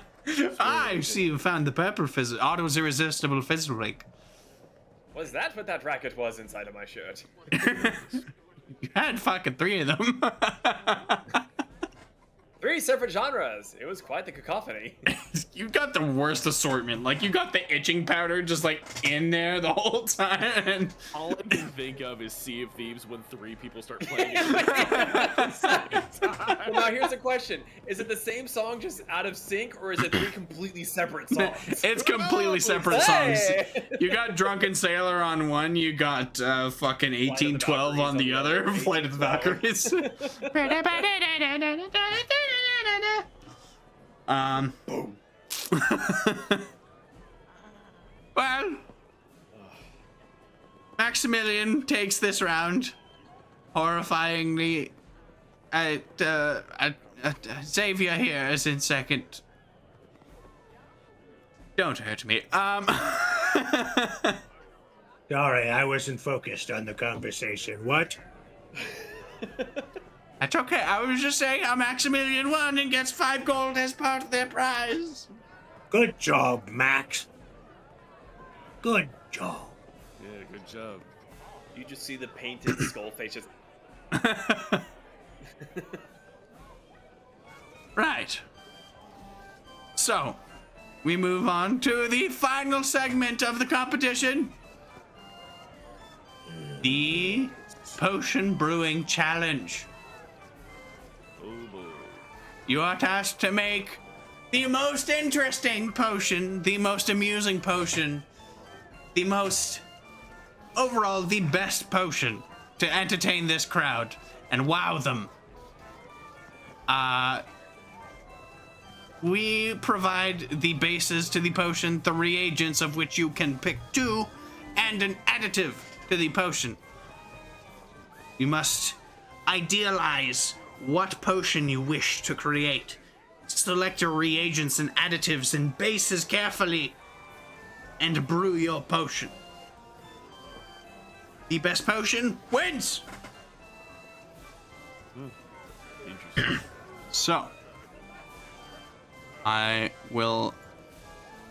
I see you found the purple fizzle, auto-irresistible fizzlewink. Was that what that racket was inside of my shirt? You had fucking 3 of them. 3 separate genres. It was quite the cacophony. You got the worst assortment. Like, you got the itching powder just like in there the whole time. All I can think of is Sea of Thieves when 3 people start playing it at the same time. Well, now here's a question: is it the same song just out of sync, or is it 3 completely separate songs? It's completely separate Hey! songs. You got Drunken Sailor on one, you got fucking 1812 on the other. Flight of the Valkyries. Boom. Well, Maximilian takes this round, horrifyingly. Xavier here is in second. Don't hurt me. Sorry, I wasn't focused on the conversation. What? That's okay. I was just saying how Maximilian won and gets 5 gold as part of their prize. Good job, Max. Good job. Yeah, good job. You just see the painted skull face just. Right. So, we move on to the final segment of the competition. The Potion Brewing Challenge. Oh boy. You are tasked to make the most interesting potion, the most amusing potion, the most, overall, the best potion to entertain this crowd and wow them. We provide the bases to the potion, the reagents of which you can pick 2, and an additive to the potion. You must idealize what potion you wish to create. Select your reagents and additives and bases carefully, and brew your potion. The best potion wins! Interesting. So, I will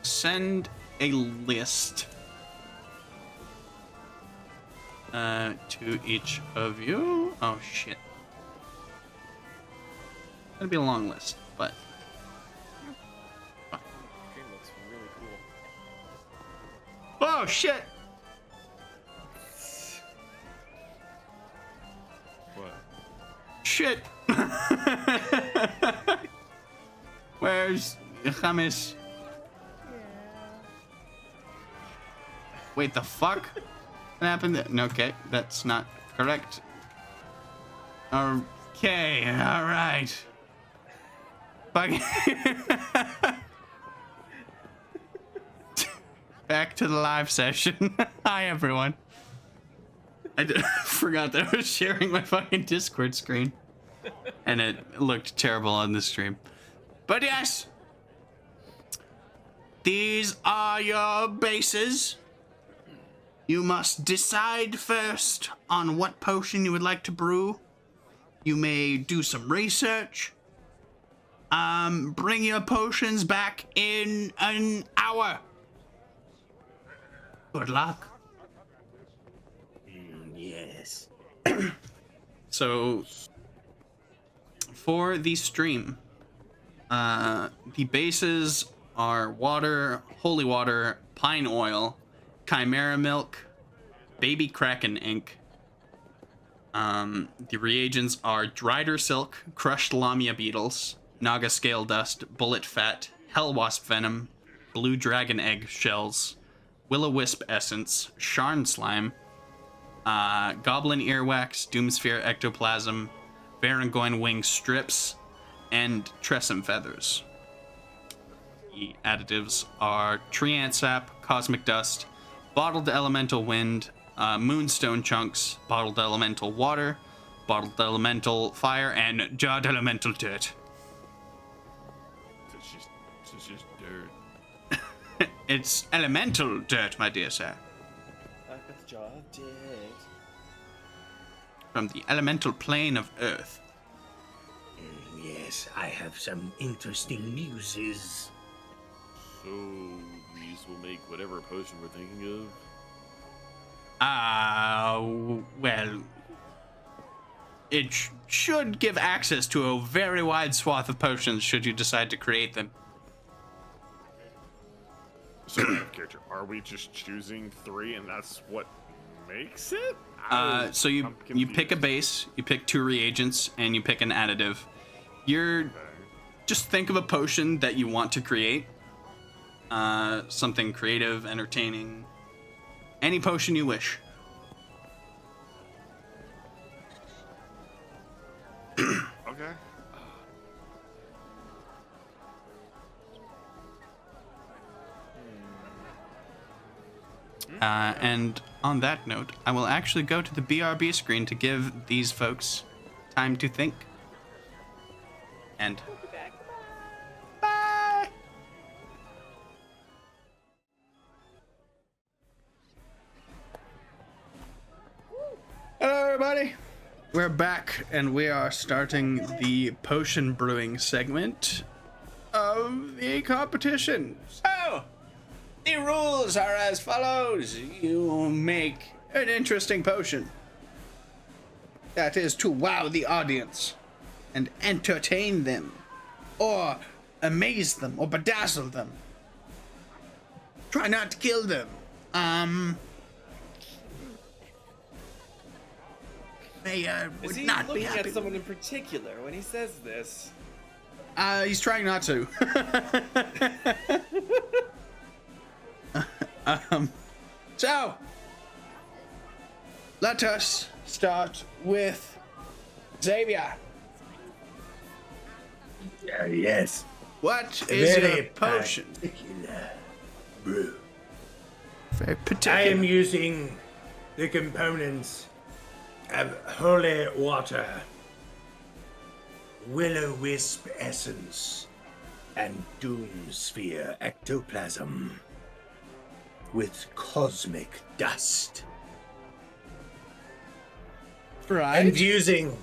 send a list to each of you. Oh shit. It's gonna be a long list, but fine. Game looks really cool. Oh shit! What? Shit! Where's James? Wait, the fuck? What happened there? No, okay, that's not correct. Okay, alright. Fuck. Back to the live session. Hi, everyone. I forgot that I was sharing my fucking Discord screen. And it looked terrible on the stream. But yes, these are your bases. You must decide first on what potion you would like to brew. You may do some research. Bring your potions back in an hour. Good luck. Yes. So, for the stream, the bases are water, holy water, pine oil, chimera milk, baby kraken ink. The reagents are drider silk, crushed lamia beetles, naga scale dust, bullet fat, hell wasp venom, blue dragon egg shells, will-o-wisp essence, sharn slime, goblin earwax, doomsphere ectoplasm, varangoin wing strips, and tressum feathers. The additives are tree ant sap, cosmic dust, bottled elemental wind, moonstone chunks, bottled elemental water, bottled elemental fire, and jarred elemental dirt. It's just dirt. It's elemental dirt, my dear sir. Like a jar of dirt. From the elemental plane of Earth. Yes, I have some interesting newses. So these will make whatever potion we're thinking of. Well, it should give access to a very wide swath of potions should you decide to create them. So, character, are we just choosing 3 and that's what makes it? So you pick a base, you pick 2 reagents, and you pick an additive. Just think of a potion that you want to create. Something creative, entertaining. Any potion you wish. Okay. And on that note, I will actually go to the BRB screen to give these folks time to think. And bye. Hello, everybody. We're back, and we are starting the potion brewing segment of the competition. So, the rules are as follows. You make an interesting potion. That is to wow the audience and entertain them, or amaze them, or bedazzle them. Try not to kill them. Mayor would Is he not be looking happy. at someone in particular when he says this? He's trying not to. So, let us start with Xavier. Yes. What is Very your potion? particular brew. Very I particular. am using the components of holy water, will-o-wisp essence, and doom sphere ectoplasm with cosmic dust. Right. And fusing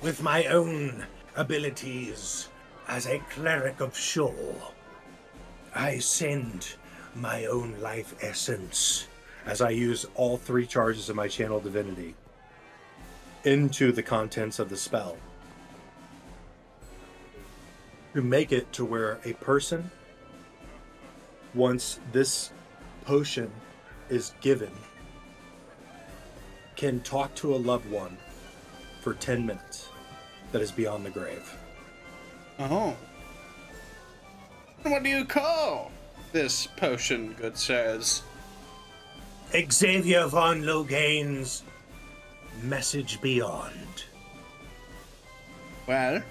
with my own abilities as a cleric of Shore, I send my own life essence As I use all 3 charges of my channel divinity into the contents of the spell to make it to where a person, once this potion is given, can talk to a loved one for 10 minutes that is beyond the grave. Oh. What do you call this potion, good sirs? Xavier von Loghain's Message Beyond. Well,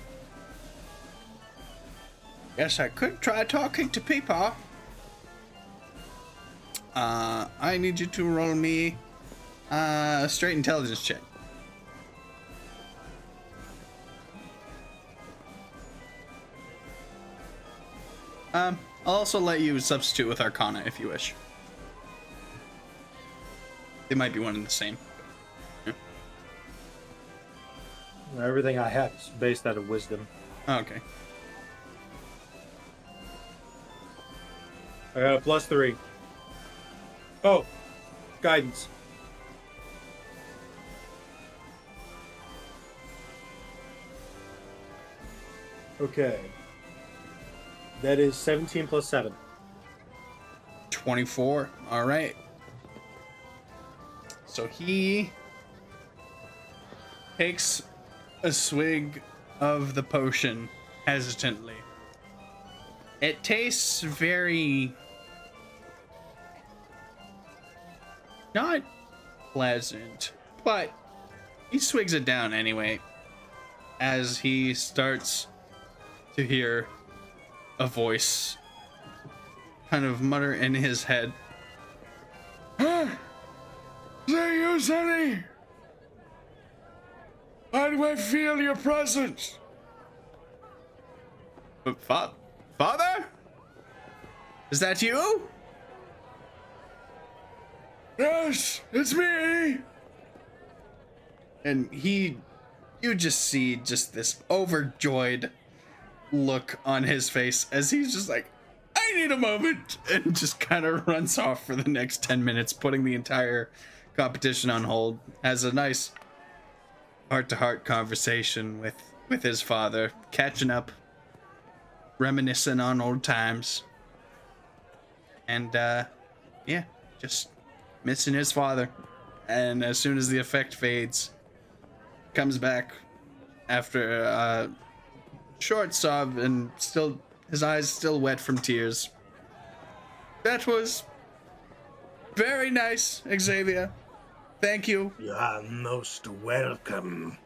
yes, I could try talking to people. I need you to roll me a straight intelligence check. I'll also let you substitute with Arcana if you wish. They might be one and the same. Everything I have is based out of wisdom. Okay. I got a +3. Oh, guidance. Okay. That is 17 plus 7. 24. All right. So he takes a swig of the potion hesitantly. It tastes very not pleasant, but he swigs it down anyway as he starts to hear a voice kind of mutter in his head. Huh? Is that you, Sonny? Why do I feel your presence? But Father? Is that you? Yes, it's me. And you just see just this overjoyed look on his face as he's just like, I need a moment, and just kind of runs off for the next 10 minutes, putting the entire competition on hold, has a nice heart-to-heart conversation with his father, catching up, reminiscing on old times, and yeah, just missing his father. And as soon as the effect fades, comes back after a short sob and still his eyes still wet from tears. That was very nice, Xavier. Thank you. You are most welcome,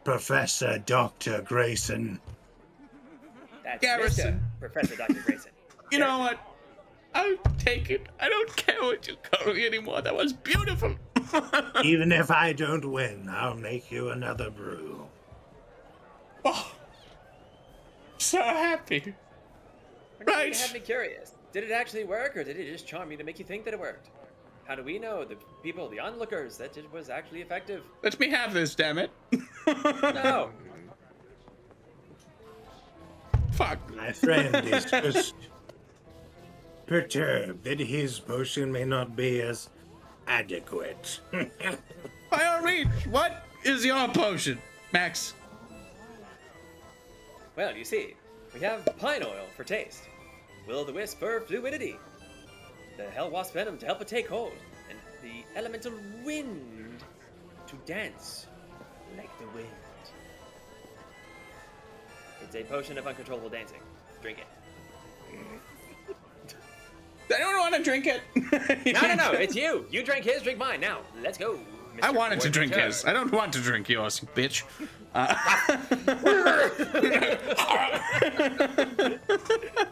Professor Dr. Grayson. That's Garrison. Mr. Professor Dr. Grayson. You know what? I'll take it. I don't care what you call me anymore. That was beautiful. Even if I don't win, I'll make you another brew. Oh, so happy. Right. You have me curious. Did it actually work, or did it just charm you to make you think that it worked? How do we know, the people, the onlookers, that it was actually effective? Let me have this, damn it. No. Fuck. My friend is just perturbed that his potion may not be as adequate. By all means, what is your potion, Max? Well, you see, we have pine oil for taste, will-o'-the-wisp for fluidity, the hell wasp venom to help it take hold, and the elemental wind to dance like the wind. It's a potion of uncontrollable dancing. Drink it. I don't want to drink it. No, it's you. You drank his, drink mine. Now, let's go. Mr. I wanted to drink Porter. his. I don't want to drink yours, you bitch.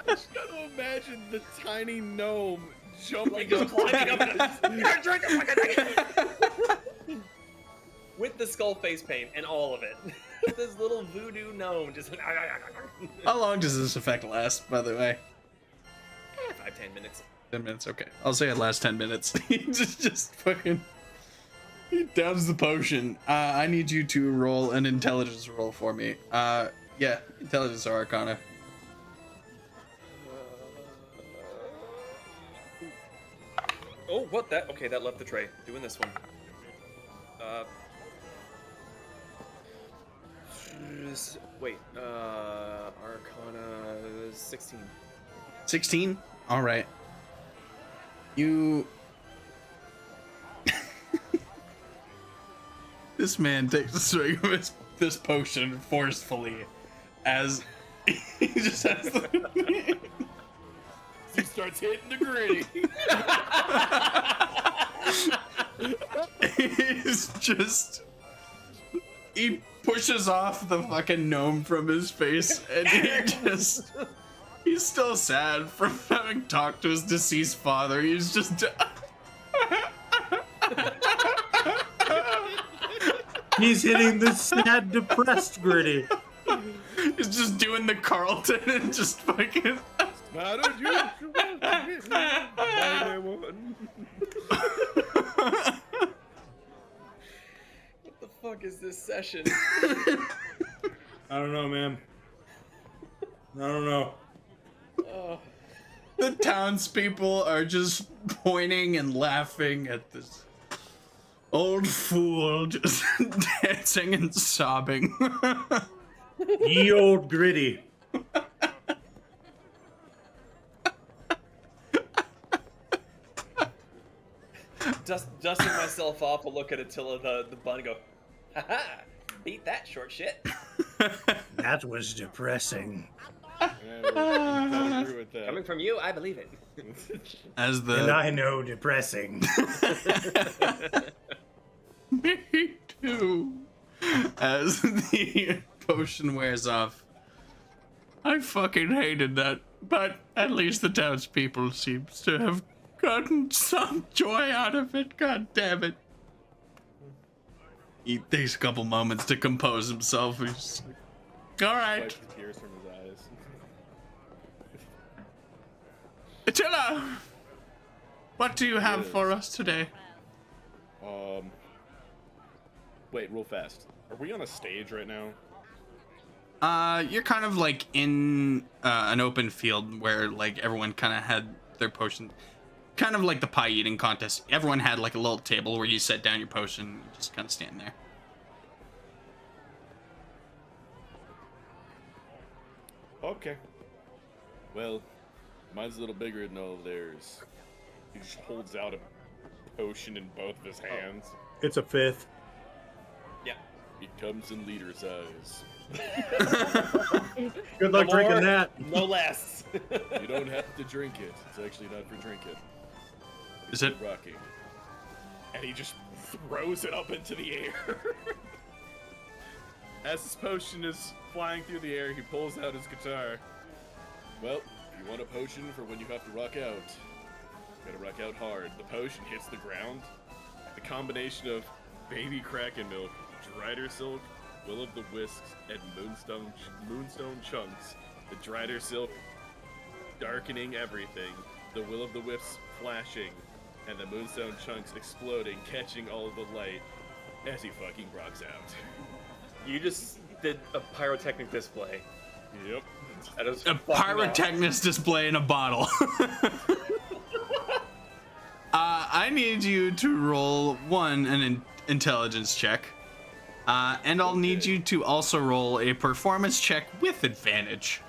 Just gotta imagine the tiny gnome jumping Just up. climbing up and drink it. With the skull face paint and all of it. This little voodoo gnome just. How long does this effect last, by the way? 5-10 minutes. 10 minutes, okay. I'll say it lasts 10 minutes. He just fucking... He downs the potion. I need you to roll an intelligence roll for me. Yeah, intelligence or arcana. Oh, what that? Okay, that left the tray. Doing this one. Wait, Arcana 16. 16? Alright. You... This man takes a swing of this potion forcefully as he just has the... He starts hitting the gritty. He's just... He pushes off the fucking gnome from his face and he just... He's still sad from having talked to his deceased father. He's just... He's hitting the sad, depressed Gritty. He's just doing the Carlton and just fucking... Not unusual. What the fuck is this session? I don't know, man. I don't know. The townspeople are just pointing and laughing at this old fool just dancing and sobbing. Ye old Gritty. Dusting myself off, I'll look at Attila the bun and go, haha, beat that short shit. That was depressing. Yeah, I agree with that. Coming from you, I believe it. As And the... I know depressing. Me too. As the potion wears off. I fucking hated that, but at least the townspeople seems to have gotten some joy out of it. God damn it. He takes a couple moments to compose himself. He's just like, all right, Wipes the tears from his eyes. Attila, what do you have for us today? Wait, real fast. Are we on a stage right now? You're kind of like in an open field where like everyone kind of had their potion. kind of like the pie eating contest. Everyone had like a little table where you set down your potion and just kind of stand there. Okay. Well, mine's a little bigger than all of theirs. He just holds out a potion in both of his hands. It's a fifth. Yeah. It comes in leader size. Good luck No drinking more, that. No less. You don't have to drink it. It's actually not for drinking. Is it? For rocking. And he just throws it up into the air. As his potion is flying through the air, he pulls out his guitar. Well, if you want a potion for when you have to rock out, you gotta rock out hard. The potion hits the ground. The combination of baby Kraken milk, Drider Silk, Will-o'-the-Wisps, and Moonstone Chunks. The Drider Silk darkening everything. The Will-o'-the-Wisps flashing. And the Moonstone Chunks exploding, catching all of the light as he fucking rocks out. You just did a pyrotechnic display. Yep. That is A pyrotechnics display in a bottle. I need you to roll an intelligence check. And I'll need you to also roll a performance check with advantage.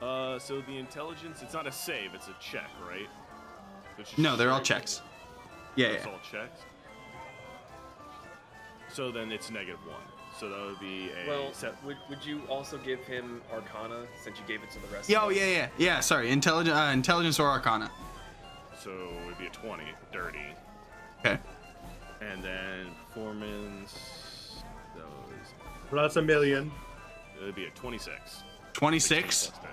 So the intelligence, it's not a save, it's a check, right? It's No, they're all straight- checks. Yeah, It's yeah. all checks. So then it's -1. So that would be a Well, set. would you also give him Arcana since you gave it to the rest? Yeah, of oh, us? yeah. Sorry, intelligence or Arcana. So it would be a 20, dirty. Okay. And then performance, those, Plus a million. it would be a 26. 26. Plus 10.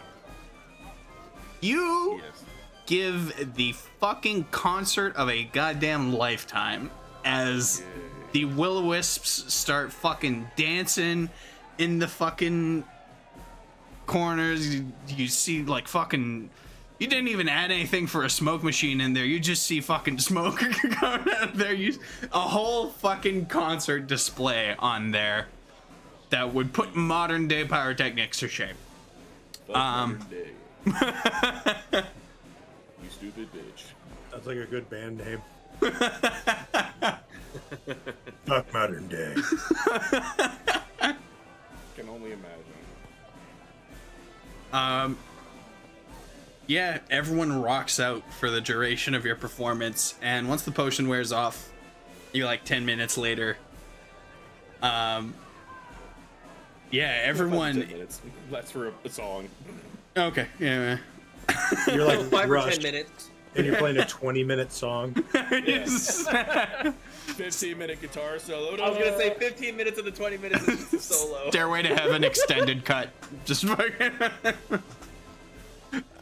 You Yes. give the fucking concert of a goddamn lifetime as the will-o'-wisps start fucking dancing in the fucking corners. You see like fucking, you didn't even add anything for a smoke machine in there. You just see fucking smoke going out there. A whole fucking concert display on there that would put modern day pyrotechnics to shame. Fuck modern day. You stupid bitch. Sounds like a good band name. Fuck modern day. Can only imagine. Yeah, everyone rocks out for the duration of your performance, and once the potion wears off, you're like 10 minutes later. Yeah, everyone. 10 minutes. That's for a song. Okay, yeah. You're like 5 or 10 rushed, minutes. and you're playing a 20-minute song. 15-minute guitar solo. I was gonna say 15 minutes of the 20 minutes is just a solo. Stairway to Heaven extended cut. Just fucking.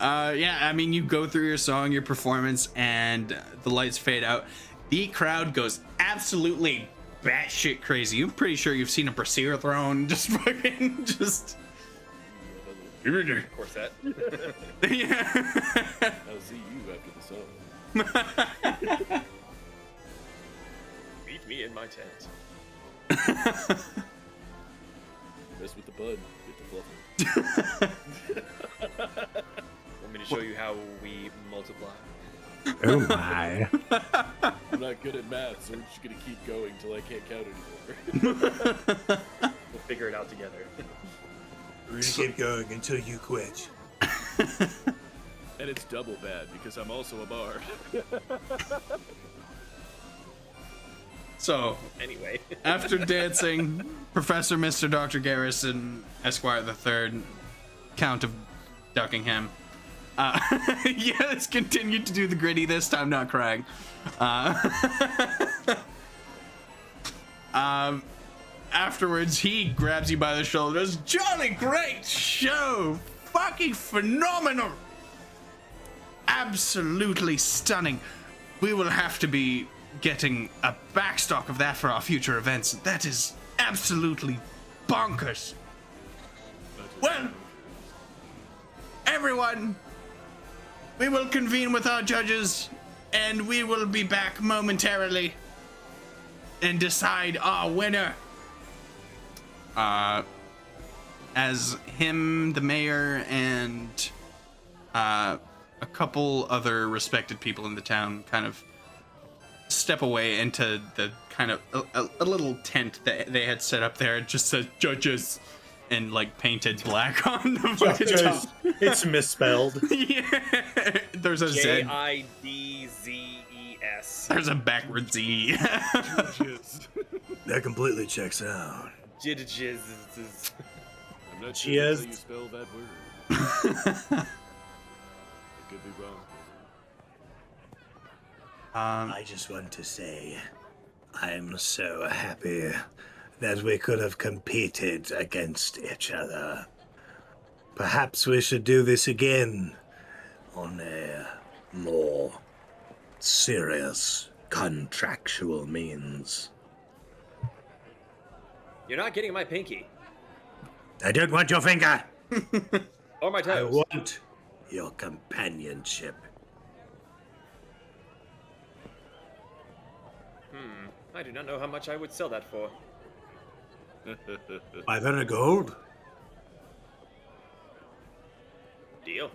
Yeah, I mean, you go through your song, your performance, and the lights fade out. The crowd goes absolutely batshit crazy. I'm pretty sure you've seen a brassiere thrown. Just fucking, just. Corset. Yeah. I'll see you after the song. Meet me in my tent. Mess with the bud. Get the fluffing. Want me to show you how we multiply? Oh my. I'm not good at math, so we're just gonna keep going till I can't count anymore. We'll figure it out together. We're gonna keep going until you quit. And it's double bad because I'm also a bard. So, Anyway. after dancing, Professor Mr. Dr. Garrison, Esquire the Third, Count of Duckingham. Yeah, let's continue to do the gritty this time, not crying. Afterwards, he grabs you by the shoulders. Jolly great show! Fucking phenomenal! Absolutely stunning. We will have to be getting a backstock of that for our future events. That is absolutely bonkers. Well, everyone, we will convene with our judges, and we will be back momentarily and decide our winner. As him, the mayor, and a couple other respected people in the town kind of step away into the kind of a little tent that they had set up there. It just says judges and like painted black on the fucking top. It's misspelled. Yeah, there's a Z. Jidzes. There's a backward Z. That completely checks out. Jidzes. I'm not She sure is- how you spell that word. I could be wrong. I just want to say, I'm so happy that we could have competed against each other. Perhaps we should do this again on a more serious contractual means. You're not getting my pinky. I don't want your finger. Or my I toes. want your companionship. I do not know how much I would sell that for. 500 gold? Deal.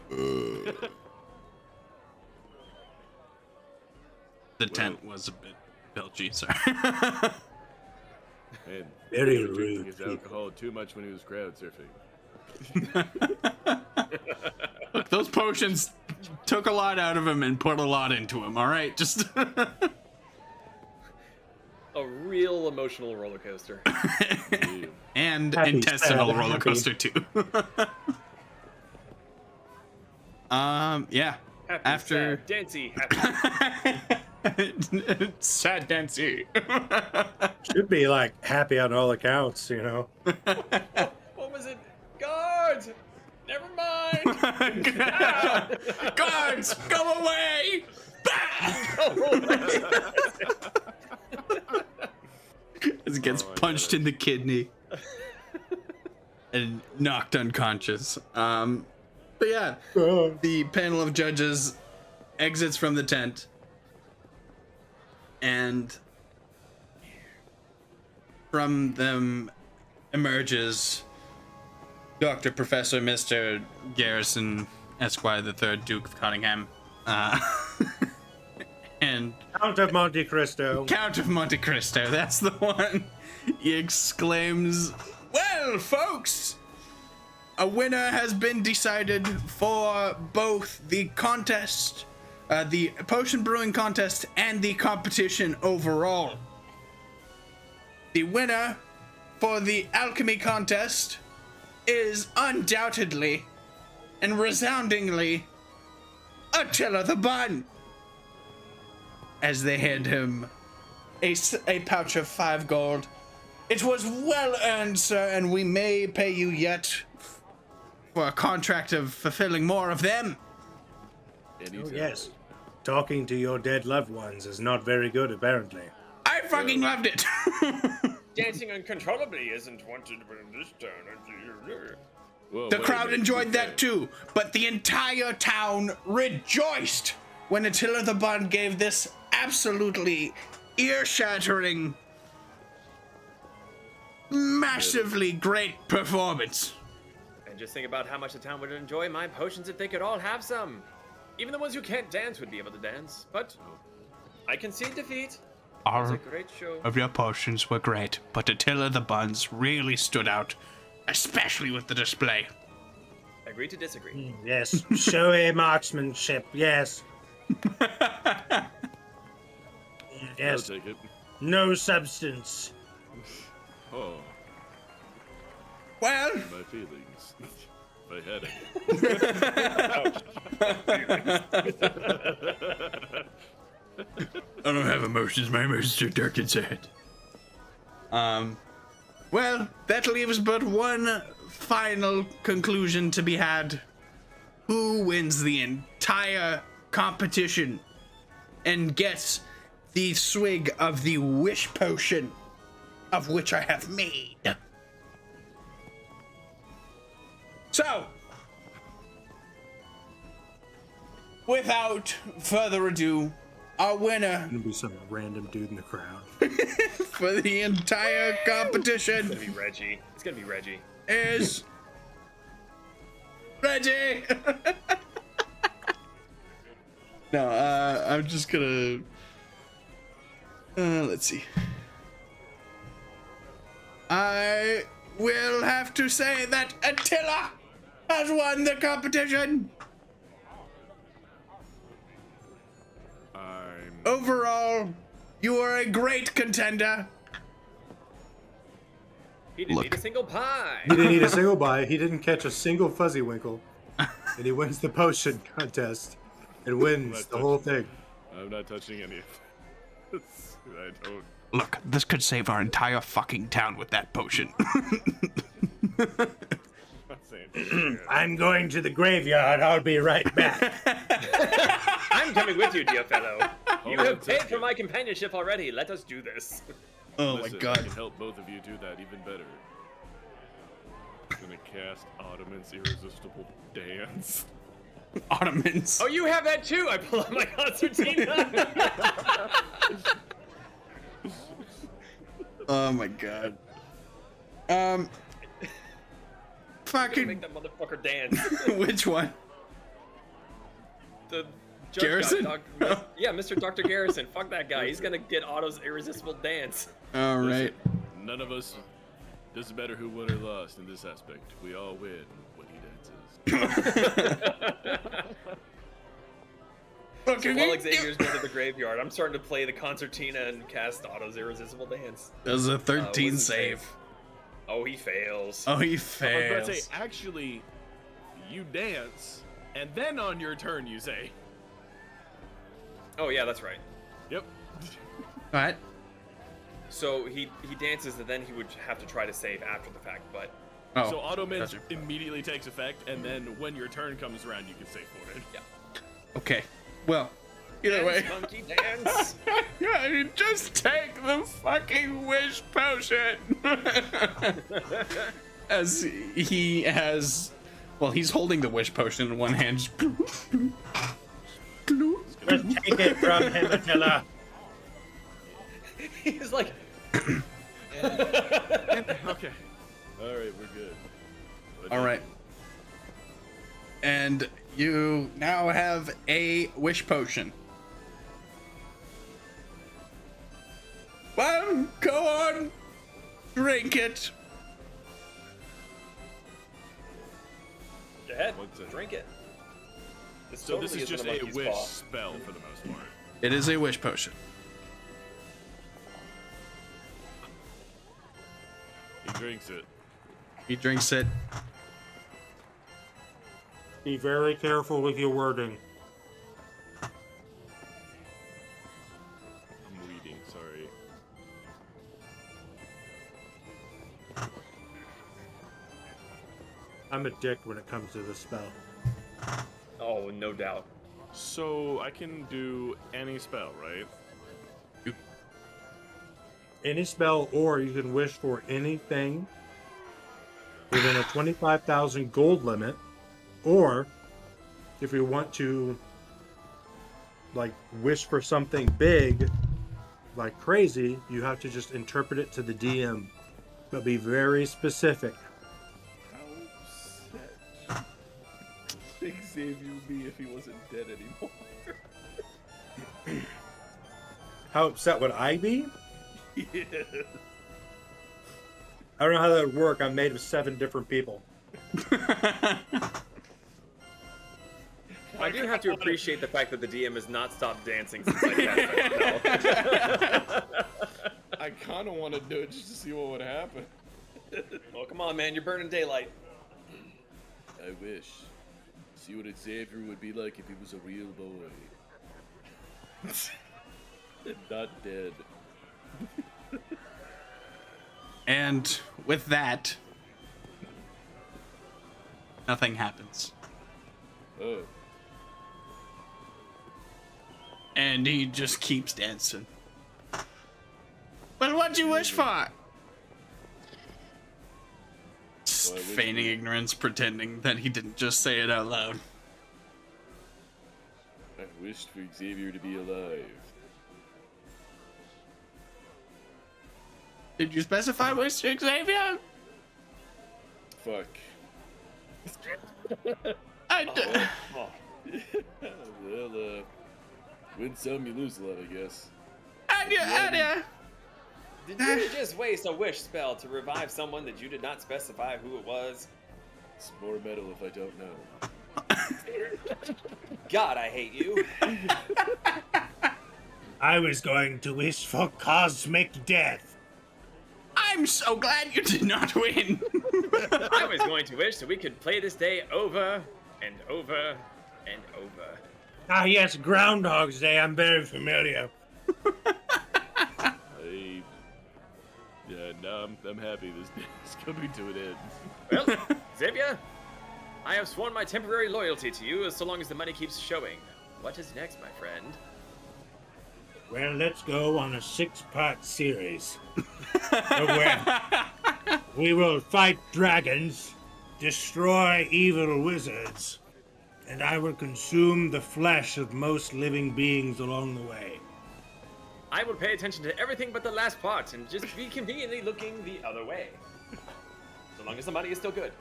The tent was a bit bilgy, sorry. And Very he was drinking rude his people. alcohol too much when he was crowd surfing. Look, those potions took a lot out of him and put a lot into him, all right? Just A real emotional roller coaster. and Happy, intestinal sad, roller happy. coaster too. Yeah. Happy, After sad, dancy, happy. sad Dancy. Should be like happy on all accounts, you know. What was it? Guards! Never mind! Guards, go away! As it gets punched in the kidney and knocked unconscious. But yeah, the panel of judges exits from the tent, and from them emerges Dr. Professor Mr. Garrison Esquire the Third, Duke of Cottingham, and Count of Monte Cristo. Count of Monte Cristo, that's the one. He exclaims, "Well, folks, a winner has been decided for both the contest, the potion brewing contest, and the competition overall. The winner for the alchemy contest is undoubtedly and resoundingly Attila the Bun." As they hand him a pouch of 5 gold. "It was well earned, sir, and we may pay you yet for a contract of fulfilling more of them." Oh, yes. Talking to your dead loved ones is not very good, apparently. I fucking loved it. Dancing uncontrollably isn't wanted in this town. Whoa, The wait a crowd minute, enjoyed okay. that too, but the entire town rejoiced when Attila the Bun gave this absolutely ear-shattering, massively great performance. And just think about how much the town would enjoy my potions if they could all have some. Even the ones who can't dance would be able to dance. But I concede defeat. It's a All great show. of your potions were great, but Attila the Bun's really stood out, especially with the display. Agree to disagree. Yes. Showy marksmanship, yes. I'll Yes. take it. No substance. Oh, Well, my feelings. My headache. I don't have emotions. My emotions are dark and sad. Well, that leaves but one final conclusion to be had. Who wins the entire competition and gets the swig of the wish potion of which I have made? So, without further ado, our winner Gonna be some random dude in the crowd. for the entire competition It's gonna be Reggie. It's gonna be Reggie. is Reggie. No, I'm just gonna. Let's see. I will have to say that Attila has won the competition. Overall, you are a great contender. He didn't eat a single pie. He didn't eat a single bite. He didn't catch a single fuzzy winkle. And he wins the potion contest and wins the whole thing. I'm not touching any of this. I don't. Look, this could save our entire fucking town with that potion. I'm going to the graveyard. I'll be right back. I'm coming with you, dear fellow. You have paid for my companionship already. Let us do this. Oh Listen, my I god. can help both of you do that even better. I'm gonna cast Ottoman's irresistible dance. Ottomans. Oh, you have that too. I pull out my concertina. Oh my god. Fucking. Make that motherfucker dance. Which one? The judge Garrison? guy, yeah, Mr. Dr. Garrison. Fuck that guy. He's gonna get Otto's irresistible dance. All right. None of us. Doesn't matter who won or lost in this aspect. We all win when he dances. While Xavier's going to the graveyard, I'm starting to play the concertina and cast Otto's irresistible dance. That was a 13 wasn't save. Oh, he fails. Oh, he I was about to fails. say, actually, you dance, and then on your turn you say, Oh, yeah, that's right. "Yep." What? So he dances, and then he would have to try to save after the fact, but... Oh. So Ottoman gotcha. immediately takes effect, and then when your turn comes around, you can save for it. Yeah. Okay. Well, either way. Monkey dance! Yeah, just take the fucking wish potion. As he has, well, he's holding the wish potion in one hand. Just Just take it from him, Attila. He's like... Okay. All right, we're good. But All right. And you now have a wish potion. Well, go on. Drink it. Go ahead, What's it? drink it. So this totally is isn't just a a monkey's wish paw. spell for the most part. It is a wish potion. He drinks it. He drinks it. Be very careful with your wording. I'm reading, sorry. I'm a dick when it comes to this spell. Oh, no doubt. So I can do any spell, right? Any spell, or you can wish for anything within a 25,000 gold limit, or if you want to, like, wish for something big, like crazy, you have to just interpret it to the DM, but be very specific. How upset Xavier would be if he wasn't dead anymore. How upset would I be? Yes. I don't know how that would work. I'm made of 7 different people. I do have to appreciate the fact that the DM has not stopped dancing since I cast that spell. I kind of want to do it just to see what would happen. Oh, come on, man. You're burning daylight. I wish. See what Xavier would be like if he was a real boy. And not dead. And with that, nothing happens. Oh. And he just keeps dancing. But what'd you wish for? Just Well, I wish feigning for- ignorance, pretending that he didn't just say it out loud. I wished for Xavier to be alive. Did you specify which Xavier? Fuck. I d- Well, Win some, you lose a lot, I guess. Adia. Did you just waste a wish spell to revive someone that you did not specify who it was? It's more metal if I don't know. God, I hate you. I was going to wish for cosmic death. I'm so glad you did not win. I was going to wish that we could play this day over and over and over. Ah, yes, Groundhog's Day. I'm very familiar. Yeah, I'm happy this day is coming to an end. Well, Xavier, I have sworn my temporary loyalty to you so long as the money keeps showing. What is next, my friend? Well, let's go on a 6-part series. Where we will fight dragons, destroy evil wizards, and I will consume the flesh of most living beings along the way. I will pay attention to everything but the last part and just be conveniently looking the other way. So long as the money is still good.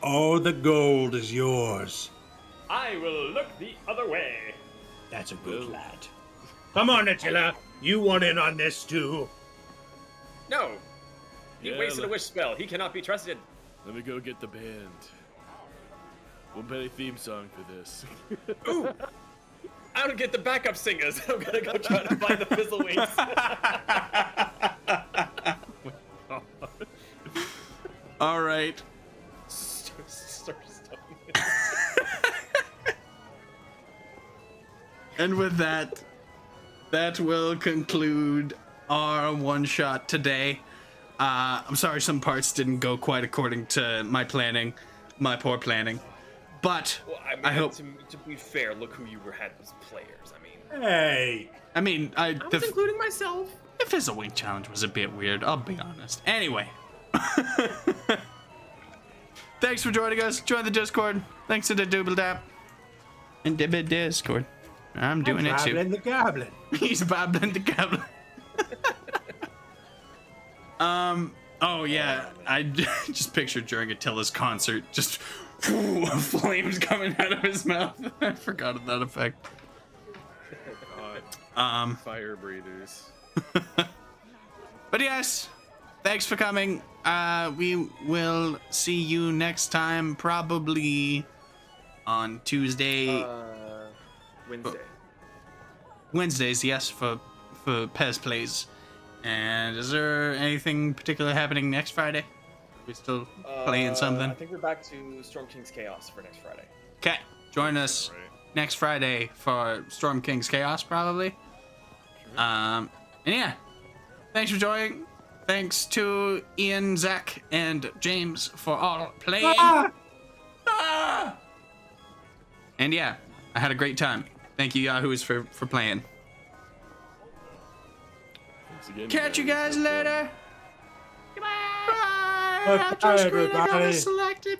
All the gold is yours. I will look the other way. That's a good lad. Come on, Attila. You want in on this too? No. He Yeah, wasted a wish spell. He cannot be trusted. Let me go get the band. We'll play a theme song for this. Ooh. I don't get the backup singers. I'm gonna go try to find the Fizzlewings. All right. And with that, that will conclude our one shot today. I'm sorry some parts didn't go quite according to my planning, my poor planning. But Well, I mean, I hope. to be fair, look who you had as players. Hey. I mean, I was including myself. the Fizzlewing challenge was a bit weird. I'll be honest. Anyway. Thanks for joining us. Join the Discord. Thanks to the Double Dap. And the Discord. I'm doing it too. Babbling the goblin. He's babbling the goblin. Oh yeah, I just pictured during Attila's concert, just flames coming out of his mouth. I forgot of that effect. Fire breathers. But yes, thanks for coming. We will see you next time, probably on Tuesday. Wednesday. Wednesdays, yes, for Pez Plays. And is there anything particular happening next Friday? We still playing something? I think we're back to Storm King's Chaos for next Friday. Okay, join us next Friday for Storm King's Chaos, probably. And yeah, thanks for joining. Thanks to Ian, Zach, and James for all playing. And yeah, I had a great time. Thank you, Yahoos, for playing. Again, Catch you guys later. Goodbye. Bye, Outro screen, I got a everybody. selected.